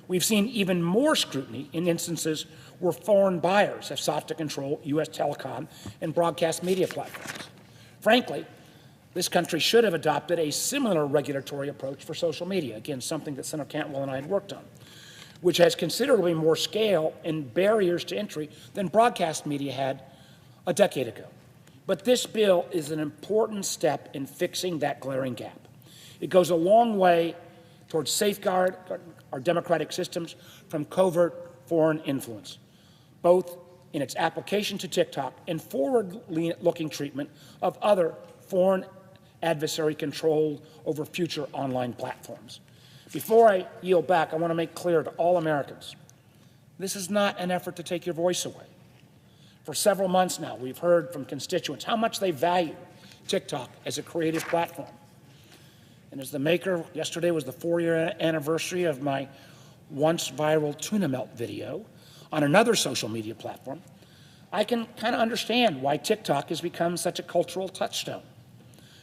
[SPEAKER 13] We've seen even more scrutiny in instances where foreign buyers have sought to control U.S. telecom and broadcast media platforms. Frankly, this country should have adopted a similar regulatory approach for social media, again, something that Senator Cantwell and I had worked on, which has considerably more scale and barriers to entry than broadcast media had a decade ago. But this bill is an important step in fixing that glaring gap. It goes a long way towards safeguard our democratic systems from covert foreign influence, both in its application to TikTok and forward-looking treatment of other foreign adversary control over future online platforms. Before I yield back, I want to make clear to all Americans, this is not an effort to take your voice away. For several months now, we've heard from constituents how much they value TikTok as a creative platform. And as the maker, yesterday was the 4-year anniversary of my once viral tuna melt video on another social media platform, I can kind of understand why TikTok has become such a cultural touchstone.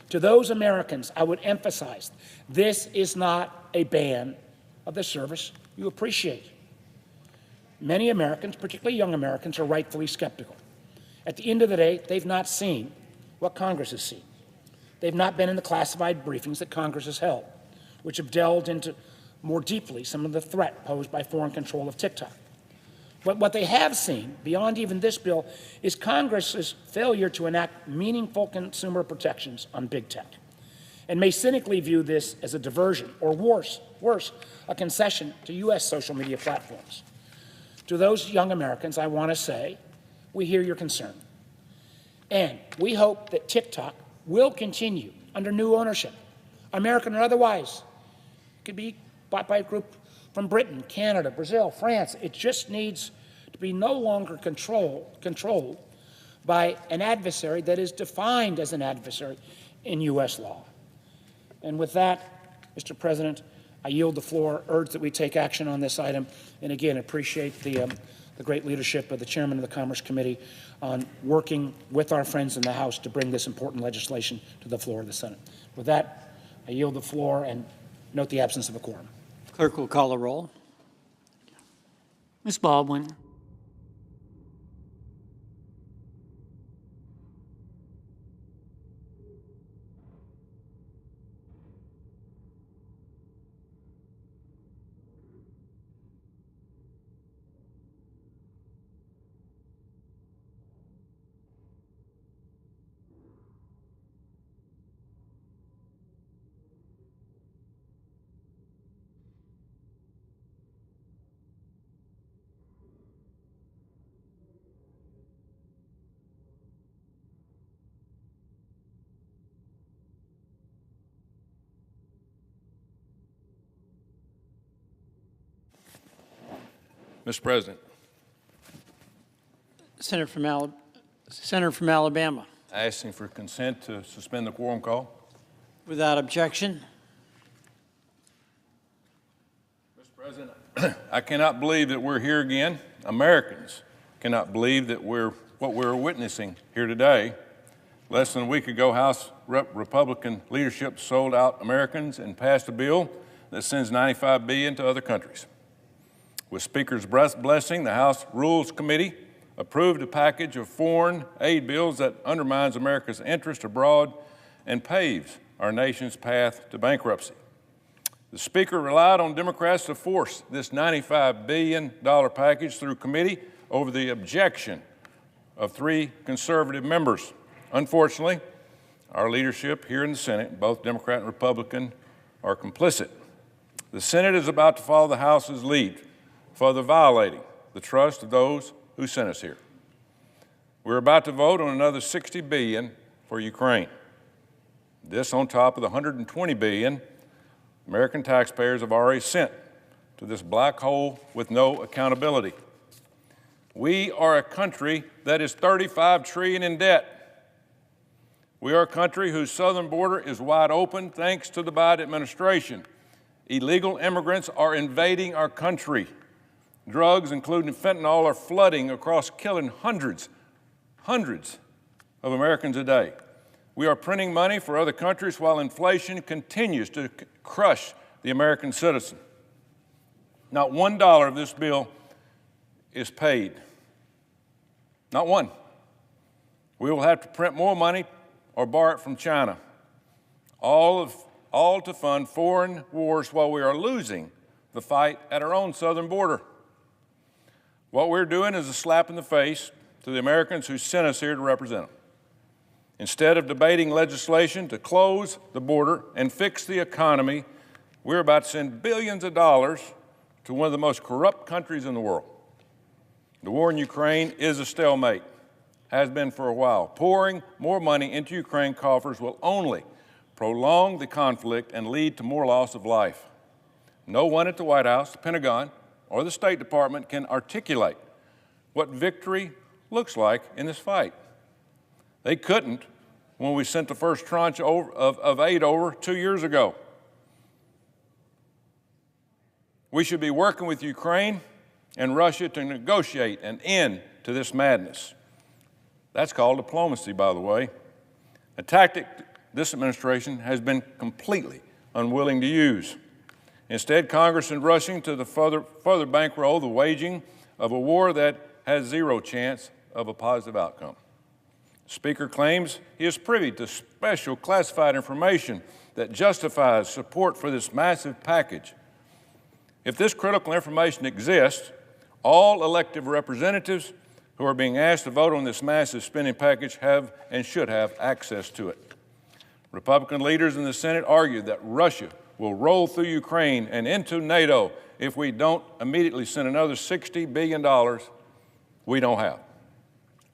[SPEAKER 13] To those Americans, I would emphasize, this is not a ban of the service you appreciate. Many Americans, particularly young Americans, are rightfully skeptical. At the end of the day, they've not seen what Congress has seen. They've not been in the classified briefings that Congress has held, which have delved into more deeply some of the threat posed by foreign control of TikTok. But what they have seen, beyond even this bill, is Congress's failure to enact meaningful consumer protections on big tech, and may cynically view this as a diversion, or worse, a concession to U.S. social media platforms. To those young Americans, I want to say, we hear your concern. And we hope that TikTok will continue under new ownership, American or otherwise. It could be bought by a group from Britain, Canada, Brazil, France. It just needs to be no longer controlled by an adversary that is defined as an adversary in U.S. law. And with that, Mr. President, I yield the floor, urge that we take action on this item, and again, appreciate the great leadership of the chairman of the Commerce Committee on working with our friends in the House to bring this important legislation to the floor of the Senate. With that, I yield the floor and note the absence of a quorum.
[SPEAKER 9] Clerk will call a roll. Ms. Baldwin.
[SPEAKER 15] Mr. President.
[SPEAKER 14] Senator from Alabama.
[SPEAKER 15] Asking for consent to suspend the quorum call.
[SPEAKER 14] Without objection.
[SPEAKER 15] Mr. President, I cannot believe that we're here again. Americans cannot believe that what we're witnessing here today. Less than a week ago, House Republican leadership sold out Americans and passed a bill that sends $95 billion to other countries. With Speaker's blessing, the House Rules Committee approved a package of foreign aid bills that undermines America's interest abroad and paves our nation's path to bankruptcy. The Speaker relied on Democrats to force this $95 billion package through committee over the objection of 3 conservative members. Unfortunately, our leadership here in the Senate, both Democrat and Republican, are complicit. The Senate is about to follow the House's lead, further violating the trust of those who sent us here. We're about to vote on another $60 billion for Ukraine. This on top of the $120 billion American taxpayers have already sent to this black hole with no accountability. We are a country that is $35 trillion in debt. We are a country whose southern border is wide open thanks to the Biden administration. Illegal immigrants are invading our country. Drugs, including fentanyl, are flooding across, killing hundreds of Americans a day. We are printing money for other countries while inflation continues to crush the American citizen. Not $1 of this bill is paid. Not one. We will have to print more money or borrow it from China, all to fund foreign wars while we are losing the fight at our own southern border. What we're doing is a slap in the face to the Americans who sent us here to represent them. Instead of debating legislation to close the border and fix the economy, we're about to send billions of dollars to one of the most corrupt countries in the world. The war in Ukraine is a stalemate, has been for a while. Pouring more money into Ukraine coffers will only prolong the conflict and lead to more loss of life. No one at the White House, the Pentagon, or the State Department can articulate what victory looks like in this fight. They couldn't when we sent the first tranche of aid over 2 years ago. We should be working with Ukraine and Russia to negotiate an end to this madness. That's called diplomacy, by the way, a tactic this administration has been completely unwilling to use. Instead, Congress is rushing to further bankroll the waging of a war that has zero chance of a positive outcome. The Speaker claims he is privy to special classified information that justifies support for this massive package. If this critical information exists, all elected representatives who are being asked to vote on this massive spending package have and should have access to it. Republican leaders in the Senate argued that Russia will roll through Ukraine and into NATO if we don't immediately send another $60 billion we don't have.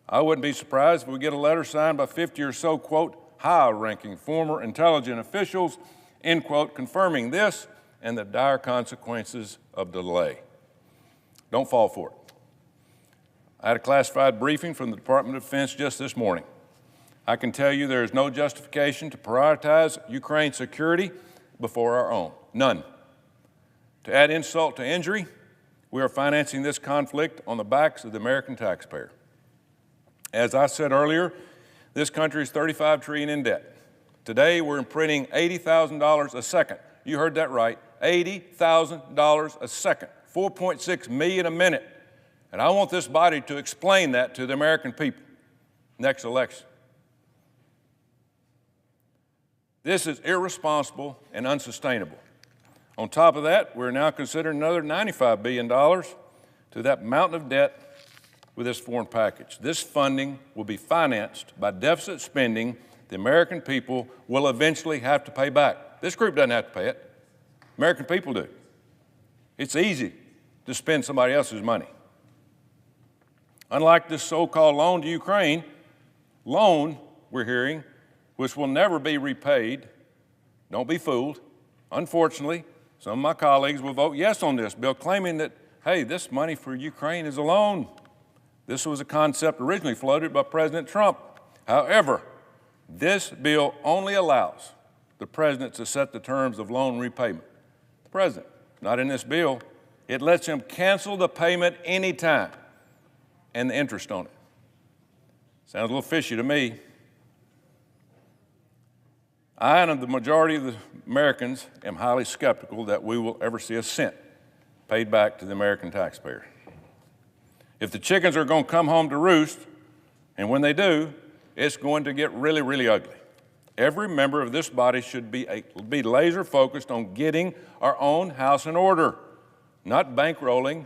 [SPEAKER 15] I wouldn't be surprised if we get a letter signed by 50 or so, quote, high-ranking former intelligence officials, end quote, confirming this and the dire consequences of delay. Don't fall for it. I had a classified briefing from the Department of Defense just this morning. I can tell you there is no justification to prioritize Ukraine's security before our own. None. To add insult to injury, we are financing this conflict on the backs of the American taxpayer. As I said earlier, this country is $35 trillion in debt. Today, we're imprinting $80,000 a second. You heard that right, $80,000 a second, 4.6 million a minute. And I want this body to explain that to the American people next election. This is irresponsible and unsustainable. On top of that, we're now considering another $95 billion to that mountain of debt with this foreign package. This funding will be financed by deficit spending the American people will eventually have to pay back. This group doesn't have to pay it. American people do. It's easy to spend somebody else's money. Unlike this so-called loan to Ukraine, loan, we're hearing, which will never be repaid. Don't be fooled. Unfortunately, some of my colleagues will vote yes on this bill, claiming that hey, this money for Ukraine is a loan. This was a concept originally floated by President Trump. However, this bill only allows the president to set the terms of loan repayment. The president, not in this bill. It lets him cancel the payment anytime and the interest on it. Sounds a little fishy to me. I and the majority of the Americans am highly skeptical that we will ever see a cent paid back to the American taxpayer. If the chickens are going to come home to roost, and when they do, it's going to get really, really ugly. Every member of this body should be laser focused on getting our own house in order, not bankrolling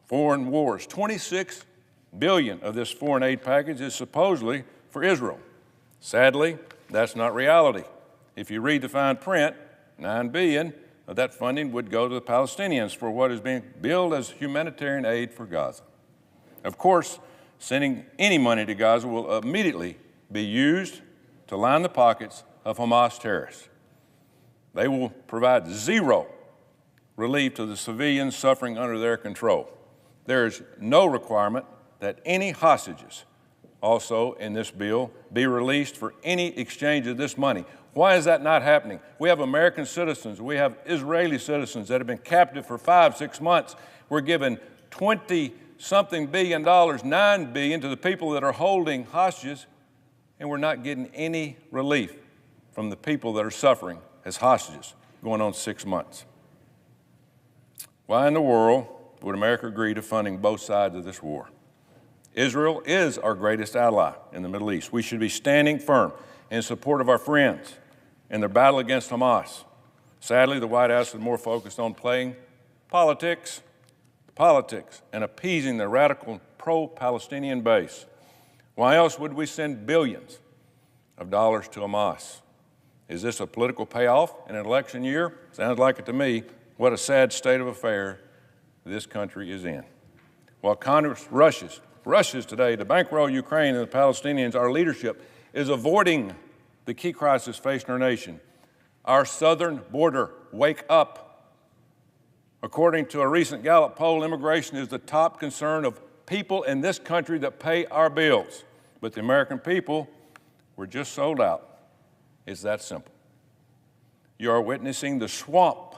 [SPEAKER 15] foreign wars. $26 billion of this foreign aid package is supposedly for Israel. Sadly, that's not reality. If you read the fine print, $9 billion of that funding would go to the Palestinians for what is being billed as humanitarian aid for Gaza. Of course, sending any money to Gaza will immediately be used to line the pockets of Hamas terrorists. They will provide zero relief to the civilians suffering under their control. There is no requirement that any hostages also in this bill be released for any exchange of this money. Why is that not happening? We have American citizens, we have Israeli citizens that have been captive for 5-6 months. We're giving $20-something billion, $9 billion to the people that are holding hostages, and we're not getting any relief from the people that are suffering as hostages going on 6 months. Why in the world would America agree to funding both sides of this war? Israel is our greatest ally in the Middle East. We should be standing firm in support of our friends in their battle against Hamas. Sadly, the White House is more focused on playing politics, and appeasing the radical pro-Palestinian base. Why else would we send billions of dollars to Hamas? Is this a political payoff in an election year? Sounds like it to me. What a sad state of affairs this country is in. While Congress rushes today to bankroll Ukraine and the Palestinians, our leadership is avoiding the key crisis facing our nation. Our southern border, wake up. According to a recent Gallup poll, immigration is the top concern of people in this country that pay our bills. But the American people, we're just sold out. It's that simple. You are witnessing the swamp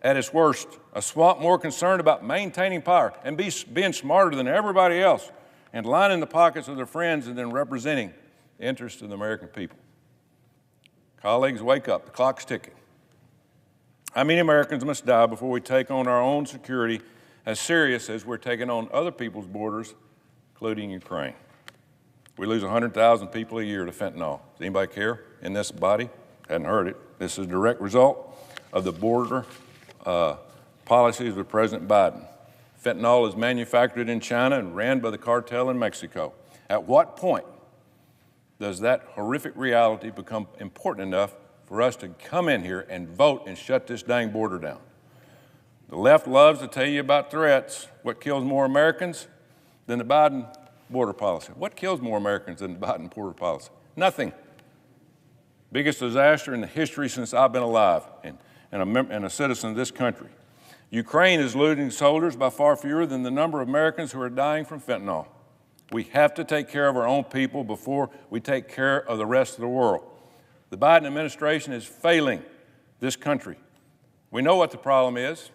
[SPEAKER 15] at its worst, a swamp more concerned about maintaining power and being smarter than everybody else and lining the pockets of their friends and then representing the interests of the American people. Colleagues, wake up. The clock's ticking. How many Americans must die before we take on our own security as serious as we're taking on other people's borders, including Ukraine? We lose 100,000 people a year to fentanyl. Does anybody care in this body? Hadn't heard it. This is a direct result of the border policies of President Biden. Fentanyl is manufactured in China and ran by the cartel in Mexico. At what point does that horrific reality become important enough for us to come in here and vote and shut this dang border down? The left loves to tell you about threats. What kills more Americans than the Biden border policy? What kills more Americans than the Biden border policy? Nothing. Biggest disaster in the history since I've been alive and a citizen of this country. Ukraine is losing soldiers by far fewer than the number of Americans who are dying from fentanyl. We have to take care of our own people before we take care of the rest of the world. The Biden administration is failing this country. We know what the problem is.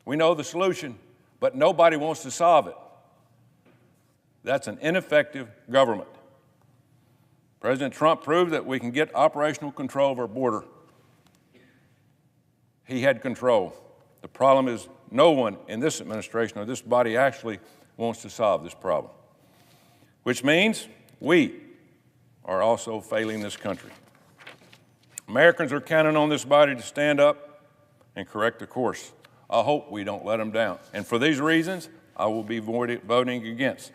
[SPEAKER 15] We know the solution, but nobody wants to solve it. That's an ineffective government. President Trump proved that we can get operational control of our border. He had control. The problem is no one in this administration or this body actually wants to solve this problem, which means we are also failing this country. Americans are counting on this body to stand up and correct the course. I hope we don't let them down. And for these reasons, I will be voting against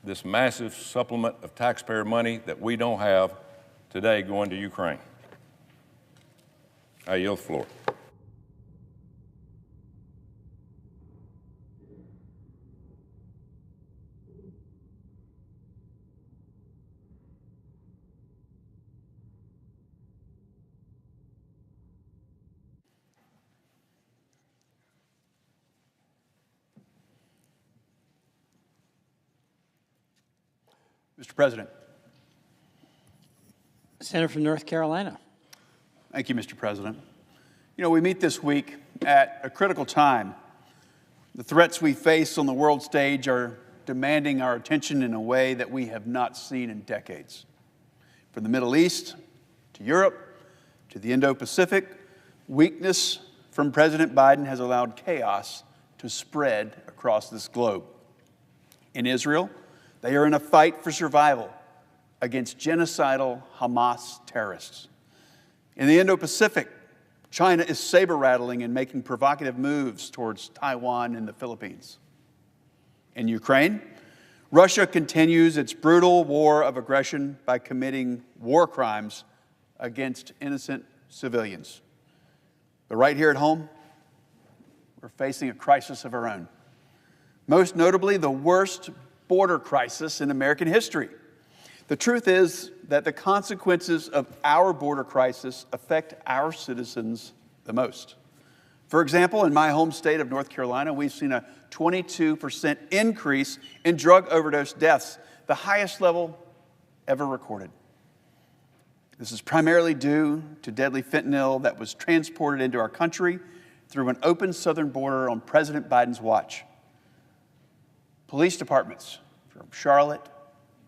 [SPEAKER 15] this massive supplement of taxpayer money that we don't have today going to Ukraine. I yield the floor.
[SPEAKER 16] Mr. President.
[SPEAKER 14] Senator from North Carolina.
[SPEAKER 16] Thank you, Mr. President. You know, we meet this week at a critical time. The threats we face on the world stage are demanding our attention in a way that we have not seen in decades. From the Middle East to Europe to the Indo-Pacific, weakness from President Biden has allowed chaos to spread across this globe. In Israel, they are in a fight for survival against genocidal Hamas terrorists. In the Indo-Pacific, China is saber-rattling and making provocative moves towards Taiwan and the Philippines. In Ukraine, Russia continues its brutal war of aggression by committing war crimes against innocent civilians. But right here at home, we're facing a crisis of our own. Most notably, the worst border crisis in American history. The truth is that the consequences of our border crisis affect our citizens the most. For example, in my home state of North Carolina, we've seen a 22% increase in drug overdose deaths, the highest level ever recorded. This is primarily due to deadly fentanyl that was transported into our country through an open southern border on President Biden's watch. Police departments from Charlotte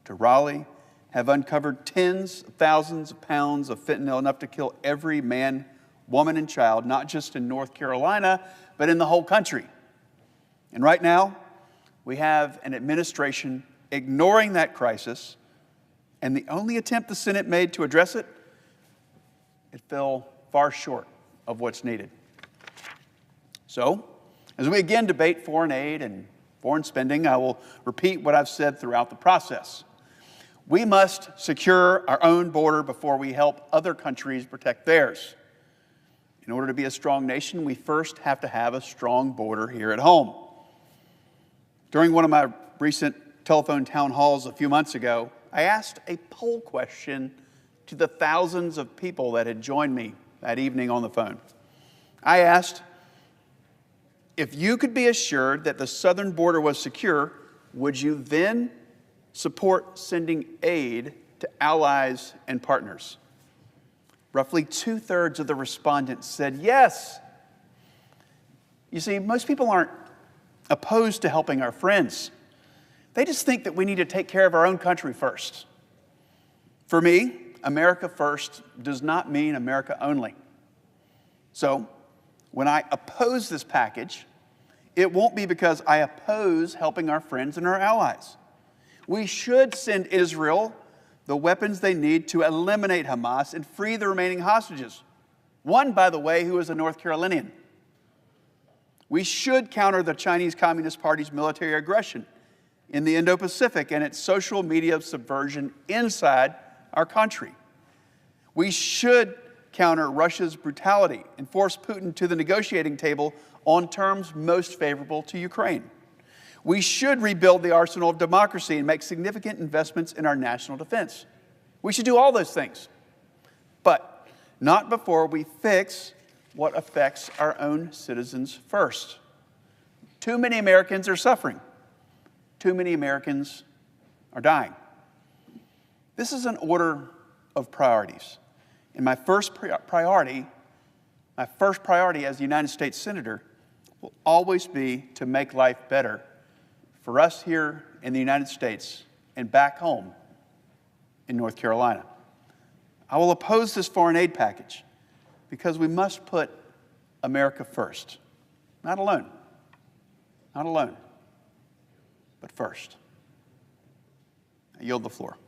[SPEAKER 16] to Raleigh have uncovered tens of thousands of pounds of fentanyl, enough to kill every man, woman, and child, not just in North Carolina, but in the whole country. And right now, we have an administration ignoring that crisis, and the only attempt the Senate made to address it, it fell far short of what's needed. So, as we again debate foreign aid and foreign spending, I will repeat what I've said throughout the process. We must secure our own border before we help other countries protect theirs. In order to be a strong nation, we first have to have a strong border here at home. During one of my recent telephone town halls a few months ago, I asked a poll question to the thousands of people that had joined me that evening on the phone. I asked, if you could be assured that the southern border was secure, would you then support sending aid to allies and partners? Roughly 2/3 of the respondents said yes. You see, most people aren't opposed to helping our friends. They just think that we need to take care of our own country first. For me, America first does not mean America only. So, when I oppose this package, it won't be because I oppose helping our friends and our allies. We should send Israel the weapons they need to eliminate Hamas and free the remaining hostages. One, by the way, who is a North Carolinian. We should counter the Chinese Communist Party's military aggression in the Indo-Pacific and its social media subversion inside our country. We should counter Russia's brutality and force Putin to the negotiating table on terms most favorable to Ukraine. We should rebuild the arsenal of democracy and make significant investments in our national defense. We should do all those things, but not before we fix what affects our own citizens first. Too many Americans are suffering. Too many Americans are dying. This is an order of priorities. And my first priority as a United States Senator will always be to make life better for us here in the United States and back home in North Carolina. I will oppose this foreign aid package because we must put America first. Not alone, but first. I yield the floor.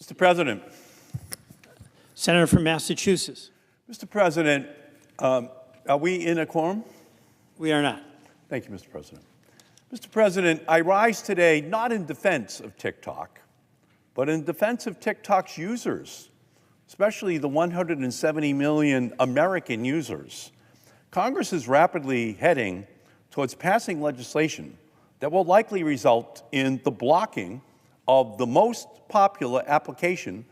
[SPEAKER 6] Mr. President.
[SPEAKER 14] Senator from Massachusetts.
[SPEAKER 6] Mr. President, are we in a quorum?
[SPEAKER 14] We are not.
[SPEAKER 6] Thank you, Mr. President. Mr. President, I rise today not in defense of TikTok, but in defense of TikTok's users, especially the 170 million American users. Congress is rapidly heading towards passing legislation that will likely result in the blocking of the most popular application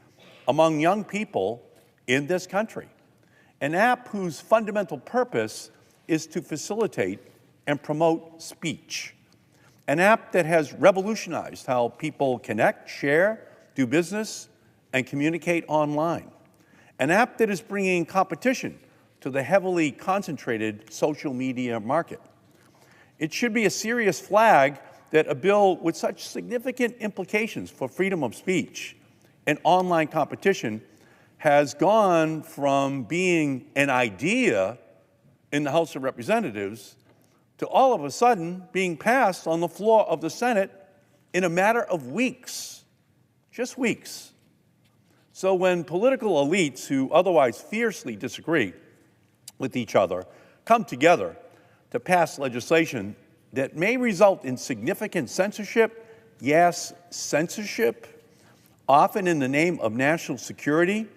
[SPEAKER 6] among young people in this country, an app whose fundamental purpose is to facilitate and promote speech, an app that has revolutionized how people connect, share, do business, and communicate online, an app that is bringing competition to the heavily concentrated social media market. It should be a serious flag that a bill with such significant implications for freedom of speech and online competition has gone from being an idea in the House of Representatives to all of a sudden being passed on the floor of the Senate in a matter of weeks, just weeks. So when political elites who otherwise fiercely disagree with each other come together to pass legislation that may result in significant censorship, yes, censorship, often in the name of national security,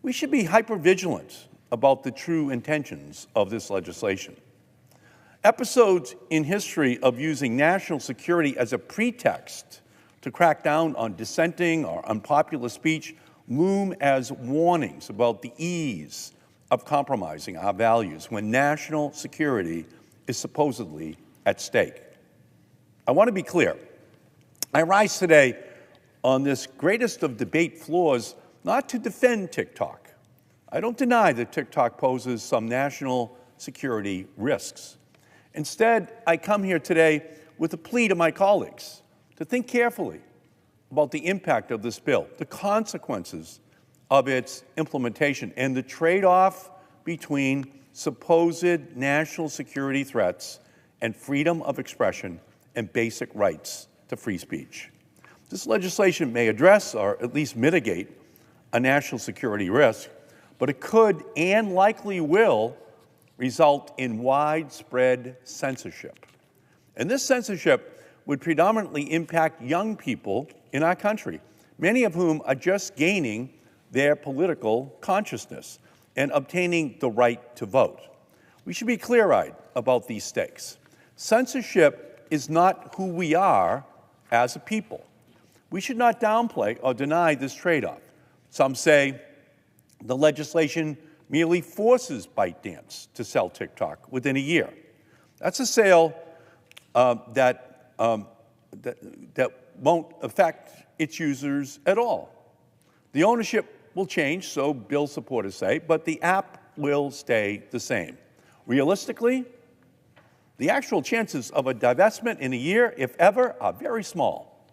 [SPEAKER 6] we should be hypervigilant about the true intentions of this legislation. Episodes in history of using national security as a pretext to crack down on dissenting or unpopular speech loom as warnings about the ease of compromising our values when national security is supposedly at stake. I want to be clear. I rise today on this greatest of debate floors not to defend TikTok. I don't deny that TikTok poses some national security risks. Instead, I come here today with a plea to my colleagues to think carefully about the impact of this bill, the consequences of its implementation, and the trade-off between supposed national security threats and freedom of expression and basic rights to free speech. This legislation may address or at least mitigate a national security risk, but it could and likely will result in widespread censorship. And this censorship would predominantly impact young people in our country, many of whom are just gaining their political consciousness and obtaining the right to vote. We should be clear-eyed about these stakes. Censorship is not who we are as a people. We should not downplay or deny this trade-off. Some say the legislation merely forces ByteDance to sell TikTok within a year. That's a sale that won't affect its users at all. The ownership will change, so bill supporters say, but the app will stay the same. Realistically, the actual chances of a divestment in a year, if ever, are very small.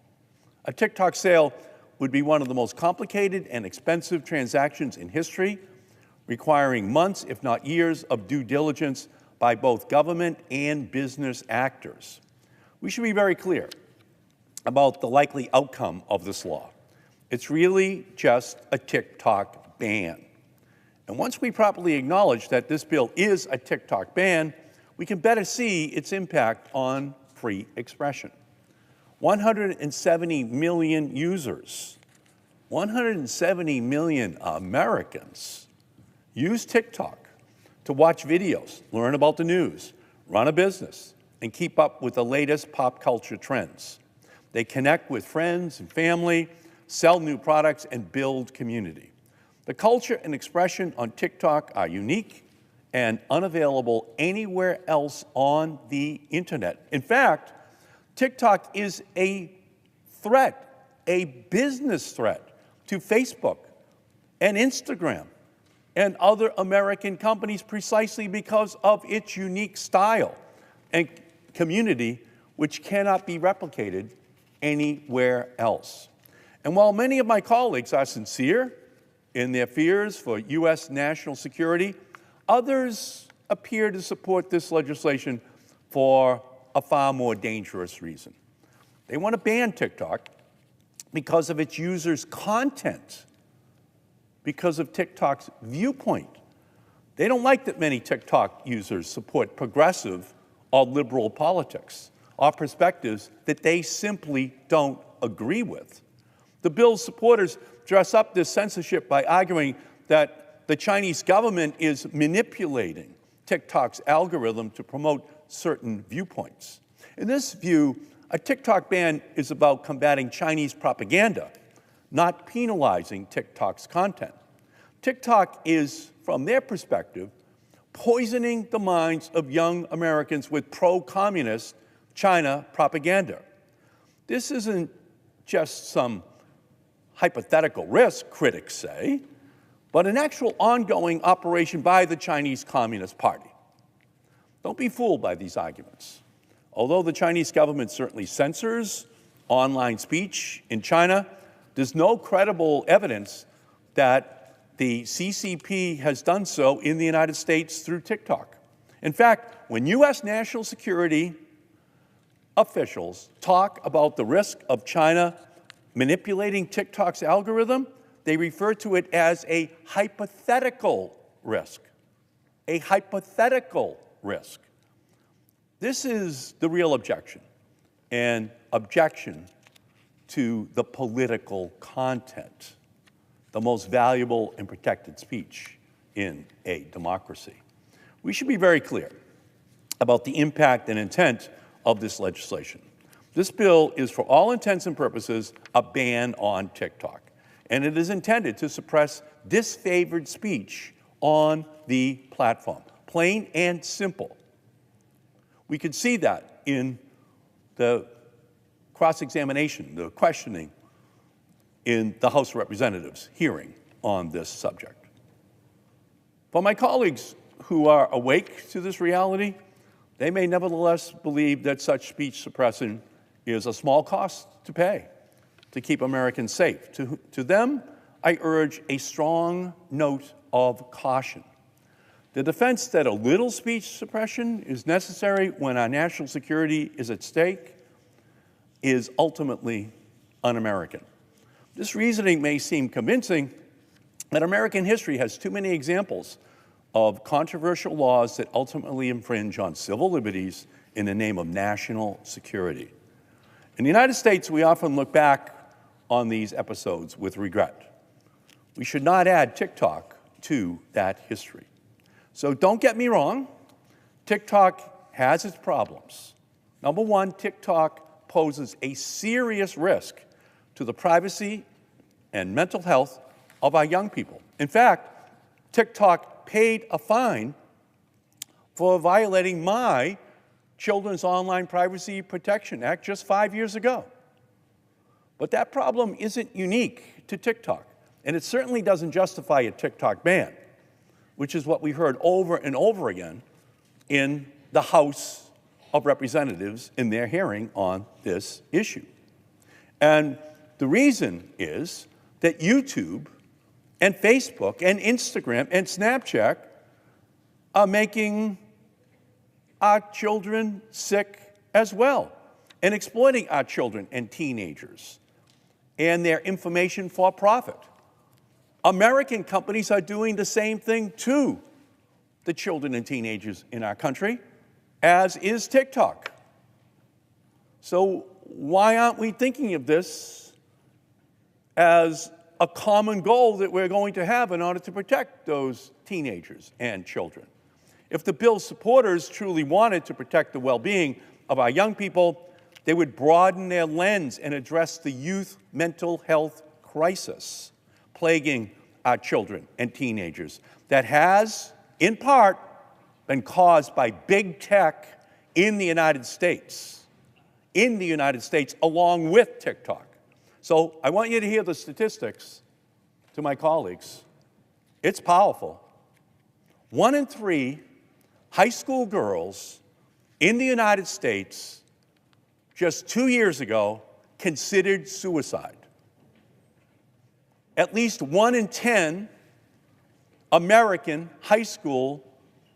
[SPEAKER 6] A TikTok sale would be one of the most complicated and expensive transactions in history, requiring months, if not years, of due diligence by both government and business actors. We should be very clear about the likely outcome of this law. It's really just a TikTok ban. And once we properly acknowledge that this bill is a TikTok ban, we can better see its impact on free expression. 170 million users, 170 million Americans use TikTok to watch videos, learn about the news, run a business, and keep up with the latest pop culture trends. They connect with friends and family, sell new products, and build community. The culture and expression on TikTok are unique and unavailable anywhere else on the internet. In fact, TikTok is a threat, a business threat to Facebook and Instagram and other American companies precisely because of its unique style and community, which cannot be replicated anywhere else. And while many of my colleagues are sincere in their fears for U.S. national security, others appear to support this legislation for a far more dangerous reason. They want to ban TikTok
[SPEAKER 17] because of its users' content, because of TikTok's viewpoint. They don't like that many TikTok users support progressive or liberal politics or perspectives that they simply don't agree with. The bill's supporters dress up this censorship by arguing that the Chinese government is manipulating TikTok's algorithm to promote certain viewpoints. In this view, a TikTok ban is about combating Chinese propaganda, not penalizing TikTok's content. TikTok is, from their perspective, poisoning the minds of young Americans with pro-communist China propaganda. This isn't just some hypothetical risk, critics say, but an actual ongoing operation by the Chinese Communist Party. Don't be fooled by these arguments. Although the Chinese government certainly censors online speech in China, there's no credible evidence that the CCP has done so in the United States through TikTok. In fact, when U.S. national security officials talk about the risk of China manipulating TikTok's algorithm, they refer to it as a hypothetical risk. A hypothetical risk. This is the real objection, an objection to the political content, the most valuable and protected speech in a democracy. We should be very clear about the impact and intent of this legislation. This bill is, for all intents and purposes, a ban on TikTok, and it is intended to suppress disfavored speech on the platform, plain and simple. We could see that in the cross-examination, the questioning in the House of Representatives hearing on this subject. For my colleagues who are awake to this reality, they may nevertheless believe that such speech suppression is a small cost to pay to keep Americans safe. To them, I urge a strong note of caution. The defense that a little speech suppression is necessary when our national security is at stake is ultimately un-American. This reasoning may seem convincing, but American history has too many examples of controversial laws that ultimately infringe on civil liberties in the name of national security. In the United States, we often look back on these episodes with regret. We should not add TikTok to that history. So don't get me wrong, TikTok has its problems. Number one, TikTok poses a serious risk to the privacy and mental health of our young people. In fact, TikTok paid a fine for violating my Children's Online Privacy Protection Act just 5 years ago. But that problem isn't unique to TikTok, and it certainly doesn't justify a TikTok ban, which is what we heard over and over again in the House of Representatives in their hearing on this issue. And the reason is that YouTube and Facebook and Instagram and Snapchat are making our children sick as well and exploiting our children and teenagers and their information for profit. American companies are doing the same thing to the children and teenagers in our country, as is TikTok. So why aren't we thinking of this as a common goal that we're going to have in order to protect those teenagers and children? If the bill's supporters truly wanted to protect the well-being of our young people, they would broaden their lens and address the youth mental health crisis plaguing our children and teenagers that has, in part, been caused by big tech in the United States, along with TikTok. So I want you to hear the statistics to my colleagues. It's powerful. 1 in 3 high school girls in the United States just 2 years ago considered suicide. At least 1 in 10 American high school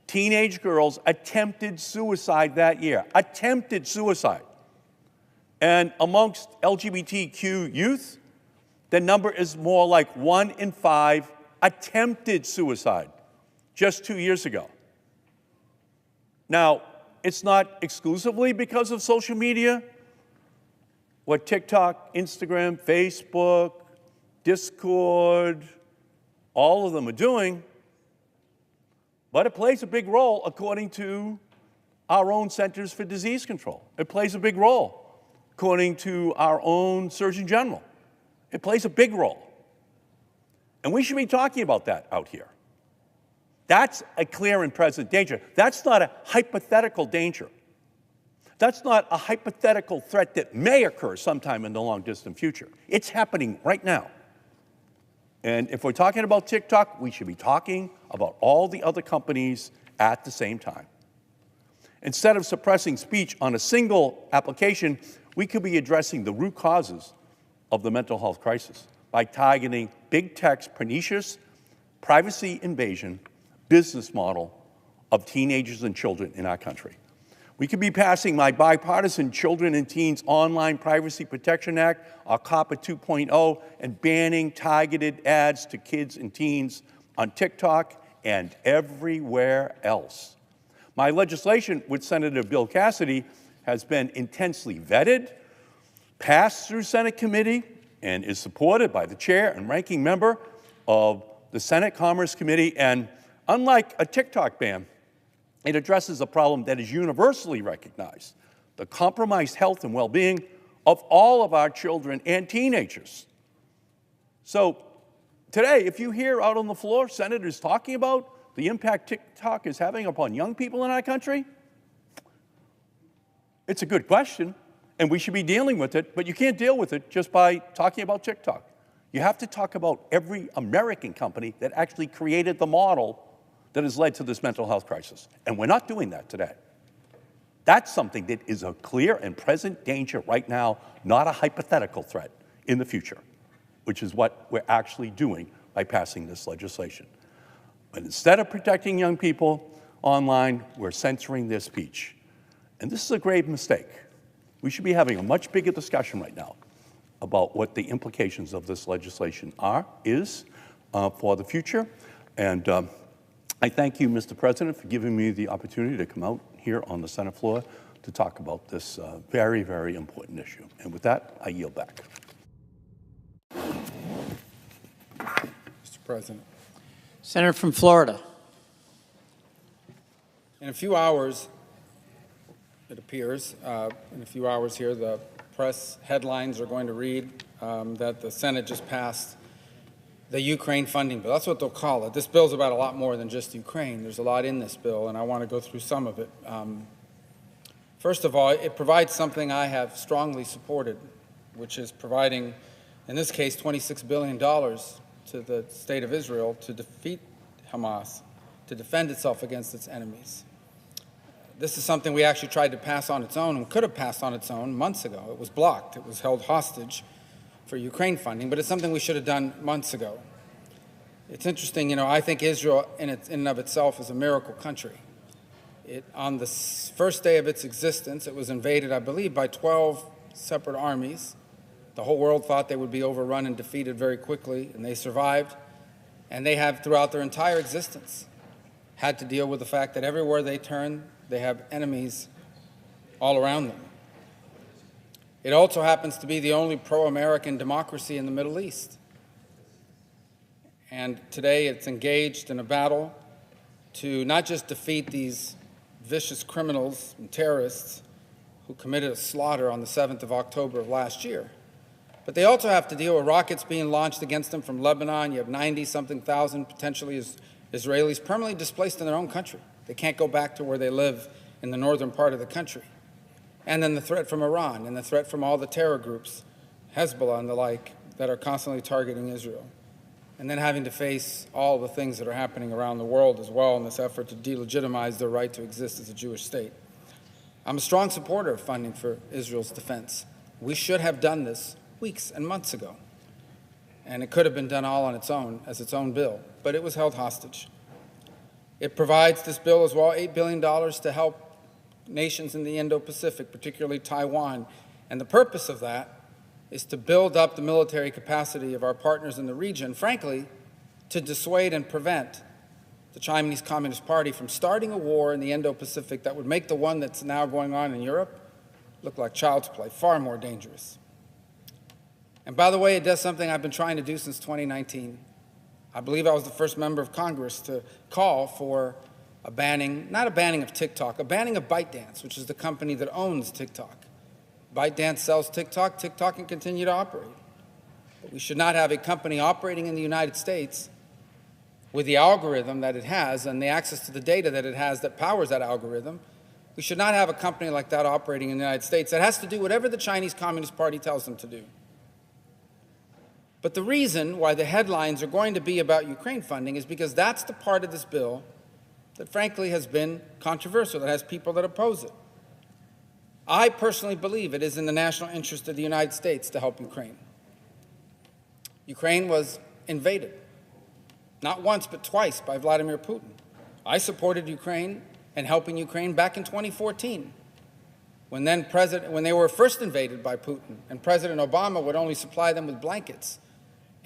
[SPEAKER 17] teenage girls attempted suicide that year. Attempted suicide. And amongst LGBTQ youth the number is more like 1 in 5 attempted suicide just 2 years ago. Now, it's not exclusively because of social media. What TikTok, Instagram, Facebook, Discord, all of them are doing, but it plays a big role according to our own Centers for Disease Control. It plays a big role according to our own Surgeon General. It plays a big role. And we should be talking about that out here. That's a clear and present danger. That's not a hypothetical danger. That's not a hypothetical threat that may occur sometime in the long distant future. It's happening right now. And if we're talking about TikTok, we should be talking about all the other companies at the same time. Instead of suppressing speech on a single application, we could be addressing the root causes of the mental health crisis by targeting big tech's pernicious privacy invasion business model of teenagers and children in our country. We could be passing my bipartisan Children and Teens Online Privacy Protection Act, our COPPA 2.0, and banning targeted ads to kids and teens on TikTok and everywhere else. My legislation with Senator Bill Cassidy has been intensely vetted, passed through Senate committee, and is supported by the chair and ranking member of the Senate Commerce Committee. And unlike a TikTok ban, it addresses a problem that is universally recognized: the compromised health and well-being of all of our children and teenagers. So today, if you hear out on the floor senators talking about the impact TikTok is having upon young people in our country, it's a good question, and we should be dealing with it, but you can't deal with it just by talking about TikTok. You have to talk about every American company that actually created the model that has led to this mental health crisis, and we're not doing that today. That's something that is a clear and present danger right now, not a hypothetical threat in the future, which is what we're actually doing by passing this legislation. But instead of protecting young people online, we're censoring their speech. And this is a grave mistake. We should be having a much bigger discussion right now about what the implications of this legislation is for the future. And I thank you, Mr. President, for giving me the opportunity to come out here on the Senate floor to talk about this very, very important issue. And with that, I yield back.
[SPEAKER 18] Mr. President.
[SPEAKER 2] Senator from Florida.
[SPEAKER 18] In a few hours, it appears, in a few hours here, the press headlines are going to read that the Senate just passed the Ukraine funding bill. That's what they'll call it. This bill's about a lot more than just Ukraine. There's a lot in this bill, and I want to go through some of it. First of all, it provides something I have strongly supported, which is providing, in this case, $26 billion to the state of Israel to defeat Hamas, to defend itself against its enemies. This is something we actually tried to pass on its own and could have passed on its own months ago. It was blocked. It was held hostage for Ukraine funding, but it's something we should have done months ago. It's interesting, you know, I think Israel in and of itself is a miracle country. On the first day of its existence, it was invaded, I believe, by 12 separate armies. The whole world thought they would be overrun and defeated very quickly, and they survived. And they have, throughout their entire existence, had to deal with the fact that everywhere they turn, they have enemies all around them. It also happens to be the only pro-American democracy in the Middle East. And today it's engaged in a battle to not just defeat these vicious criminals and terrorists who committed a slaughter on the 7th of October of last year, but they also have to deal with rockets being launched against them from Lebanon. You have 90-something thousand potentially Israelis permanently displaced in their own country. They can't go back to where they live in the northern part of the country. And then the threat from Iran and the threat from all the terror groups, Hezbollah and the like, that are constantly targeting Israel. And then having to face all the things that are happening around the world as well in this effort to delegitimize their right to exist as a Jewish state. I'm a strong supporter of funding for Israel's defense. We should have done this weeks and months ago. And it could have been done all on its own, as its own bill, but it was held hostage. It provides, this bill as well, $8 billion to help nations in the Indo-Pacific, particularly Taiwan. And the purpose of that is to build up the military capacity of our partners in the region, frankly, to dissuade and prevent the Chinese Communist Party from starting a war in the Indo-Pacific that would make the one that's now going on in Europe look like child's play, far more dangerous. And by the way, it does something I've been trying to do since 2019. I believe I was the first member of Congress to call for a banning, not a banning of TikTok, a banning of ByteDance, which is the company that owns TikTok. ByteDance sells TikTok, TikTok can continue to operate. But we should not have a company operating in the United States with the algorithm that it has and the access to the data that it has that powers that algorithm. We should not have a company like that operating in the United States that has to do whatever the Chinese Communist Party tells them to do. But the reason why the headlines are going to be about Ukraine funding is because that's the part of this bill that frankly has been controversial, that has people that oppose it. I personally believe it is in the national interest of the United States to help Ukraine. Ukraine was invaded, not once but twice, by Vladimir Putin. I supported Ukraine and helping Ukraine back in 2014, when they were first invaded by Putin, and President Obama would only supply them with blankets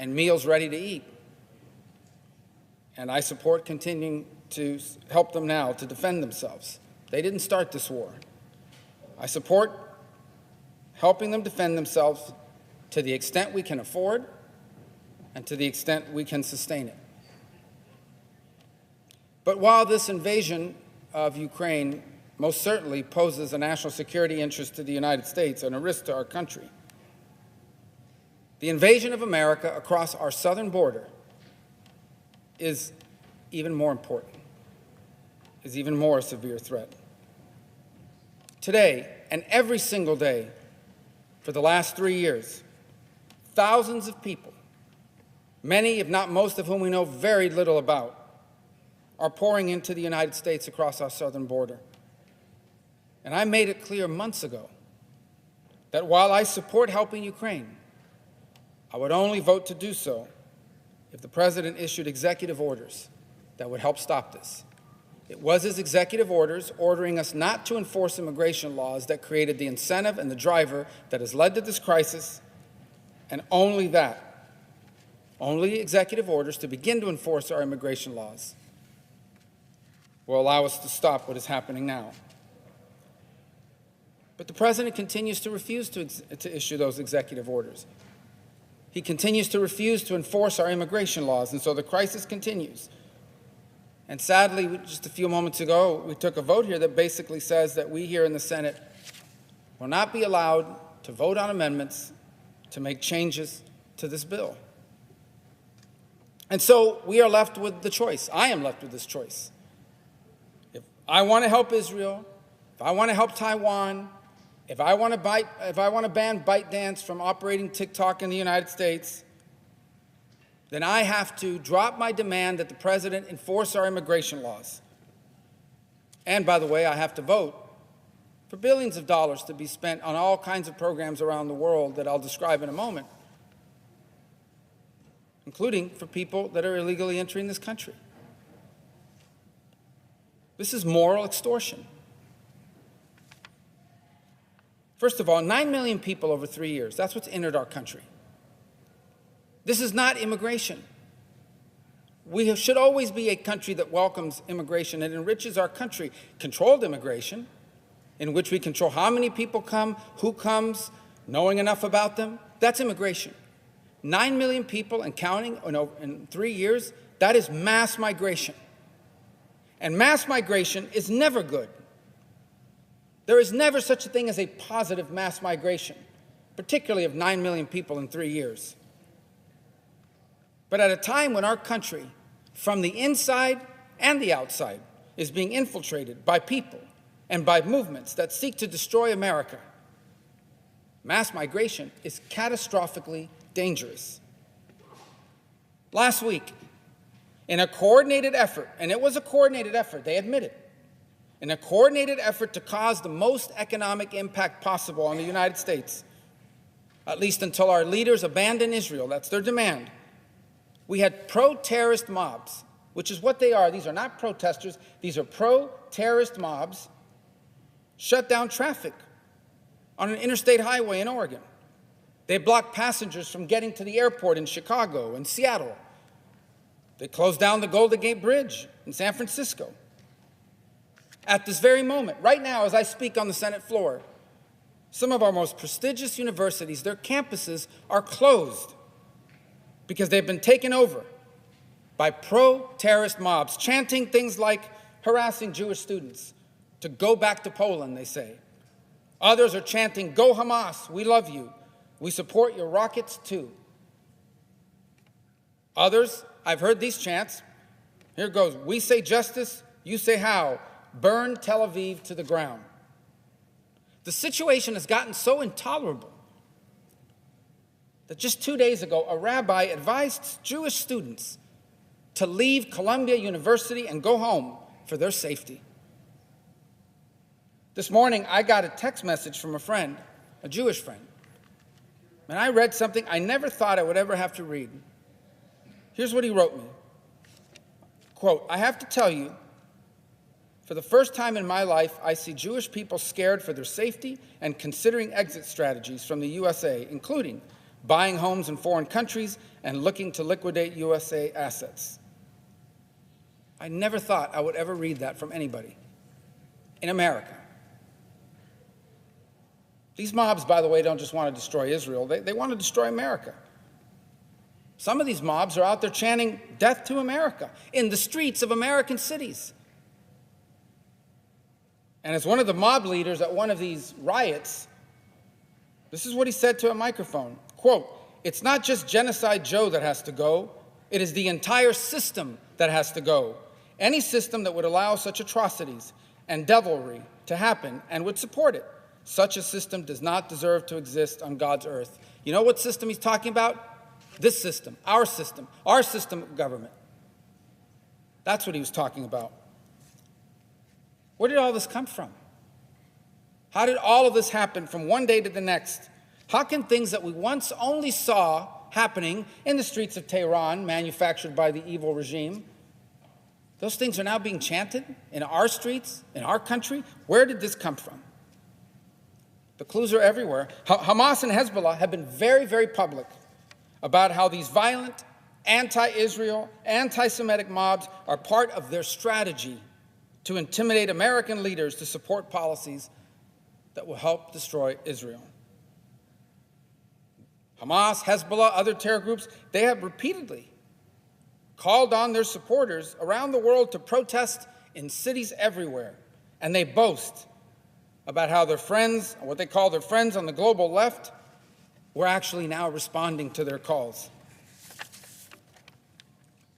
[SPEAKER 18] and meals ready to eat. And I support continuing to help them now to defend themselves. They didn't start this war. I support helping them defend themselves to the extent we can afford and to the extent we can sustain it. But while this invasion of Ukraine most certainly poses a national security interest to the United States and a risk to our country, the invasion of America across our southern border is even more important, is even more a severe threat. Today, and every single day for the last 3 years, thousands of people, many, if not most of whom we know very little about, are pouring into the United States across our southern border. And I made it clear months ago that while I support helping Ukraine, I would only vote to do so if the President issued executive orders that would help stop this. It was his executive orders ordering us not to enforce immigration laws that created the incentive and the driver that has led to this crisis, and only that, only executive orders to begin to enforce our immigration laws will allow us to stop what is happening now. But the President continues to refuse to issue those executive orders. He continues to refuse to enforce our immigration laws, and so the crisis continues. And sadly, just a few moments ago, we took a vote here that basically says that we here in the Senate will not be allowed to vote on amendments to make changes to this bill. And so we are left with the choice. I am left with this choice. If I want to help Israel, if I want to help Taiwan, if I want to ban ByteDance from operating TikTok in the United States, then I have to drop my demand that the President enforce our immigration laws. And by the way, I have to vote for billions of dollars to be spent on all kinds of programs around the world that I'll describe in a moment, including for people that are illegally entering this country. This is moral extortion. First of all, 9 million people over 3 years, that's what's entered our country. This is not immigration. We should always be a country that welcomes immigration and enriches our country. Controlled immigration, in which we control how many people come, who comes, knowing enough about them, that's immigration. 9 million people and counting in 3 years, that is mass migration. And mass migration is never good. There is never such a thing as a positive mass migration, particularly of 9 million people in 3 years. But at a time when our country, from the inside and the outside, is being infiltrated by people and by movements that seek to destroy America, mass migration is catastrophically dangerous. Last week, in a coordinated effort, and it was a coordinated effort, they admit it, in a coordinated effort to cause the most economic impact possible on the United States, at least until our leaders abandon Israel, that's their demand, we had pro-terrorist mobs, which is what they are. These are not protesters. These are pro-terrorist mobs, shut down traffic on an interstate highway in Oregon. They blocked passengers from getting to the airport in Chicago and Seattle. They closed down the Golden Gate Bridge in San Francisco. At this very moment, right now as I speak on the Senate floor, some of our most prestigious universities, their campuses are closed because they've been taken over by pro-terrorist mobs, chanting things like harassing Jewish students to go back to Poland, they say. Others are chanting, "Go Hamas, we love you. We support your rockets too." Others, I've heard these chants. Here goes, "We say justice, you say how. Burn Tel Aviv to the ground." The situation has gotten so intolerable that just 2 days ago, a rabbi advised Jewish students to leave Columbia University and go home for their safety. This morning, I got a text message from a friend, a Jewish friend, and I read something I never thought I would ever have to read. Here's what he wrote me. Quote, "I have to tell you, for the first time in my life, I see Jewish people scared for their safety and considering exit strategies from the USA, including buying homes in foreign countries and looking to liquidate USA assets." I never thought I would ever read that from anybody in America. These mobs, by the way, don't just want to destroy Israel. They want to destroy America. Some of these mobs are out there chanting "Death to America" in the streets of American cities. And as one of the mob leaders at one of these riots, this is what he said to a microphone, quote, "It's not just Genocide Joe that has to go. It is the entire system that has to go. Any system that would allow such atrocities and devilry to happen and would support it. Such a system does not deserve to exist on God's earth." You know what system he's talking about? This system our system of government. That's what he was talking about. Where did all this come from? How did all of this happen from one day to the next? How can things that we once only saw happening in the streets of Tehran, manufactured by the evil regime, those things are now being chanted in our streets, in our country? Where did this come from? The clues are everywhere. Hamas and Hezbollah have been very, very public about how these violent, anti-Israel, anti-Semitic mobs are part of their strategy to intimidate American leaders to support policies that will help destroy Israel. Hamas, Hezbollah, other terror groups, they have repeatedly called on their supporters around the world to protest in cities everywhere. And they boast about how their friends, what they call their friends on the global left, were actually now responding to their calls.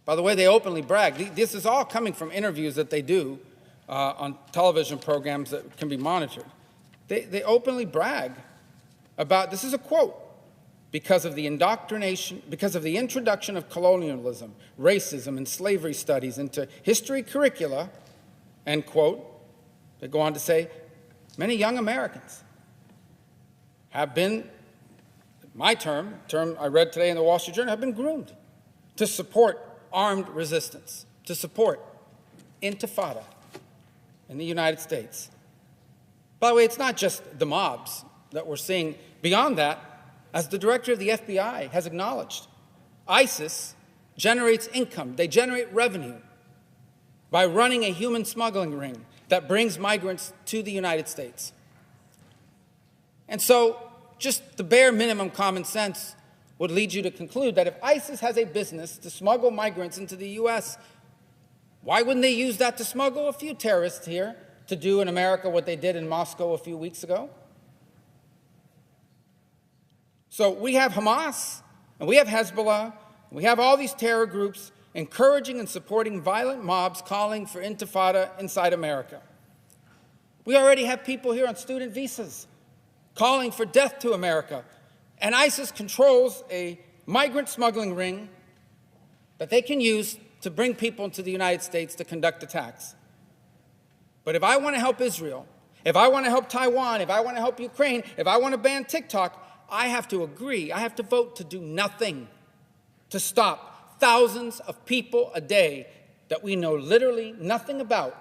[SPEAKER 18] By the way, they openly brag. This is all coming from interviews that they do on television programs that can be monitored. They openly brag about, this is a quote, because of the indoctrination, because of the introduction of colonialism, racism, and slavery studies into history curricula, end quote, they go on to say, many young Americans have been, my term I read today in the Wall Street Journal, have been groomed to support armed resistance, to support intifada in the United States. By the way, it's not just the mobs that we're seeing. Beyond that, as the director of the FBI has acknowledged, ISIS generates income, they generate revenue by running a human smuggling ring that brings migrants to the United States. And so just the bare minimum common sense would lead you to conclude that if ISIS has a business to smuggle migrants into the U.S., why wouldn't they use that to smuggle a few terrorists here to do in America what they did in Moscow a few weeks ago? So we have Hamas, and we have Hezbollah, and we have all these terror groups encouraging and supporting violent mobs calling for intifada inside America. We already have people here on student visas calling for death to America, and ISIS controls a migrant smuggling ring that they can use to bring people into the United States to conduct attacks. But if I want to help Israel, if I want to help Taiwan, if I want to help Ukraine, if I want to ban TikTok, I have to agree, I have to vote to do nothing to stop thousands of people a day that we know literally nothing about,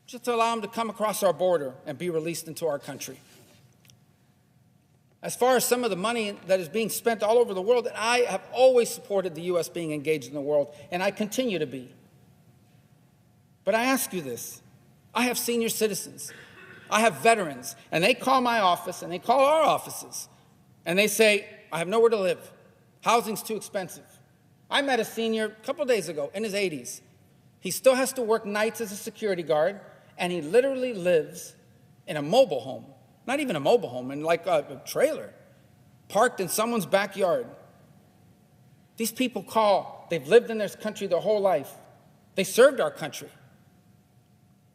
[SPEAKER 18] just to allow them to come across our border and be released into our country. As far as some of the money that is being spent all over the world, and I have always supported the U.S. being engaged in the world, and I continue to be. But I ask you this. I have senior citizens. I have veterans, and they call my office, and they call our offices, and they say, I have nowhere to live. Housing's too expensive. I met a senior a couple days ago in his 80s. He still has to work nights as a security guard, and he literally lives in a mobile home. Not even a mobile home, in like a trailer, parked in someone's backyard. These people call. They've lived in this country their whole life. They served our country.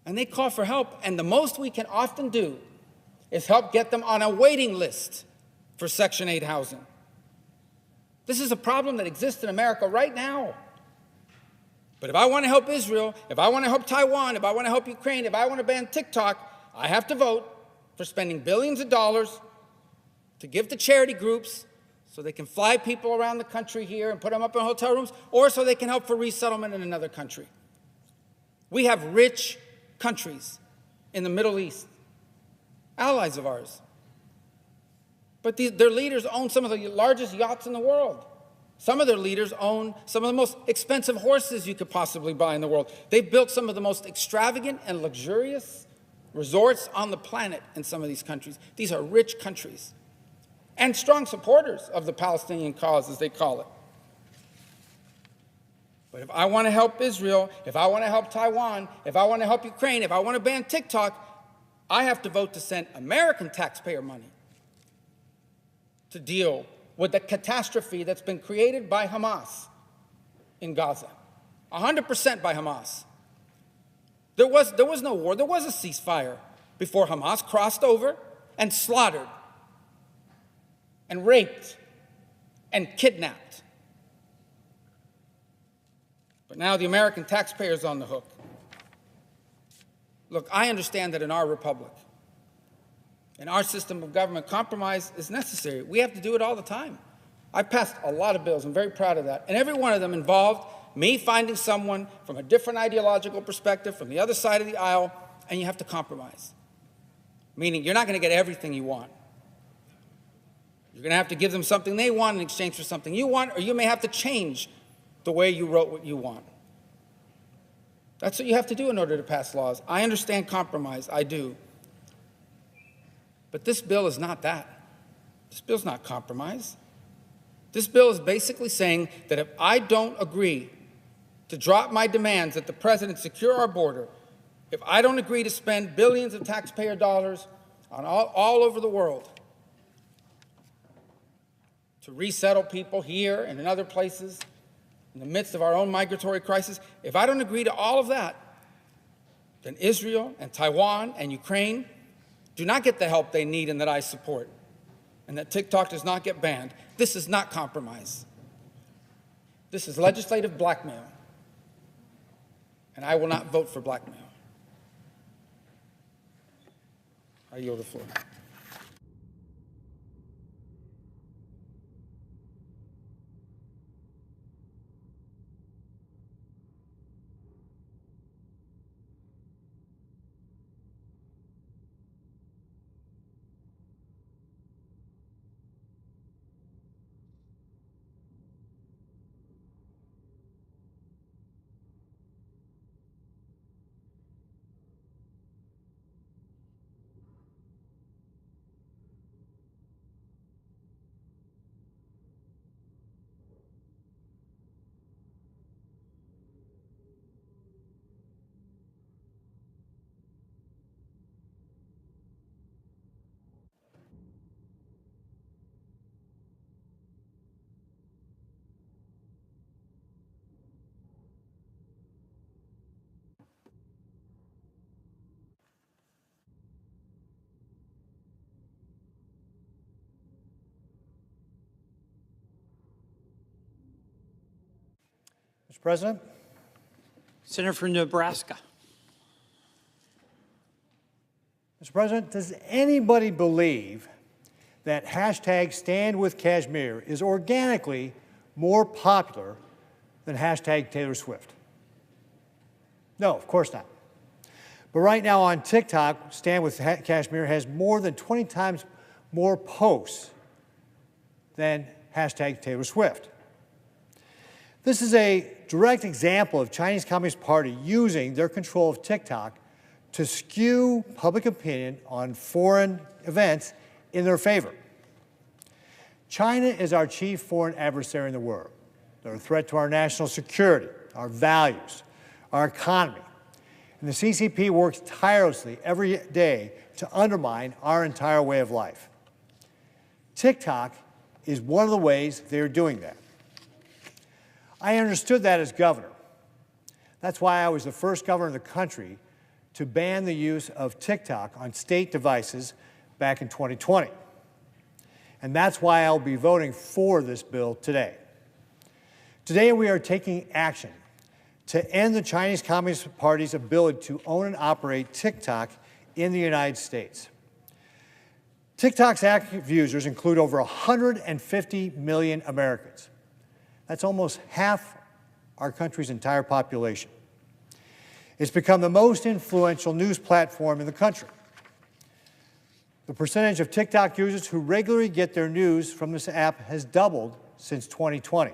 [SPEAKER 18] And they call for help, and the most we can often do is help get them on a waiting list for Section 8 housing. This is a problem that exists in America right now. But if I want to help Israel, if I want to help Taiwan, if I want to help Ukraine, if I want to ban TikTok, I have to vote for spending billions of dollars to give to charity groups so they can fly people around the country here and put them up in hotel rooms, or so they can help for resettlement in another country. We have rich countries in the Middle East, allies of ours. But their leaders own some of the largest yachts in the world. Some of their leaders own some of the most expensive horses you could possibly buy in the world. They've built some of the most extravagant and luxurious resorts on the planet in some of these countries. These are rich countries and strong supporters of the Palestinian cause, as they call it. But if I want to help Israel, if I want to help Taiwan, if I want to help Ukraine, if I want to ban TikTok, I have to vote to send American taxpayer money to deal with the catastrophe that's been created by Hamas in Gaza. 100% by Hamas. There was no war. There was a ceasefire before Hamas crossed over and slaughtered and raped and kidnapped. But now the American taxpayer is on the hook. Look, I understand that in our republic, in our system of government, compromise is necessary. We have to do it all the time. I've passed a lot of bills. I'm very proud of that. And every one of them involved me finding someone from a different ideological perspective, from the other side of the aisle, and you have to compromise. Meaning you're not going to get everything you want. You're going to have to give them something they want in exchange for something you want, or you may have to change the way you wrote what you want. That's what you have to do in order to pass laws. I understand compromise. I do. But this bill is not that. This bill's not compromise. This bill is basically saying that if I don't agree to drop my demands that the president secure our border, if I don't agree to spend billions of taxpayer dollars on all over the world to resettle people here and in other places in the midst of our own migratory crisis, if I don't agree to all of that, then Israel and Taiwan and Ukraine do not get the help they need and that I support, and that TikTok does not get banned. This is not compromise. This is legislative blackmail, and I will not vote for blackmail. I yield the floor.
[SPEAKER 14] Mr. President. Senator from Nebraska.
[SPEAKER 19] Mr. President, does anybody believe that hashtag Stand With Kashmir is organically more popular than hashtag Taylor Swift? No, of course not. But right now on TikTok, Stand With Kashmir has more than 20 times more posts than hashtag Taylor Swift. This is a direct example of Chinese Communist Party using their control of TikTok to skew public opinion on foreign events in their favor. China is our chief foreign adversary in the world. They're a threat to our national security, our values, our economy. And the CCP works tirelessly every day to undermine our entire way of life. TikTok is one of the ways they're doing that. I understood that as governor. That's why I was the first governor in the country to ban the use of TikTok on state devices back in 2020. And that's why I'll be voting for this bill today. Today we are taking action to end the Chinese Communist Party's ability to own and operate TikTok in the United States. TikTok's active users include over 150 million Americans. That's almost half our country's entire population. It's become the most influential news platform in the country. The percentage of TikTok users who regularly get their news from this app has doubled since 2020.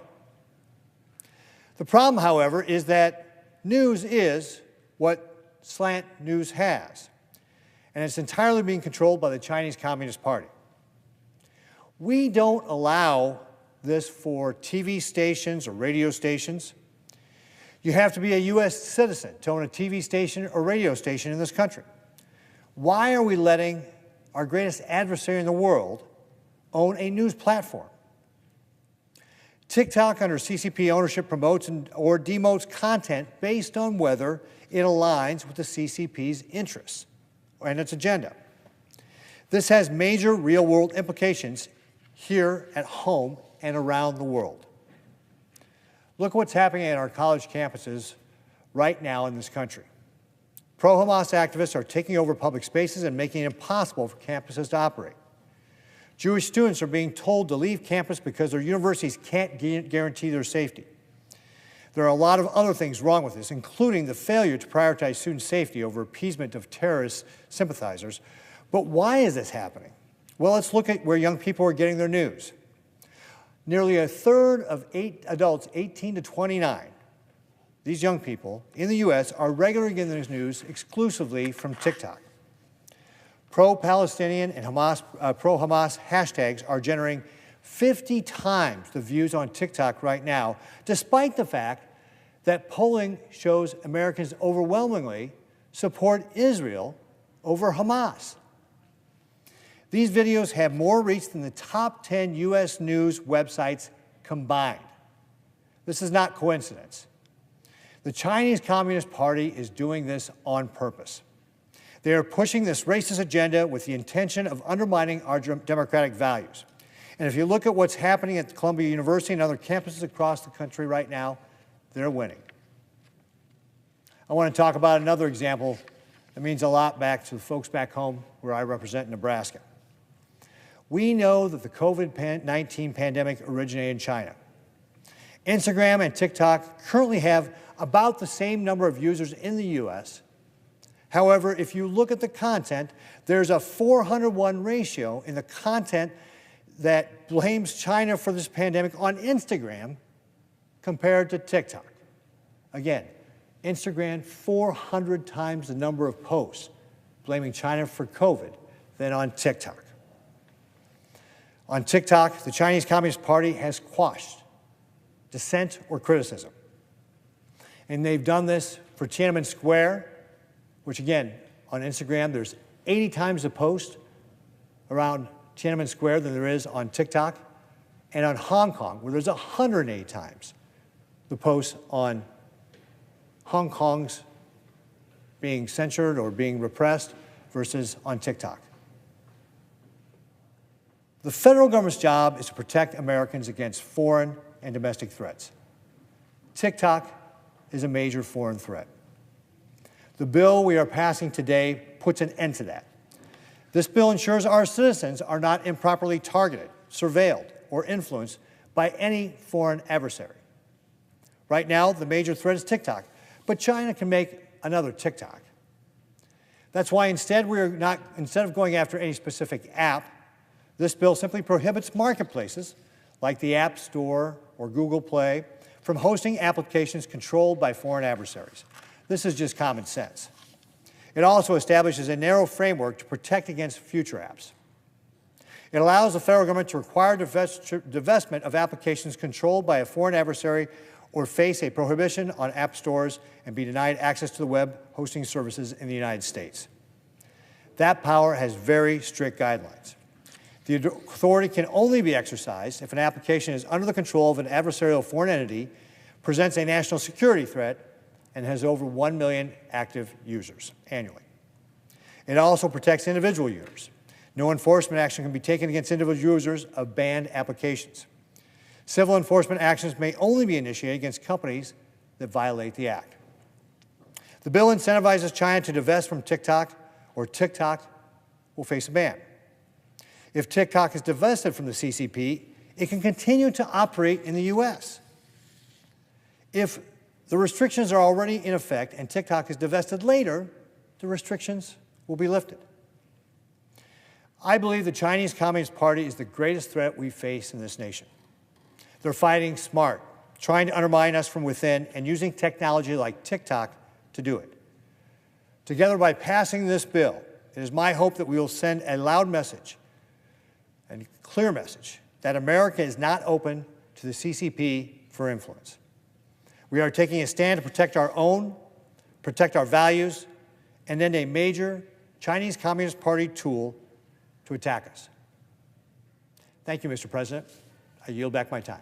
[SPEAKER 19] The problem, however, is that news is what slant news has, and it's entirely being controlled by the Chinese Communist Party. We don't allow this for TV stations or radio stations. You have to be a U.S. citizen to own a TV station or radio station in this country. Why are we letting our greatest adversary in the world own a news platform? TikTok under CCP ownership promotes or demotes content based on whether it aligns with the CCP's interests and its agenda. This has major real-world implications here at home and around the world. Look what's happening at our college campuses right now in this country. Pro-Hamas activists are taking over public spaces and making it impossible for campuses to operate. Jewish students are being told to leave campus because their universities can't guarantee their safety. There are a lot of other things wrong with this, including the failure to prioritize student safety over appeasement of terrorist sympathizers. But why is this happening? Well, let's look at where young people are getting their news. Nearly a third of adults 18 to 29, these young people in the U.S., are regularly getting their news exclusively from TikTok. Pro-Palestinian and pro-Hamas hashtags are generating 50 times the views on TikTok right now, despite the fact that polling shows Americans overwhelmingly support Israel over Hamas. These videos have more reach than the top 10 U.S. news websites combined. This is not coincidence. The Chinese Communist Party is doing this on purpose. They are pushing this racist agenda with the intention of undermining our democratic values. And if you look at what's happening at Columbia University and other campuses across the country right now, they're winning. I want to talk about another example that means a lot back to the folks back home where I represent Nebraska. We know that the COVID-19 pandemic originated in China. Instagram and TikTok currently have about the same number of users in the U.S. However, if you look at the content, there's a 401 ratio in the content that blames China for this pandemic on Instagram compared to TikTok. Again, Instagram 400 times the number of posts blaming China for COVID than on TikTok. On TikTok, the Chinese Communist Party has quashed dissent or criticism. And they've done this for Tiananmen Square, which again, on Instagram, there's 80 times the post around Tiananmen Square than there is on TikTok, and on Hong Kong, where there's 180 times the posts on Hong Kong's being censored or being repressed versus on TikTok. The federal government's job is to protect Americans against foreign and domestic threats. TikTok is a major foreign threat. The bill we are passing today puts an end to that. This bill ensures our citizens are not improperly targeted, surveilled, or influenced by any foreign adversary. Right now, the major threat is TikTok, but China can make another TikTok. That's why instead of going after any specific app, this bill simply prohibits marketplaces like the App Store or Google Play, from hosting applications controlled by foreign adversaries. This is just common sense. It also establishes a narrow framework to protect against future apps. It allows the federal government to require divestment of applications controlled by a foreign adversary or face a prohibition on app stores and be denied access to the web hosting services in the United States. That power has very strict guidelines. The authority can only be exercised if an application is under the control of an adversarial foreign entity, presents a national security threat, and has over 1 million active users annually. It also protects individual users. No enforcement action can be taken against individual users of banned applications. Civil enforcement actions may only be initiated against companies that violate the act. The bill incentivizes China to divest from TikTok, or TikTok will face a ban. If TikTok is divested from the CCP, it can continue to operate in the U.S. If the restrictions are already in effect and TikTok is divested later, the restrictions will be lifted. I believe the Chinese Communist Party is the greatest threat we face in this nation. They're fighting smart, trying to undermine us from within and using technology like TikTok to do it. Together, by passing this bill, it is my hope that we will send a loud message, a clear message, that America is not open to the CCP for influence. We are taking a stand to protect our own, protect our values, and end a major Chinese Communist Party tool to attack us. Thank you, Mr. President. I yield back my time.